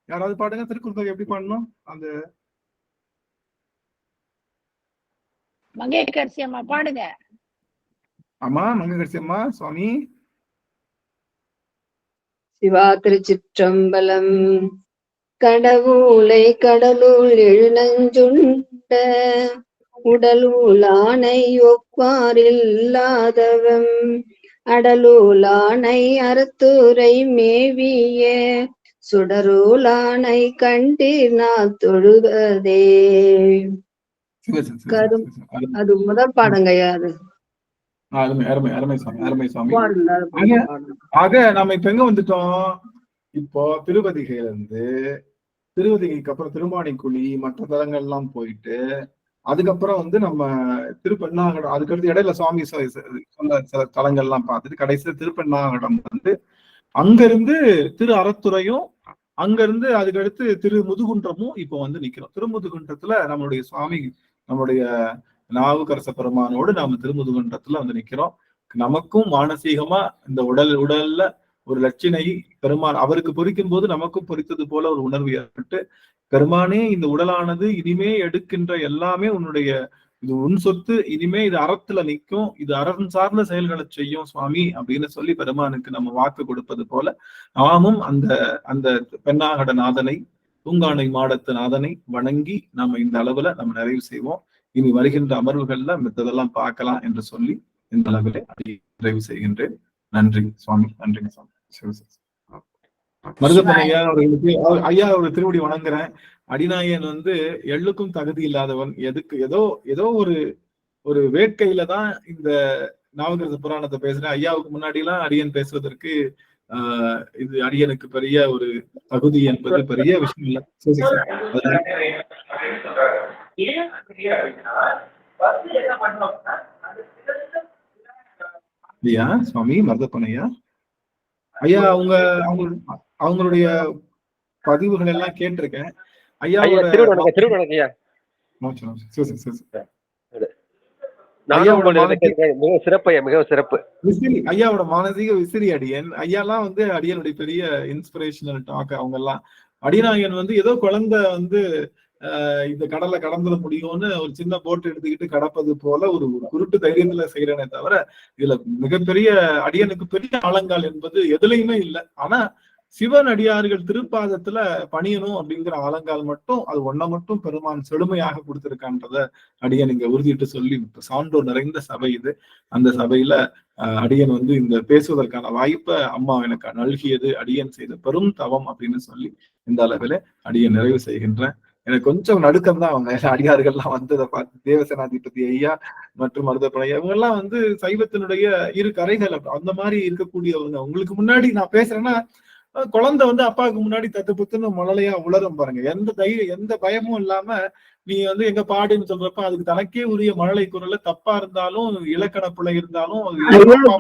யாராவது பாடுங்க. திருக்குறுந்தொகை எப்படி பாடணும்? அந்த மங்கையர்கரசி அம்மா பாடுங்க. ஆமா, மங்கையர்கரசி அம்மா. சுவாமி சிவா திருச்சிற்றம்பலம். கடவுளை கடலுள் எழுநஞ்சுண்ட உடலூலானை ஒப்பாரில்லாதவம் அடலூலானை அறத்துரை மேவிய சுடரூலானை கண்டீர் நான் தொழுவதே. அது முதல் பாடங்கய்யா. அது அருமை அருமை அருமை சாமி, அருமை சாமி. ஆக நம்ம இப்ப எங்க வந்துட்டோம்? இப்போ திருவதிகையில இருந்து திருவதிகைக்கு அப்புறம் திருமாணிக்குழி மற்ற தலங்கள் எல்லாம் போயிட்டு அதுக்கப்புறம் வந்து நம்ம திருப்பெண்ணாகடம், அதுக்கடுத்து இடையில சுவாமி சொன்ன சில தலங்கள்லாம் பார்த்துட்டு கடைசியில திருப்பெண்ணாகடம் வந்து அங்கிருந்து திரு அறத்துறையும் அங்கிருந்து அதுக்கடுத்து திரு முதுகுன்றமும் இப்போ வந்து நிக்கிறோம். திருமுதுகுன்றத்துல நம்மளுடைய சுவாமி நம்முடைய நாவுக்கரச பெருமானோடு நாம திருமுதுகுன்றத்துல வந்து நிக்கிறோம். நமக்கும் மானசீகமா இந்த உடல்ல ஒரு லட்சினை பெருமான் அவருக்கு பொறிக்கும் போது நமக்கும் பொறித்தது போல ஒரு உணர்வு ஏற்பட்டு, பெருமானே இந்த உடலானது இனிமே எடுக்கின்ற எல்லாமே உன்னுடைய இது உன் சொத்து, இனிமே இது அறத்துல நிற்கும், இது அறம் சார்ந்த செயல்களை செய்யும் சுவாமி அப்படின்னு சொல்லி பெருமானுக்கு நம்ம வாக்கு கொடுப்பது போல நாமும் அந்த அந்த பெண்ணாகட நாதனை பூங்கானை மாடத்து நாதனை வணங்கி நம்ம இந்த அளவுல நம்ம நிறைவு செய்வோம். இனி வருகின்ற அமர்வுகள்ல மித்ததெல்லாம் பார்க்கலாம் என்று சொல்லி இந்த அளவிலே நிறைவு செய்கின்றேன். நன்றி சுவாமி, நன்றிங்க சுவாமி. மருதப்பன் ஐயா அவர்களுக்கு ஐயா ஒரு திருவடி வணங்குறேன். அடிநாயன் வந்து எள்ளுக்கும் தகுதி இல்லாதவன், ஏதோ ஒரு வேட்கையில தான் இந்த நாவுக்கரச புராணத்தை பேசுறேன். ஐயாவுக்கு முன்னாடி எல்லாம் அடியன் பேசுவதற்கு இது அடியனுக்கு பெரிய ஒரு தகுதி என்பது பெரிய விஷயம் இல்ல. ஐயா சுவாமி மருதப்பன் ஐயா ஐயா அவங்களுடைய பதிவுகள் எல்லாம் கேட்டிருக்கேன். ஐயா ஐயாவோட மானசீக விசிறி அடியன். ஐயாலாம் வந்து அடியனுடைய பெரிய இன்ஸ்பிரேஷனல் டாக். அவங்க எல்லாம் அடிநாயகன் வந்து ஏதோ குழந்தை வந்து இந்த கடலை கடந்துட முடியும்னு ஒரு சின்ன போட்டு எடுத்துக்கிட்டு கடப்பது போல ஒரு குருட்டு தைரியத்துல செய்யறேனே தவிர இதுல மிகப்பெரிய அடியனுக்கு பெரிய ஆழங்கால் என்பது எதுலையுமே இல்லை. ஆனா சிவன் அடியார்கள் திருப்பாதத்துல பணியணும் அப்படிங்கிற ஆலங்கால் மட்டும், அது ஒன்ன மட்டும் பெருமான் செழுமையாக கொடுத்திருக்கான்றத அடியன் இங்க உறுதிட்டு சொல்லி சான்றோர் நிறைந்த சபை இது. அந்த சபையில அடியன் வந்து இந்த பேசுவதற்கான வாய்ப்பை அம்மா எனக்கு நல்கியது அடியன் செய்த பெரும் தவம் அப்படின்னு சொல்லி இந்த அளவில அடியன் நிறைவு செய்கின்றேன். எனக்கு கொஞ்சம் நடுக்கம் தான் அவங்க அடியார்கள்லாம் வந்து அதை பார்த்து தேவசேனாதிபதி ஐயா மற்றும் மருதப்பன் ஐயா இவங்க எல்லாம் வந்து சைவத்தினுடைய இரு கரைகள் அந்த மாதிரி இருக்கக்கூடியவங்க. உங்களுக்கு முன்னாடி நான் பேசுறேன்னா குழந்தை வந்து அப்பாவுக்கு முன்னாடி தத்து புத்துன்னு மழலையா உளரும் பாருங்க. எந்த பயமும் இல்லாம நீ வந்து எங்க பாடுன்னு சொல்றப்ப அதுக்கு தனக்கே உரிய மழலை குரல்ல தப்பா இருந்தாலும் இலக்கண பிழை இருந்தாலும்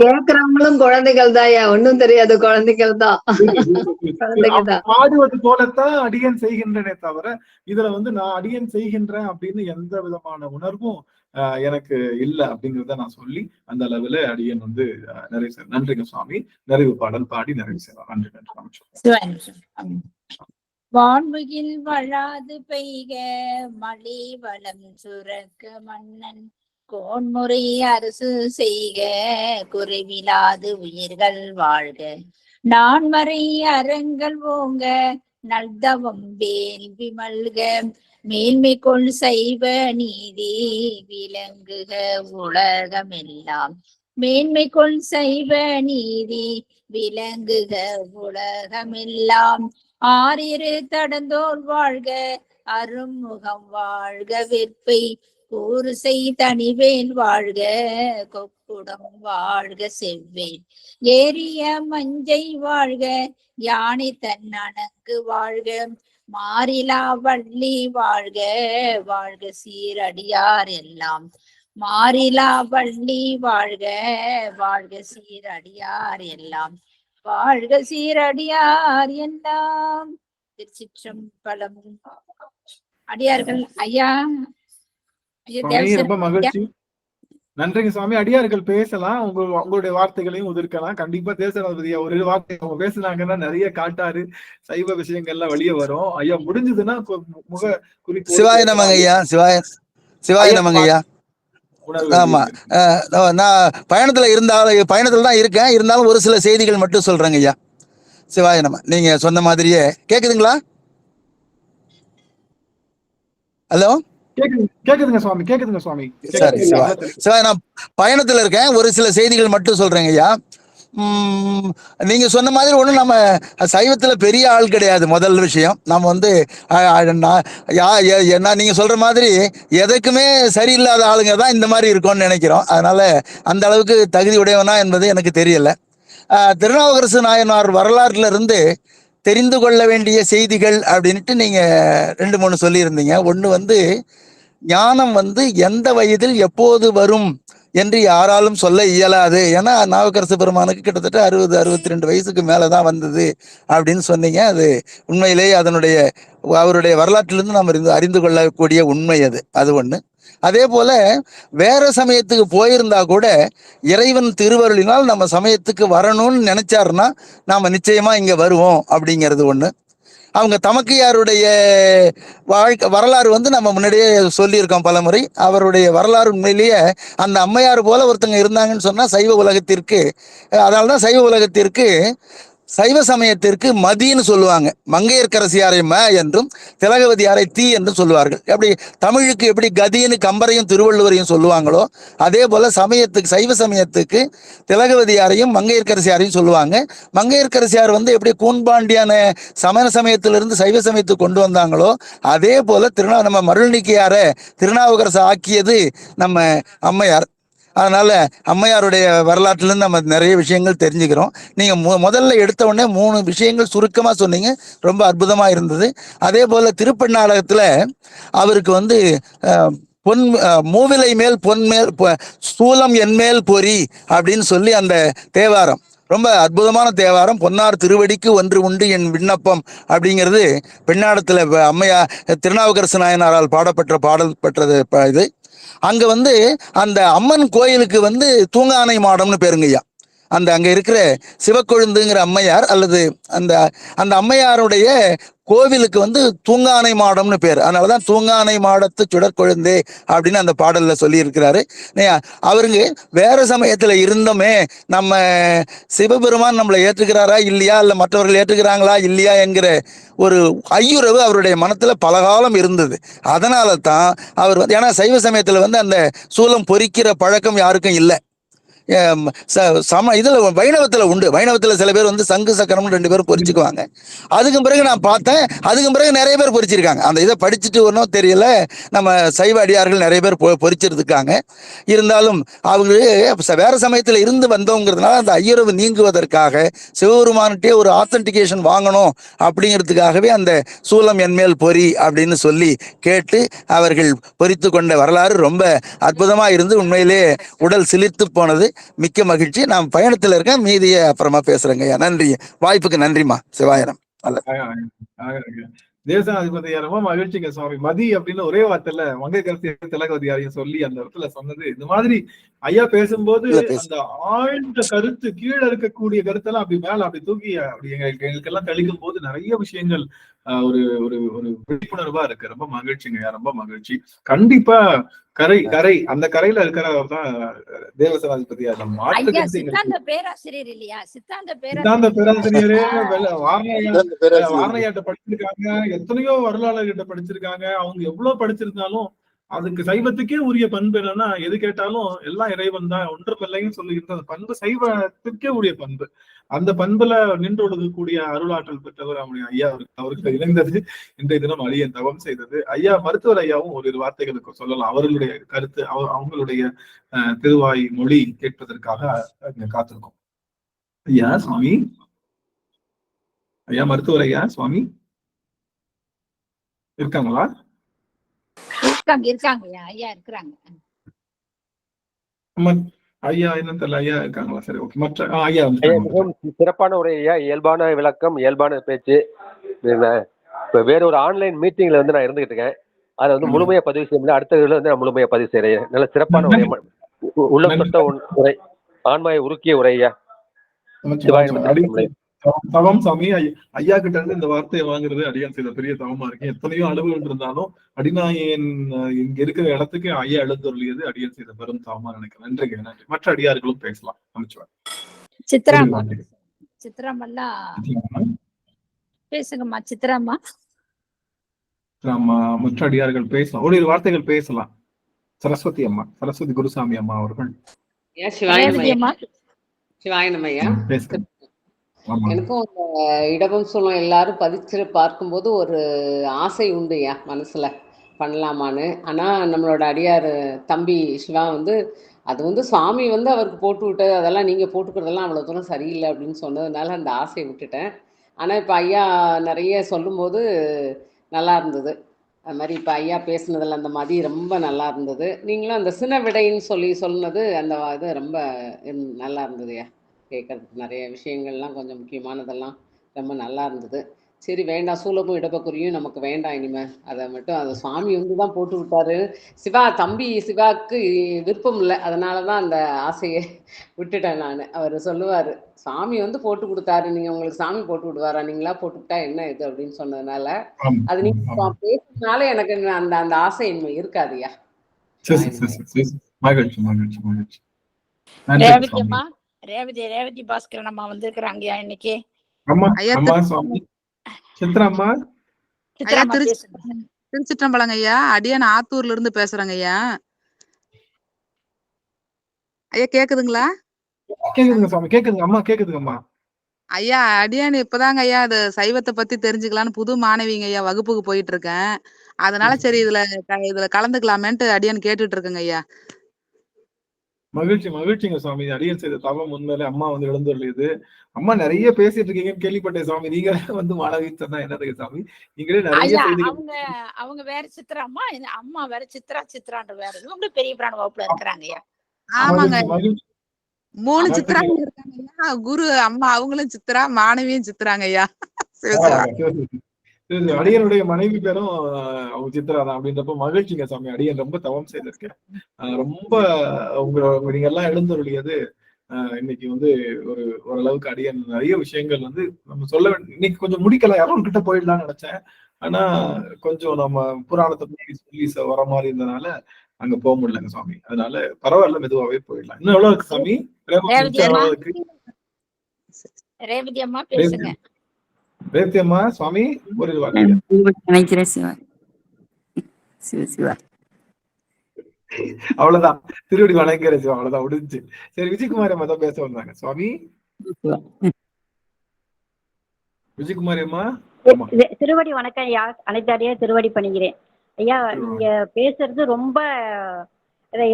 கேட்கிறவங்களும் குழந்தைகள் தான், ஒன்னும் தெரியாது குழந்தைகள் தான். பாடுவது போலத்தான் அடியன் செய்கின்றனே தவிர இதுல வந்து நான் அடியன் செய்கின்றேன் அப்படின்னு எந்த விதமான உணர்வும் எனக்கு இல்லை அப்படிங்கிறத நான் சொல்லி அந்த அளவுல அடியன் வந்து நிறைவு செய்ய. நன்றிங்க சுவாமி. நிறைவு பாடல் பாடி நிறைவு செய்யலாம். நன்றி நன்றி. வான்முகில் வழாது பெய்க மழை வளம் சுரக்க மன்னன் கோன்முறை அரசு செய்க குறைவிலாது உயிர்கள் வாழ்க நான்மறை அறங்கள் ஓங்க நல்தவம் வேள்வி மல்க மேன்மை கொள் சைவ நீதி விளங்குக உலகமெல்லாம் மேன்மை கொள் சைவ நீதி விளங்குக உலகமெல்லாம் ஆறிரு தடந்தோர் வாழ்க அருமுகம் வாழ்க வெற்பை கூறுசை தனிவேல் வாழ்க கொக்குடம் வாழ்க செவ்வேல் ஏரிய மஞ்சை வாழ்க யானை தன் அணங்கு வாழ்க மாறிலா வள்ளி வாழ்க வாழ்க சீரடியார் எல்லாம் மாறிலா வள்ளி வாழ்க வாழ்க சீரடியார் எல்லாம் வாழ்க சீரடியார் எல்லாம். திருச்சிற்றம்பலம். அடியார்கள் ஐயா ரொம்ப மகிழ்ச்சி. நன்றிங்க சுவாமி. அடியார்கள் பேசலாம், உங்களுடைய வார்த்தைகளையும் உதிர்க்கலாம். கண்டிப்பா தேசநாதிபதியா ஒரு வார்த்தை அவங்க பேசினாங்கன்னா நிறைய காட்டாறு சைவ விஷயங்கள்லாம் வெளியே வரும். ஐயா முடிஞ்சதுன்னா முக குறிப்பு. சிவாய நமங்க ஐயா. சிவாய நமங்க ஐயா. ஆமா, நான் பயணத்துல தான் இருக்கேன். இருந்தாலும் ஒரு சில செய்திகள் மட்டும் சொல்றேங்க ஐயா. சிவாய நம. நீங்க சொன்ன மாதிரியே கேக்குதுங்களா? ஹலோ, கேக்குதுங்க சுவாமி, கேக்குதுங்க சுவாமி. சரி சிவாய், நான் பயணத்துல இருக்கேன். ஒரு சில செய்திகள் மட்டும் சொல்றேங்க ஐயா. நீங்க சொன்ன மாதிரி ஒன்றும் நம்ம சைவத்துல பெரிய ஆள் கிடையாது. முதல் விஷயம், நம்ம வந்து நீங்க சொல்ற மாதிரி எதுக்குமே சரியில்லாத ஆளுங்க தான் இந்த மாதிரி இருக்கும்னு நினைக்கிறோம். அதனால அந்த அளவுக்கு தகுதி உடையவனா என்பது எனக்கு தெரியல. திருநாவுக்கரசு நாயனார் வரலாறுல இருந்து தெரிந்து கொள்ள வேண்டிய செய்திகள் அப்படின்ட்டு நீங்க 2-3 சொல்லியிருந்தீங்க. ஒன்று வந்து, ஞானம் வந்து எந்த வயதில் எப்போது வரும் என்று யாராலும் சொல்ல இயலாது. ஏன்னா நாவுக்கரசு பெருமானுக்கு கிட்டத்தட்ட 60-62 வயசுக்கு மேலதான் வந்தது அப்படின்னு சொன்னீங்க. அது உண்மையிலேயே அவருடைய வரலாற்றிலிருந்து நாம் அறிந்து கொள்ளக்கூடிய உண்மை அது ஒண்ணு. அதே போல வேற சமயத்துக்கு போயிருந்தா கூட இறைவன் திருவருளினால் நம்ம சமயத்துக்கு வரணும்னு நினைச்சாருன்னா நாம நிச்சயமா இங்க வருவோம் அப்படிங்கிறது ஒண்ணு. அவங்க தமக்கையாருடைய வரலாறு வந்து நம்ம முன்னாடியே சொல்லியிருக்கோம் பல முறை. அவருடைய வரலாறு உண்மையிலேயே அந்த அம்மையார் போல ஒருத்தங்க இருந்தாங்கன்னு சொன்னா சைவ உலகத்திற்கு, அதனால்தான் சைவ உலகத்திற்கு, சைவ சமயத்திற்கு மதின்னு சொல்லுவாங்க. மங்கையர்க்கரசியாரை ம என்றும் திலகவதியாரை தீ என்றும் சொல்லுவார்கள். எப்படி தமிழுக்கு எப்படி கதின்னு கம்பரையும் திருவள்ளுவரையும் சொல்லுவாங்களோ, அதே போல சைவ சமயத்துக்கு திலகவதியாரையும் மங்கையர்க்கரசியாரையும் சொல்லுவாங்க. மங்கையர்க்கரசியார் வந்து எப்படி கூன்பாண்டியான சமண சமயத்திலிருந்து சைவ சமயத்துக்கு கொண்டு வந்தாங்களோ, அதே போல நம்ம மருள்நீக்கியார திருநாவுக்கரசு ஆக்கியது நம்ம அம்மையார். அதனால அம்மையாருடைய வரலாற்றிலிருந்து நம்ம நிறைய விஷயங்கள் தெரிஞ்சுக்கிறோம். நீங்க முதல்ல எடுத்த உடனே 3 விஷயங்கள் சுருக்கமா சொன்னீங்க, ரொம்ப அற்புதமா இருந்தது. அதே போல திருப்பெண்ணாடகத்துல அவருக்கு வந்து மூவிலை மேல் பொன்மேல் ஸ்தூலம் என்மேல் பொறி அப்படின்னு சொல்லி அந்த தேவாரம், ரொம்ப அற்புதமான தேவாரம். பொன்னார் திருவடிக்கு ஒன்று உண்டு என் விண்ணப்பம் அப்படிங்கிறது பெண்ணாடத்துல அம்மையா திருநாவுக்கரசு நாயனாரால் பாடல் பெற்றது இது. அங்க வந்து அந்த அம்மன் கோயிலுக்கு வந்து தூங்கானை மாடம்னு பேருங்கய்யா. அங்க இருக்கிற சிவக்கொழுந்துங்கிற அம்மையார் அல்லது அந்த அம்மையாருடைய கோவிலுக்கு வந்து தூங்கானை மாடம்னு பேர். அதனாலதான் தூங்கானை மாடத்து சுடற்கொழுந்தே அப்படின்னு அந்த பாடல்ல சொல்லி இருக்கிறாரு. அவருங்க வேற சமயத்துல இருந்தோமே, நம்ம சிவபெருமான் நம்மளை ஏற்றுக்கிறாரா இல்லையா, இல்ல மற்றவர்கள் ஏற்றுக்கிறாங்களா இல்லையா என்கிற ஒரு ஐயுறவு அவருடைய மனத்துல பலகாலம் இருந்தது. அதனால தான் அவர் வந்து, ஏன்னா சைவ சமயத்துல வந்து அந்த சூலம் பொறிக்கிற பழக்கம் யாருக்கும் இல்லை. இதுல வைணவத்துல உண்டு. வைணவத்துல சில பேர் வந்து சங்கு சக்கரம் 2 பேரும் பொறிச்சுக்குவாங்க. அதுக்கு பிறகு நான் பார்த்தேன், அதுக்கு பிறகு நிறைய பேர் பொறிச்சிருக்காங்க. அந்த இதை படிச்சுட்டு ஒன்றும் தெரியல, நம்ம சைவ அடியார்கள் நிறைய பேர் பொறிச்சிருக்காங்க. இருந்தாலும் அவங்க வேற சமயத்துல இருந்து வந்தோங்கிறதுனால அந்த ஐயுறவு நீங்குவதற்காக சிவபெருமான்கிட்டே ஒரு ஆத்தன்டிகேஷன் வாங்கணும் அப்படிங்கிறதுக்காகவே அந்த சூலம் என்மேல் பொறி அப்படின்னு சொல்லி கேட்டு அவர்கள் பொறித்து கொண்ட வரலாறு ரொம்ப அற்புதமா இருந்து உண்மையிலே உடல் சிலிர்த்து போனது. மிக்க மகிழ்ச்சி. நான் பயணத்துல இருக்கேன், மீதியை அப்புறமா பேசுறேங்க. நன்றி, வாய்ப்புக்கு நன்றிமா. சிவாயிரம். தேவசாதிபதி ரொம்ப மகிழ்ச்சிங்க சுவாமி. மதி அப்படின்னு ஒரே வார்த்தையில மங்கையர்க்கரசி திலகவதியாரையும் சொல்லி அந்த இடத்துல சொன்னது. இந்த மாதிரி ஐயா பேசும்போது அந்த ஆழ்ந்த கருத்து, கீழே இருக்கக்கூடிய கருத்தெல்லாம் அப்படி மேல அப்படி தூக்கி அப்படி எங்களுக்கெல்லாம் தெளிக்கும் போது நிறைய விஷயங்கள் ஒரு ஒரு ஒரு விழிப்புணர்வா இருக்கு. ரொம்ப மகிழ்ச்சிங்க, ரொம்ப மகிழ்ச்சி. கண்டிப்பா கரை அந்த கரையில இருக்கிறவர் தான் தேவசனாதிபதியா. சித்தாந்த பேராசிரியர் இல்லையா? சித்தாந்த பேராசிரியரே வாரணையாட்ட படிச்சிருக்காங்க, எத்தனையோ வரலாறுகிட்ட படிச்சிருக்காங்க. அவங்க எவ்வளவு படிச்சிருந்தாலும் அதுக்கு சைவத்துக்கே உரிய பண்பு என்னன்னா, எது கேட்டாலும் எல்லாம் இறைவன் தான், ஒன்றுமில்லைன்னு சொல்லியிருந்த அந்த பண்பு சைவத்துக்கே உரிய பண்பு. அந்த பண்புல நின்று ஒழுகக்கூடிய அருளாற்றல் பெற்றவர் அவருடைய ஐயா. அவருக்கு இணைந்தது இன்றைய தினம் அடியேன் தவம் செய்தது. ஐயா மருத்துவர் ஐயாவும் ஒரு வார்த்தைகளுக்கு சொல்லலாம். அவர்களுடைய கருத்து, அவங்களுடைய திருவாய் மொழி கேட்பதற்காக காத்திருக்கோம். ஐயா சுவாமி, ஐயா மருத்துவர் ஐயா சுவாமி இருக்காங்களா? இருக்காங்க ஐயா, இருக்கிறாங்க. ஐயா என்ன தெரியல, ஐயா இருக்காங்களா? சரி, ஓகே. மற்ற ஐயா சிறப்பான ஒரு ஐயா, இயல்பான விளக்கம், இயல்பான பேச்சு. இப்ப வேற ஒரு ஆன்லைன் மீட்டிங்ல வந்து நான் இருந்துகிட்டு இருக்கேன். அதை வந்து முழுமையா பதிவு செய்ய முடியல. அடுத்த இதுல வந்து நான் முழுமையா பதிவு செய்யறேன். நல்ல சிறப்பான உரை, உள்ளம் தொட்ட உரை, ஆன்மாயை உருக்கிய உரை ஐயா. தவம் சாமி. ஐயா கிட்ட இருந்து இந்த வார்த்தையை வாங்குறது அடியான் செய்த பெரிய தவமா இருக்கு. எத்தனையோ அளவுகள் இருந்தாலும் அடிநாயன் இங்க இருக்கிற இடத்துக்கு ஐயா எழுந்தருளியது அடியான் செய்த பெரும் தவமா நினைக்கிறேன். நன்றிங்க, நன்றி. மற்ற அடியார்களும் பேசலாம். அமைச்சுவார். சித்ராமல்லா பேசுங்கம்மா. சித்ராமா மற்ற அடியார்கள் பேசலாம், ஒரு வார்த்தைகள் பேசலாம். சரஸ்வதி அம்மா, சரஸ்வதி குருசாமி அம்மா அவர்கள். சிவாயனமையா. பேசுறேன். எனக்கும் அந்த இடவம்சம் எல்லாரும் பதிச்சு பார்க்கும்போது ஒரு ஆசை உண்டுயா மனசுல, பண்ணலாமான்னு. ஆனா நம்மளோட அடியார் தம்பி சிவா அது சுவாமி அவருக்கு போட்டு விட்டது, அதெல்லாம் நீங்க போட்டுக்கிறதெல்லாம் அவ்வளவு தூரம் சரியில்லை அப்படின்னு சொன்னதுனால அந்த ஆசையை விட்டுட்டேன். ஆனா இப்ப ஐயா நிறைய சொல்லும்போது நல்லா இருந்தது. அது மாதிரி இப்ப ஐயா பேசுனதுல அந்த மதி ரொம்ப நல்லா இருந்தது. நீங்களும் அந்த சின்ன விடைன்னு சொன்னது அந்த இது ரொம்ப நல்லா இருந்ததுயா. கேட்கறதுக்கு நிறைய விஷயங்கள்லாம் கொஞ்சம் முக்கியமானதெல்லாம் ரொம்ப நல்லா இருந்தது. சரி வேண்டாம், சூலமும் இடப்பக்குறியும் நமக்கு வேண்டாம் இனிமே, அதை மட்டும் அதை சுவாமி தான் போட்டு விட்டாரு. தம்பி சிவாவுக்கு விருப்பம் இல்லை, அதனாலதான் அந்த ஆசையை விட்டுட்டேன் நான். அவர் சொல்லுவாரு, சாமி போட்டு கொடுத்தாரு, நீங்க உங்களுக்கு சாமி போட்டு விடுவாரா, நீங்களா போட்டுக்கிட்டா என்ன இது அப்படின்னு சொன்னதுனால அது நீங்க பேசுறதுனால எனக்கு அந்த அந்த ஆசை இனிமே இருக்காதுயா. ரேவதி பாஸ்கரன் அம்மா வந்திருக்கிறாங்க இன்னைக்கு. திருச்சிற்றம்பலங்க ஐயா, அடியான் ஆத்தூர்ல இருந்து பேசுறேங்க ஐயா. ஐயா கேக்குதுங்களா? கேக்குதுங்க சாமி, கேக்குதுங்க அம்மா, கேக்குதுங்கம்மா. ஐயா அடியான் இப்பதாங்க ஐயா அது சைவத்தை பத்தி தெரிஞ்சுக்கலான்னு புது மாணவிங்க ஐயா, வகுப்புக்கு போயிட்டு இருக்கேன். அதனால சரி இதுல கலந்துக்கலாமேன்ட்டு அடியான் கேட்டுட்டு இருக்கேங்க ஐயா. மகிழ்ச்சிங்க சுவாமி. அடியன் செய்த தவம் உண்மையிலே அம்மா எழுந்துள்ளது. அம்மா நிறைய பேசிட்டு இருக்கீங்கன்னு கேள்விப்பட்டேன் சுவாமி. நீங்க மாணவி சொன்னா என்னதுங்க சாமி, நீங்களே நிறைய அவங்க வேற சித்ரா அம்மா, அம்மா வேற சித்ரான்ற வேற, இவங்க பெரிய பிராண வகுப்புல இருக்கிறாங்க. ஆமாங்க, 3 சித்ராங்க இருக்காங்க. குரு அம்மா அவங்களும் சித்ரா, மாணவியும் சித்ராங்க ஐயா. அடியனுடைய மனைவி பேரும் அவங்க சித்ரா தான் அப்படின்றப்ப மகிழ்ச்சிங்க சாமி. அடியன் ரொம்ப தவம் செய்திருக்கேன். ரொம்ப நீங்க எல்லாம் எழுந்துள்ளது இன்னைக்கு ஒரு ஓரளவுக்கு அடியன் நிறைய விஷயங்கள் நம்ம சொல்ல இன்னைக்கு கொஞ்சம் முடிக்கல, யாரும் கிட்ட போயிடலாம்னு நினைச்சேன். ஆனா கொஞ்சம் நம்ம புராணத்தை சொல்லி வர மாதிரி இருந்ததுனால அங்க போக முடியலங்க சுவாமி. அதனால பரவாயில்ல, மெதுவாவே போயிடலாம். இன்னும் எவ்வளவு இருக்கு சாமி? ரேவதி அம்மா பேசுங்க. ரேவதி அம்மா சுவாமி ஒரு அவ்வளவுதான், திருவடி வணங்குறேன், அவ்வளவுதான் முடிஞ்சு. சரி, விஜயகுமாரி அம்மா தான் பேச வந்தாங்க சுவாமி. விஜயகுமாரி அம்மா திருவடி வணக்கம் ஐயா. அனைத்தாரியா திருவடி பண்ணிக்கிறேன் ஐயா. நீங்க பேசுறது ரொம்ப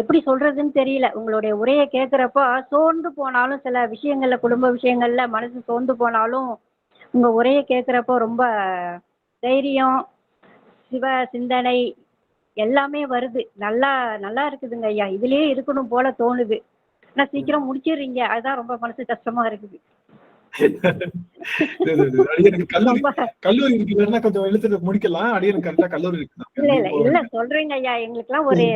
எப்படி சொல்றதுன்னு தெரியல. உங்களுடைய உரையை கேட்கிறப்போ சோர்ந்து போனாலும், சில விஷயங்கள்ல குடும்ப விஷயங்கள்ல மனசு சோர்ந்து போனாலும் உங்க உரையை கேட்கிறப்போ ரொம்ப தைரியம், சிவ சிந்தனை எல்லாமே வருது. நல்லா இருக்குதுங்க ஐயா. இதுலயே இருக்கணும் போல தோணுது. ஆனா சீக்கிரம் முடிச்சிடுறீங்க, அதுதான் ரொம்ப மனசு கஷ்டமா இருக்குது. கல்லூரி இருக்கு, கொஞ்சம் எழுத்து முடிக்கலாம். அடியனுக்கு கல்லூரி இருக்கு. இல்ல சொல்றீங்க ஐயா, எங்களுக்கு எல்லாம் ஒரு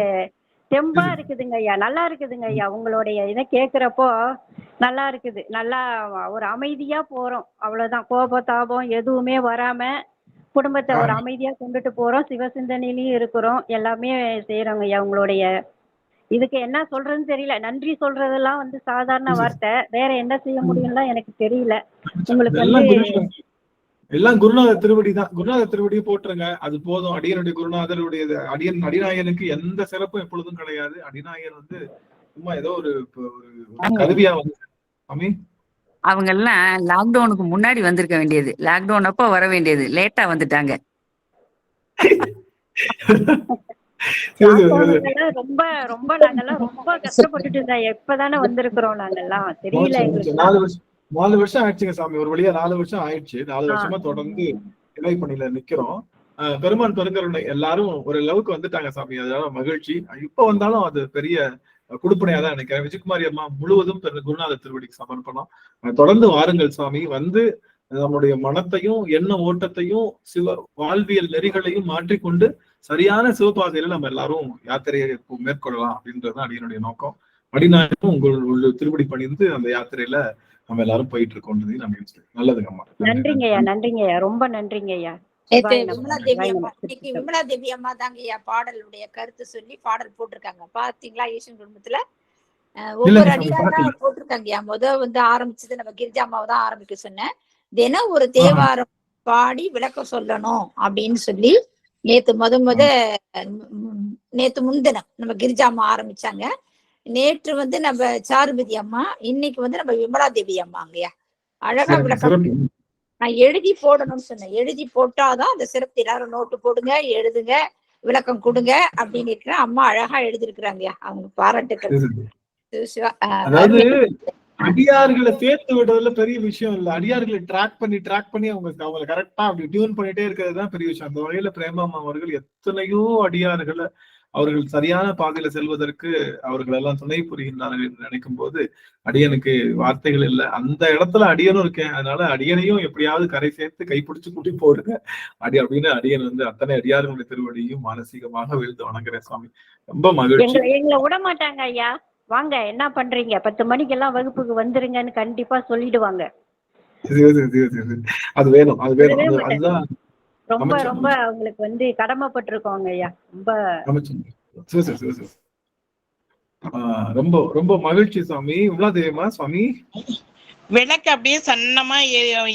தெம்பா இருக்குதுங்க ஐயா. நல்லா இருக்குதுங்க ஐயா. உங்களுடைய இதை கேட்கிறப்போ நல்லா இருக்குது. நல்லா ஒரு அமைதியா போறோம், அவ்வளவுதான். கோப தாபம் எதுவுமே வராம குடும்பத்தை ஒரு அமைதியா கொண்டுட்டு போறோம். சிவசிந்தனையிலயும் இருக்கிறோம், எல்லாமே செய்யறோங்க ஐயா. உங்களுடைய இதுக்கு என்ன சொல்றதுன்னு தெரியல. நன்றி சொல்றதெல்லாம் சாதாரண வார்த்தை, வேற என்ன செய்ய முடியும்னா எனக்கு தெரியல. உங்களுக்கு எல்லாம் குருநாதர் திருவடி தான். குருநாதர் திருவடியை போட்டுருங்க, அது போதும். அடியனுடைய குருநாதருடைய அடிநாயனுக்கு எந்த சிறப்பும் எப்பொழுதும் கிடையாது. அடிநாயன் சும்மா ஏதோ ஒரு கருவியா அவங்க எல்லாம் லாக்டவுனுக்கு முன்னாடி வந்திருக்க வேண்டியது, லாக்டவுன் அப்போ வர வேண்டியது, லேட்டா வந்துட்டாங்க. ரொம்ப ரொம்ப நாங்கெல்லாம் ரொம்ப கஷ்டப்பட்டுட்டு எப்பதானே வந்திருக்கிறோம் நாங்கெல்லாம், தெரியல எங்களுக்கு. 4 வருஷம் ஆயிடுச்சுங்க சாமி. ஒரு வழியா 4 வருஷம் ஆயிடுச்சு. 4 வருஷமா தொடர்ந்து இலை பணியில நிக்கிறோம். பெருமான் பெருங்கருணை எல்லாரும் ஒரு அளவுக்கு வந்துட்டாங்க சாமி. அதனால மகிழ்ச்சி. இப்ப வந்தாலும் அது பெரிய குடுப்பனையா தான் நினைக்கிறேன். விஜயகுமாரி அம்மா முழுவதும் குருநாதர் திருவடிக்கு சமர்ப்பணம். தொடர்ந்து வாருங்கள் சாமி. நம்முடைய மனத்தையும் எண்ண ஓட்டத்தையும் சிவ வாழ்வியல் நெறிகளையும் மாற்றிக்கொண்டு சரியான சிவபாதையில நம்ம எல்லாரும் யாத்திரையை மேற்கொள்ளலாம் அப்படின்றதுதான் அடியனுடைய நோக்கம். அடிநாயகம் உங்கள் திருவடி பணிந்து அந்த யாத்திரையில நம்ம எல்லாரும் போயிட்டு இருக்கோம். நல்லதுங்க அம்மா. நன்றிங்க ஐயா, நன்றிங்க ஐயா, ரொம்ப நன்றிங்க ஐயா. விமலா தேவி அம்மா தாங்க ஐயா பாடலுடைய கருத்து சொல்லி பாடல் போட்டிருக்காங்க. பாத்தீங்களா? ஈசன் குடும்பத்துல ஒவ்வொரு அடியாரா போட்டிருக்காங்க ஐயா. ஆரம்பிச்சது நம்ம கிரிஜா அம்மாவை தான் ஆரம்பிக்க சொன்னேன். தினம் ஒரு தேவாரம் பாடி விளக்கம் சொல்லணும் அப்படின்னு சொல்லி நேத்து நேத்து முன்தினம் நம்ம கிரிஜா அம்மா ஆரம்பிச்சாங்க. நேற்று வந்து நம்ம சாருமதி அம்மா, இன்னைக்கு வந்து நம்ம விமலா தேவி அம்மாங்கய்யா. அழகா விளக்கம் நான் எழுதி போடணும்னு சொன்னேன். எழுதி போட்டாதான் அந்த சிறப்பு. எல்லாரும் நோட்டு போடுங்க, எழுதுங்க, விளக்கம் கொடுங்க அப்படின்னு இருக்கிறேன். அம்மா அழகா எழுதிருக்கிறாங்கய்யா. அவங்க பாராட்டுக்கள். அதாவது அடியார்களை சேர்த்து விடுறதுல பெரிய விஷயம் இல்ல. அடியார்களை ட்ராக் பண்ணி அவங்களை கரெக்டா அப்படி டியூன் பண்ணிட்டே இருக்கிறது தான் பெரிய விஷயம். அந்த வகையில பிரேமாமா அவர்கள் எத்தனையோ அடியார்களை அவர்கள் சரியான பாதையில செல்வதற்கு அவர்கள் எல்லாம் துணை புரிகின்றார்கள் என்று நினைக்கும் போது அடியனுக்கு வார்த்தைகள் இல்லை. அந்த இடத்துல அடியனும் இருக்கேன். அதனால அடியனையும் எப்படியாவது கரை சேர்த்து கைப்பிடிச்சு கூட்டி போடுங்க அப்படின்னு அடியன் வந்து அத்தனை அடியார்களுடைய திருவடியும் மானசீகமாக வீழ்ந்து வணங்குறேன் சுவாமி. ரொம்ப மகிழ்ச்சி. எங்களை விட மாட்டாங்க ஐயா. வாங்க, என்ன பண்றீங்க, 10 மணிக்கெல்லாம் வகுப்புக்கு வந்துருங்கன்னு கண்டிப்பா சொல்லிடுவாங்க. அது வேணும். அதுதான் ரொம்ப ரொம்ப அவங்களுக்கு வந்து கடமைப்பட்டிருக்கோங்க ஐயா. ரொம்ப ரொம்ப மகிழ்ச்சி சுவாமி. உலாதேவிமா சுவாமி, விளக்கு அப்படியே சன்னமா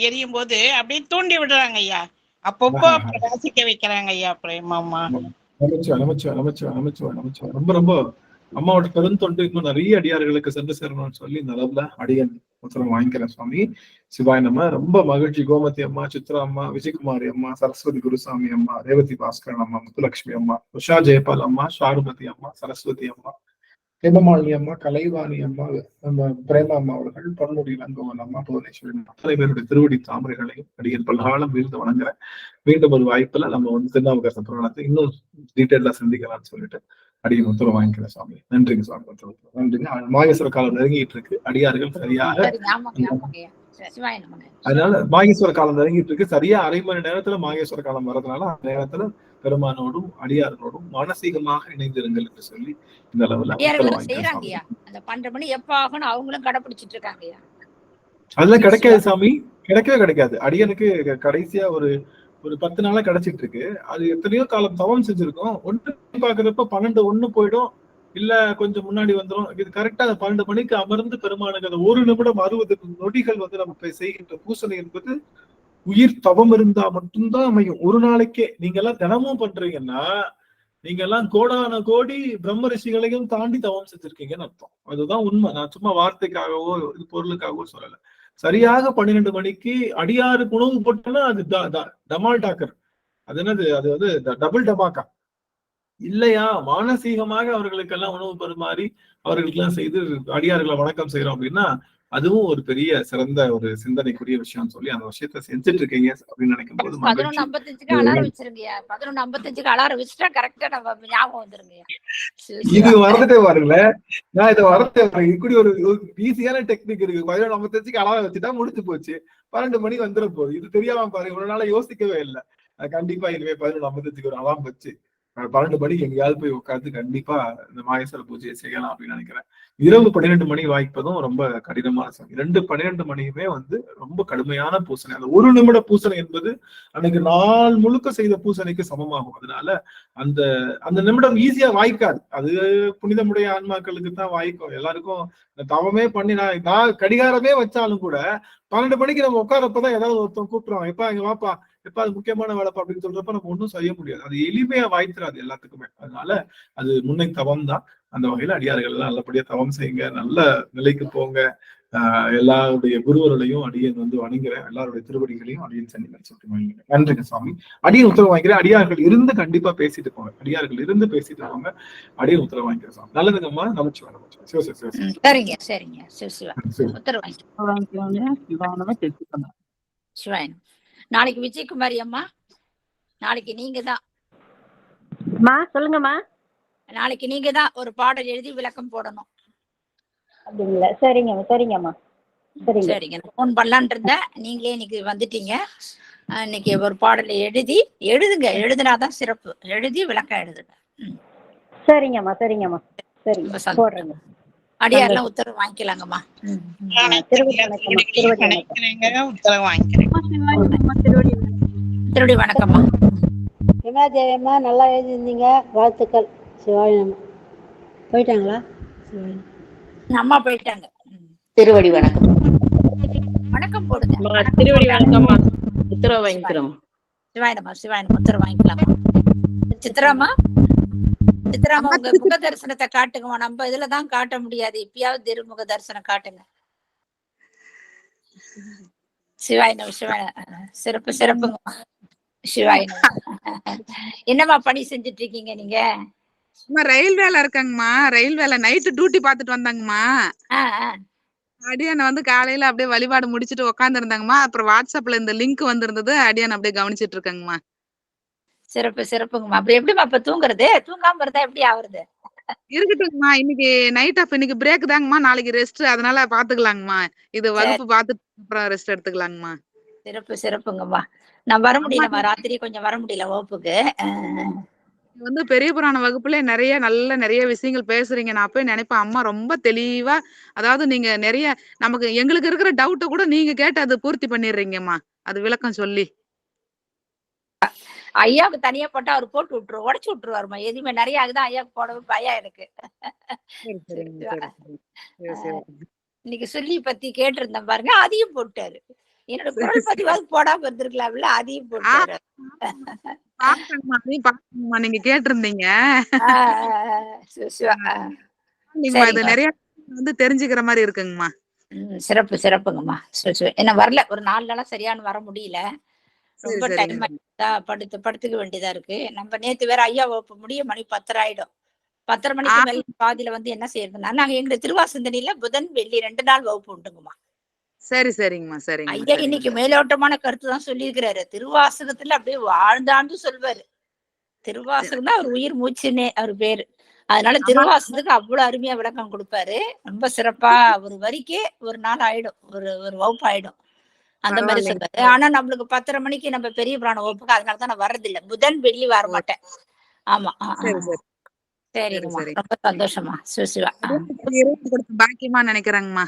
எரியும் போது அப்படியே தூண்டி விடுறாங்க ஐயா. அப்பப்போ பிரகாசிக்க வைக்கிறாங்க ஐயா பிரேமாமா. ரொம்ப ரொம்ப அம்மாவோட பெருந்தொண்டு இன்னும் நிறைய அடியார்களுக்கு சென்று சேரணும்னு சொல்லி இந்த அளவுல அடியன் உத்தரவு வாங்கிக்கிறேன் சுவாமி. சிவாய் நம்ம. ரொம்ப மகிழ்ச்சி. கோமதி அம்மா, சித்ரா அம்மா, விஜயகுமாரி அம்மா, சரஸ்வதி குருசாமி அம்மா, ரேவதி பாஸ்கரன் அம்மா, முத்துலட்சுமி அம்மா, உஷா ஜெயபால் அம்மா, ஷாருமதி அம்மா, சரஸ்வதி அம்மா, ஹேமமாலினி அம்மா, கலைவாணி அம்மா, நம்ம பிரேமா அம்மா அவர்கள், பொன்முடி லங்கோவன் அம்மா, புவனேஸ்வரி அத்தனை பேருடைய திருவடி தாமரைகளையும் அடியன் பல்காலம் வீழ்ந்து வணங்குறேன். மீண்டும் ஒரு வாய்ப்புல நம்ம வந்து திருநாவுக்கரச புராணத்தை இன்னும் டீட்டெயிலா சிந்திக்கலாம்னு சொல்லிட்டு அடியின் உத்தரவு வாங்கிக்கிறேன் சுவாமி. நன்றிங்க சுவாமி. நன்றிங்க. மாகேஸ்வர காலம் நெருங்கிட்டு இருக்கு. அடியார்கள் சரியாக, அதனால மாகேஸ்வர காலம் நெருங்கிட்டு இருக்கு. சரியா 1/2 மணி நேரத்துல மாகேஸ்வர காலம் வர்றதுனால அந்த நேரத்துல பெருமானோடும் அடியார்களோடும் மானசீகமாக இணைந்திருங்கள் என்று சொல்லி இந்த அளவுல அந்த 12 மணி எப்ப ஆகணும் அவங்களும் கடைபிடிச்சிட்டு இருக்காங்க. அதெல்லாம் கிடைக்காது சாமி, கிடைக்கவே கிடைக்காது. அடியனுக்கு கடைசியா ஒரு 10 நாளா கிடைச்சிட்டு இருக்கு. அது எத்தனையோ காலம் தவம் செஞ்சிருக்கோம். ஒன்று பாக்குறப்ப 12:01 போயிடும், இல்ல கொஞ்சம் முன்னாடி வந்துடும். இது கரெக்டா அந்த 12 மணிக்கு அமர்ந்து பெருமானுக்கு அந்த 1 நிமிடம் 60 நொடிகள் வந்து நம்ம செய்கின்ற பூசணை என்பது உயிர் தவம் இருந்தா மட்டும்தான் அமையும். ஒரு நாளைக்கே நீங்க எல்லாம் தினமும் பண்றீங்கன்னா நீங்க எல்லாம் கோடான கோடி பிரம்ம ரிஷிகளையும் தாண்டி தவம் செஞ்சிருக்கீங்கன்னு அர்த்தம். அதுதான் உண்மை. நான் சும்மா வார்த்தைக்காகவோ இது பொருளுக்காகவோ சொல்லல. சரியாக 12 மணிக்கு அடியாருக்கு உணவு போட்டோம்னா அது டமால் டாக்கர். அது என்னது, அது வந்து டபுள் டபாக்கா இல்லையா? மானசீகமாக அவர்களுக்கெல்லாம் உணவு பரிமாறி அவர்களுக்கு எல்லாம் செய்து அடியார்களை வணக்கம் செய்யறோம் அப்படின்னா அதுவும் ஒரு பெரிய சிறந்த ஒரு சிந்தனைக்குரிய விஷயம் சொல்லி அந்த விஷயத்த செஞ்சுட்டு இருக்கீங்க அப்படின்னு நினைக்கும் போது 11:55 அலாரம் வச்சிருங்க. 11:55 அலாரம் வச்சுட்டா கரெக்டா நம்ம ஞாபகம் வந்துருங்க. இது வரதுட்டே பாருங்களேன். நான் இதை வரதே இப்படி ஒரு ஈஸியான டெக்னிக் இருக்கு. 11:55 அலாரம் வச்சுட்டா முடிஞ்சு போச்சு. 12 மணி வந்துட போகுது. இது தெரியாம பாருங்க. ஒரு நாள யோசிக்கவே இல்லை. கண்டிப்பா இனிமே 11:55 ஒரு அலாரம் வச்சு 12 மணிக்கு எங்கேயாவது போய் உட்காந்து கண்டிப்பா இந்த மாகேஸ்வர பூஜையை செய்யலாம் அப்படின்னு நினைக்கிறேன். இரவு 12 மணி வாய்ப்பதும் ரொம்ப கடினமான சமயம். 12 மணியுமே வந்து ரொம்ப கடுமையான பூசணை. அந்த 1 நிமிட பூசணை என்பது அன்னைக்கு நாள் முழுக்க செய்த பூசணைக்கு சமமாகும். அதனால அந்த நிமிடம் ஈஸியா வாய்க்காது. அது புனிதமுடைய ஆன்மாக்களுக்கு தான் வாய்க்கும். எல்லாருக்கும் தவமே பண்ணி நான் கடிகாரமே வச்சாலும் கூட 12 மணிக்கு நம்ம உட்காரப்பதான் ஏதாவது ஒருத்தன் கூப்பிடுவான், எப்பா இங்க வாப்பா, எப்ப அது முக்கியமான வேலைப்பா அப்படின்னு சொல்றப்ப நம்ம ஒன்றும் செய்ய முடியாது. அது எளிமையா வாய்த்துறாது எல்லாத்துக்குமே. அதனால அது முன்னை தவம் தான். அந்த வகையில அடியார்கள் எல்லாம் நல்லபடியா தவம் செய்யுங்க, நல்ல நிலைக்கு போங்க. எல்லாருடைய குருவர்களையும் அடியன் வந்து வணங்குறேன். எல்லாருடைய திருவடிகளையும் அடியன் சன்னிதியில் சொல்லி வாங்கிங்க. நன்றிங்க சுவாமி. அடியன் உத்தரவு வாங்கிக்கிறேன். அடியார்கள் இருந்து கண்டிப்பா பேசிட்டு போங்க. அடியார்கள் இருந்து பேசிட்டு போங்க. அடியன் உத்தரவு வாங்கிக்கிறேன் சுவாமி. நல்லதுங்கம்மா. நமச்சிவாய். சரிங்க சரிங்க. உத்தரவு வாங்கி நாளைக்கு விஜயகுமாரி அம்மா, நாளைக்கு நீங்க தான் சொல்லுங்கம்மா. நாளைக்கு நீங்க தான் ஒரு பாடல் எழுதி விளக்கம் போடணும். அப்படிங்களா? சரிங்க சரிங்கம்மா. சரிங்க. நான் போன் பண்ணலான் இருந்தேன், நீங்களே இன்னைக்கு வந்துட்டீங்க. இன்னைக்கு ஒரு பாடலை எழுதுங்க. எழுதுனாதான் சிறப்பு. எழுதி விளக்கம் எழுதுங்க. சரிங்கம்மா சரிங்கம்மா. சரிங்க, போடுறேங்க. அடியாரெல்லாம் உத்தரவு வாங்கிக்கலாங்கம்மா. உத்தரவு வாங்கிக்கிறேன். திருவடி வணக்கம்மா. ஹிமாதேவியம்மா நல்லா எழுதிருந்தீங்க, வாழ்த்துக்கள். சிவாயினம்மா போயிட்டாங்களா? அம்மா போயிட்டாங்க. திருவடி வணக்கம். வணக்கம் போடுங்க. திருவடி வணக்கம்மா. உத்தரவு வாங்கிக்கிறோம். சிவாயினம்மா உத்தரவு வாங்கிக்கலாமா? சித்ராமா உங்க முக தரிசனத்தை காட்டுங்கம்மா. நம்ம இதுலதான் காட்ட முடியாது. இப்பயாவது திருமுக தரிசனம் காட்டுங்க. சிவாயினம் சிறப்பு சிறப்புங்கம்மா. சிவாயினம் என்னம்மா பணி செஞ்சுட்டு இருக்கீங்க நீங்க? ரயில் வேலை இருக்காங்கம்மா. ரயில் வேலை நைட்டு டியூட்டி பாத்துட்டு வந்தாங்கம்மா. அடியானை வந்து காலையில அப்படியே வழிபாடு முடிச்சுட்டு உட்கார்ந்து இருந்தாங்கம்மா. அப்புறம் வாட்ஸ்அப்ல இந்த லிங்க் வந்திருந்தது. அடியான் அப்படியே கவனிச்சிட்டு இருக்காங்கம்மா. சிறப்பு சிறப்புங்கம்மா. அப்படி எப்படிமா இப்ப தூங்குறது? தூங்காம இருந்தா எப்படி ஆகுறது? இருக்கட்டும்மா. இன்னைக்கு நைட் ஆஃப், இன்னைக்கு பிரேக் தாங்கம்மா. நாளைக்கு ரெஸ்ட். அதனால பாத்துக்கலாங்கம்மா. இது வகுப்பு பாத்துட்டு அப்புறம் ரெஸ்ட் எடுத்துக்கலாங்கம்மா. சிறப்பு சிறப்புங்கம்மா. நான் வர முடியலம்மா. ராத்திரி கொஞ்சம் வர முடியல வகுப்புக்கு. வந்து பெரிய புராண வகுப்புல நிறைய விஷயங்கள் பேசுறீங்க. நான் அப்பவே நினைப்பேன், அம்மா ரொம்ப தெளிவா, அதாவது நீங்க நிறைய எங்களுக்கு இருக்கிற டவுட்ட கூட நீங்க கேட்டு அதை பூர்த்தி பண்ணிடுறீங்கம்மா. அது விளக்கம் சொல்லி. ஐயாவுக்கு தனியா போட்டா அவர் போட்டு உடைச்சு விட்டுருவாருமா. எதுவுமே நிறைய ஆகுதான் ஐயாவுக்கு போடவே பயம் எனக்கு. இன்னைக்கு சொல்லி பத்தி கேட்டிருந்தேன் பாருங்க, அதையும் போட்டாரு. என்னோட குரல் பதிவாது போடாம இருந்திருக்கலாம்ல, அதையும் போட்டாரு. நீங்க கேட்டிருந்தீங்க. நிறைய வந்து தெரிஞ்சுக்கிற மாதிரி இருக்குங்கம்மா. சிறப்பு சிறப்புங்கம்மா. என்ன வரல, ஒரு 4 நாளா சரியான வர முடியல. ரொம்ப டைம் படுத்துக்க வேண்டியதா இருக்கு. நம்ம நேத்து வேற ஐயா வகுப்பு முடிய மணி 10 ஆயிடும். 10:30 மணிக்கு மேல பாதியில வந்து என்ன செய்யறதுன்னா, நாங்க எங்க திருவாசந்தனில புதன் வெள்ளி 2 நாள் வகுப்பு உண்டுங்கம்மா. சரிங்கம்மா. சரிங்க. ஐயா இன்னைக்கு மேலோட்டமான கருத்து தான் சொல்லியிருக்கிறாரு. திருவாசகத்துல அப்படியே வாழ்ந்தாண்டு சொல்வாரு. திருவாசகம் தான் அவர் உயிர் மூச்சுன்னே அவர் பேரு. அதனால திருவாசகத்துக்கு அவ்வளவு அருமையா விளக்கம் கொடுப்பாரு. ரொம்ப சிறப்பா ஒரு வரிக்கே ஒரு நாள் ஆயிடும், ஒரு வகுப்பு ஆயிடும். அந்த மாதிரி சொல்றாரு. ஆனா நம்மளுக்கு 10:30 மணிக்கு நம்ம பெரிய புராண வகுப்புக்கு, அதனாலதான் நான் வர்றதில்லை. புதன் வெள்ளி வர மாட்டேன். ஆமா. சரிங்கம்மா. ரொம்ப சந்தோஷமா. சிவா பாக்கியமா நினைக்கிறேங்கம்மா.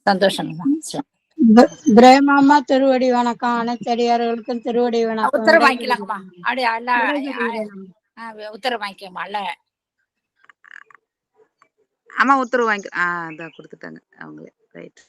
சந்தோஷங்கம்மா. பிரேமாமா திருவடி வணக்கம். அனைத்தடியார்களுக்கும் திருவடி வணக்கம். உத்தரவு வாங்கிக்கலாங்கம்மா. உத்தரவு வாங்கிக்கம்மா. ஆமா உத்தரவு வாங்கி அதான் கொடுத்துட்டாங்க அவங்களே. ரைட்.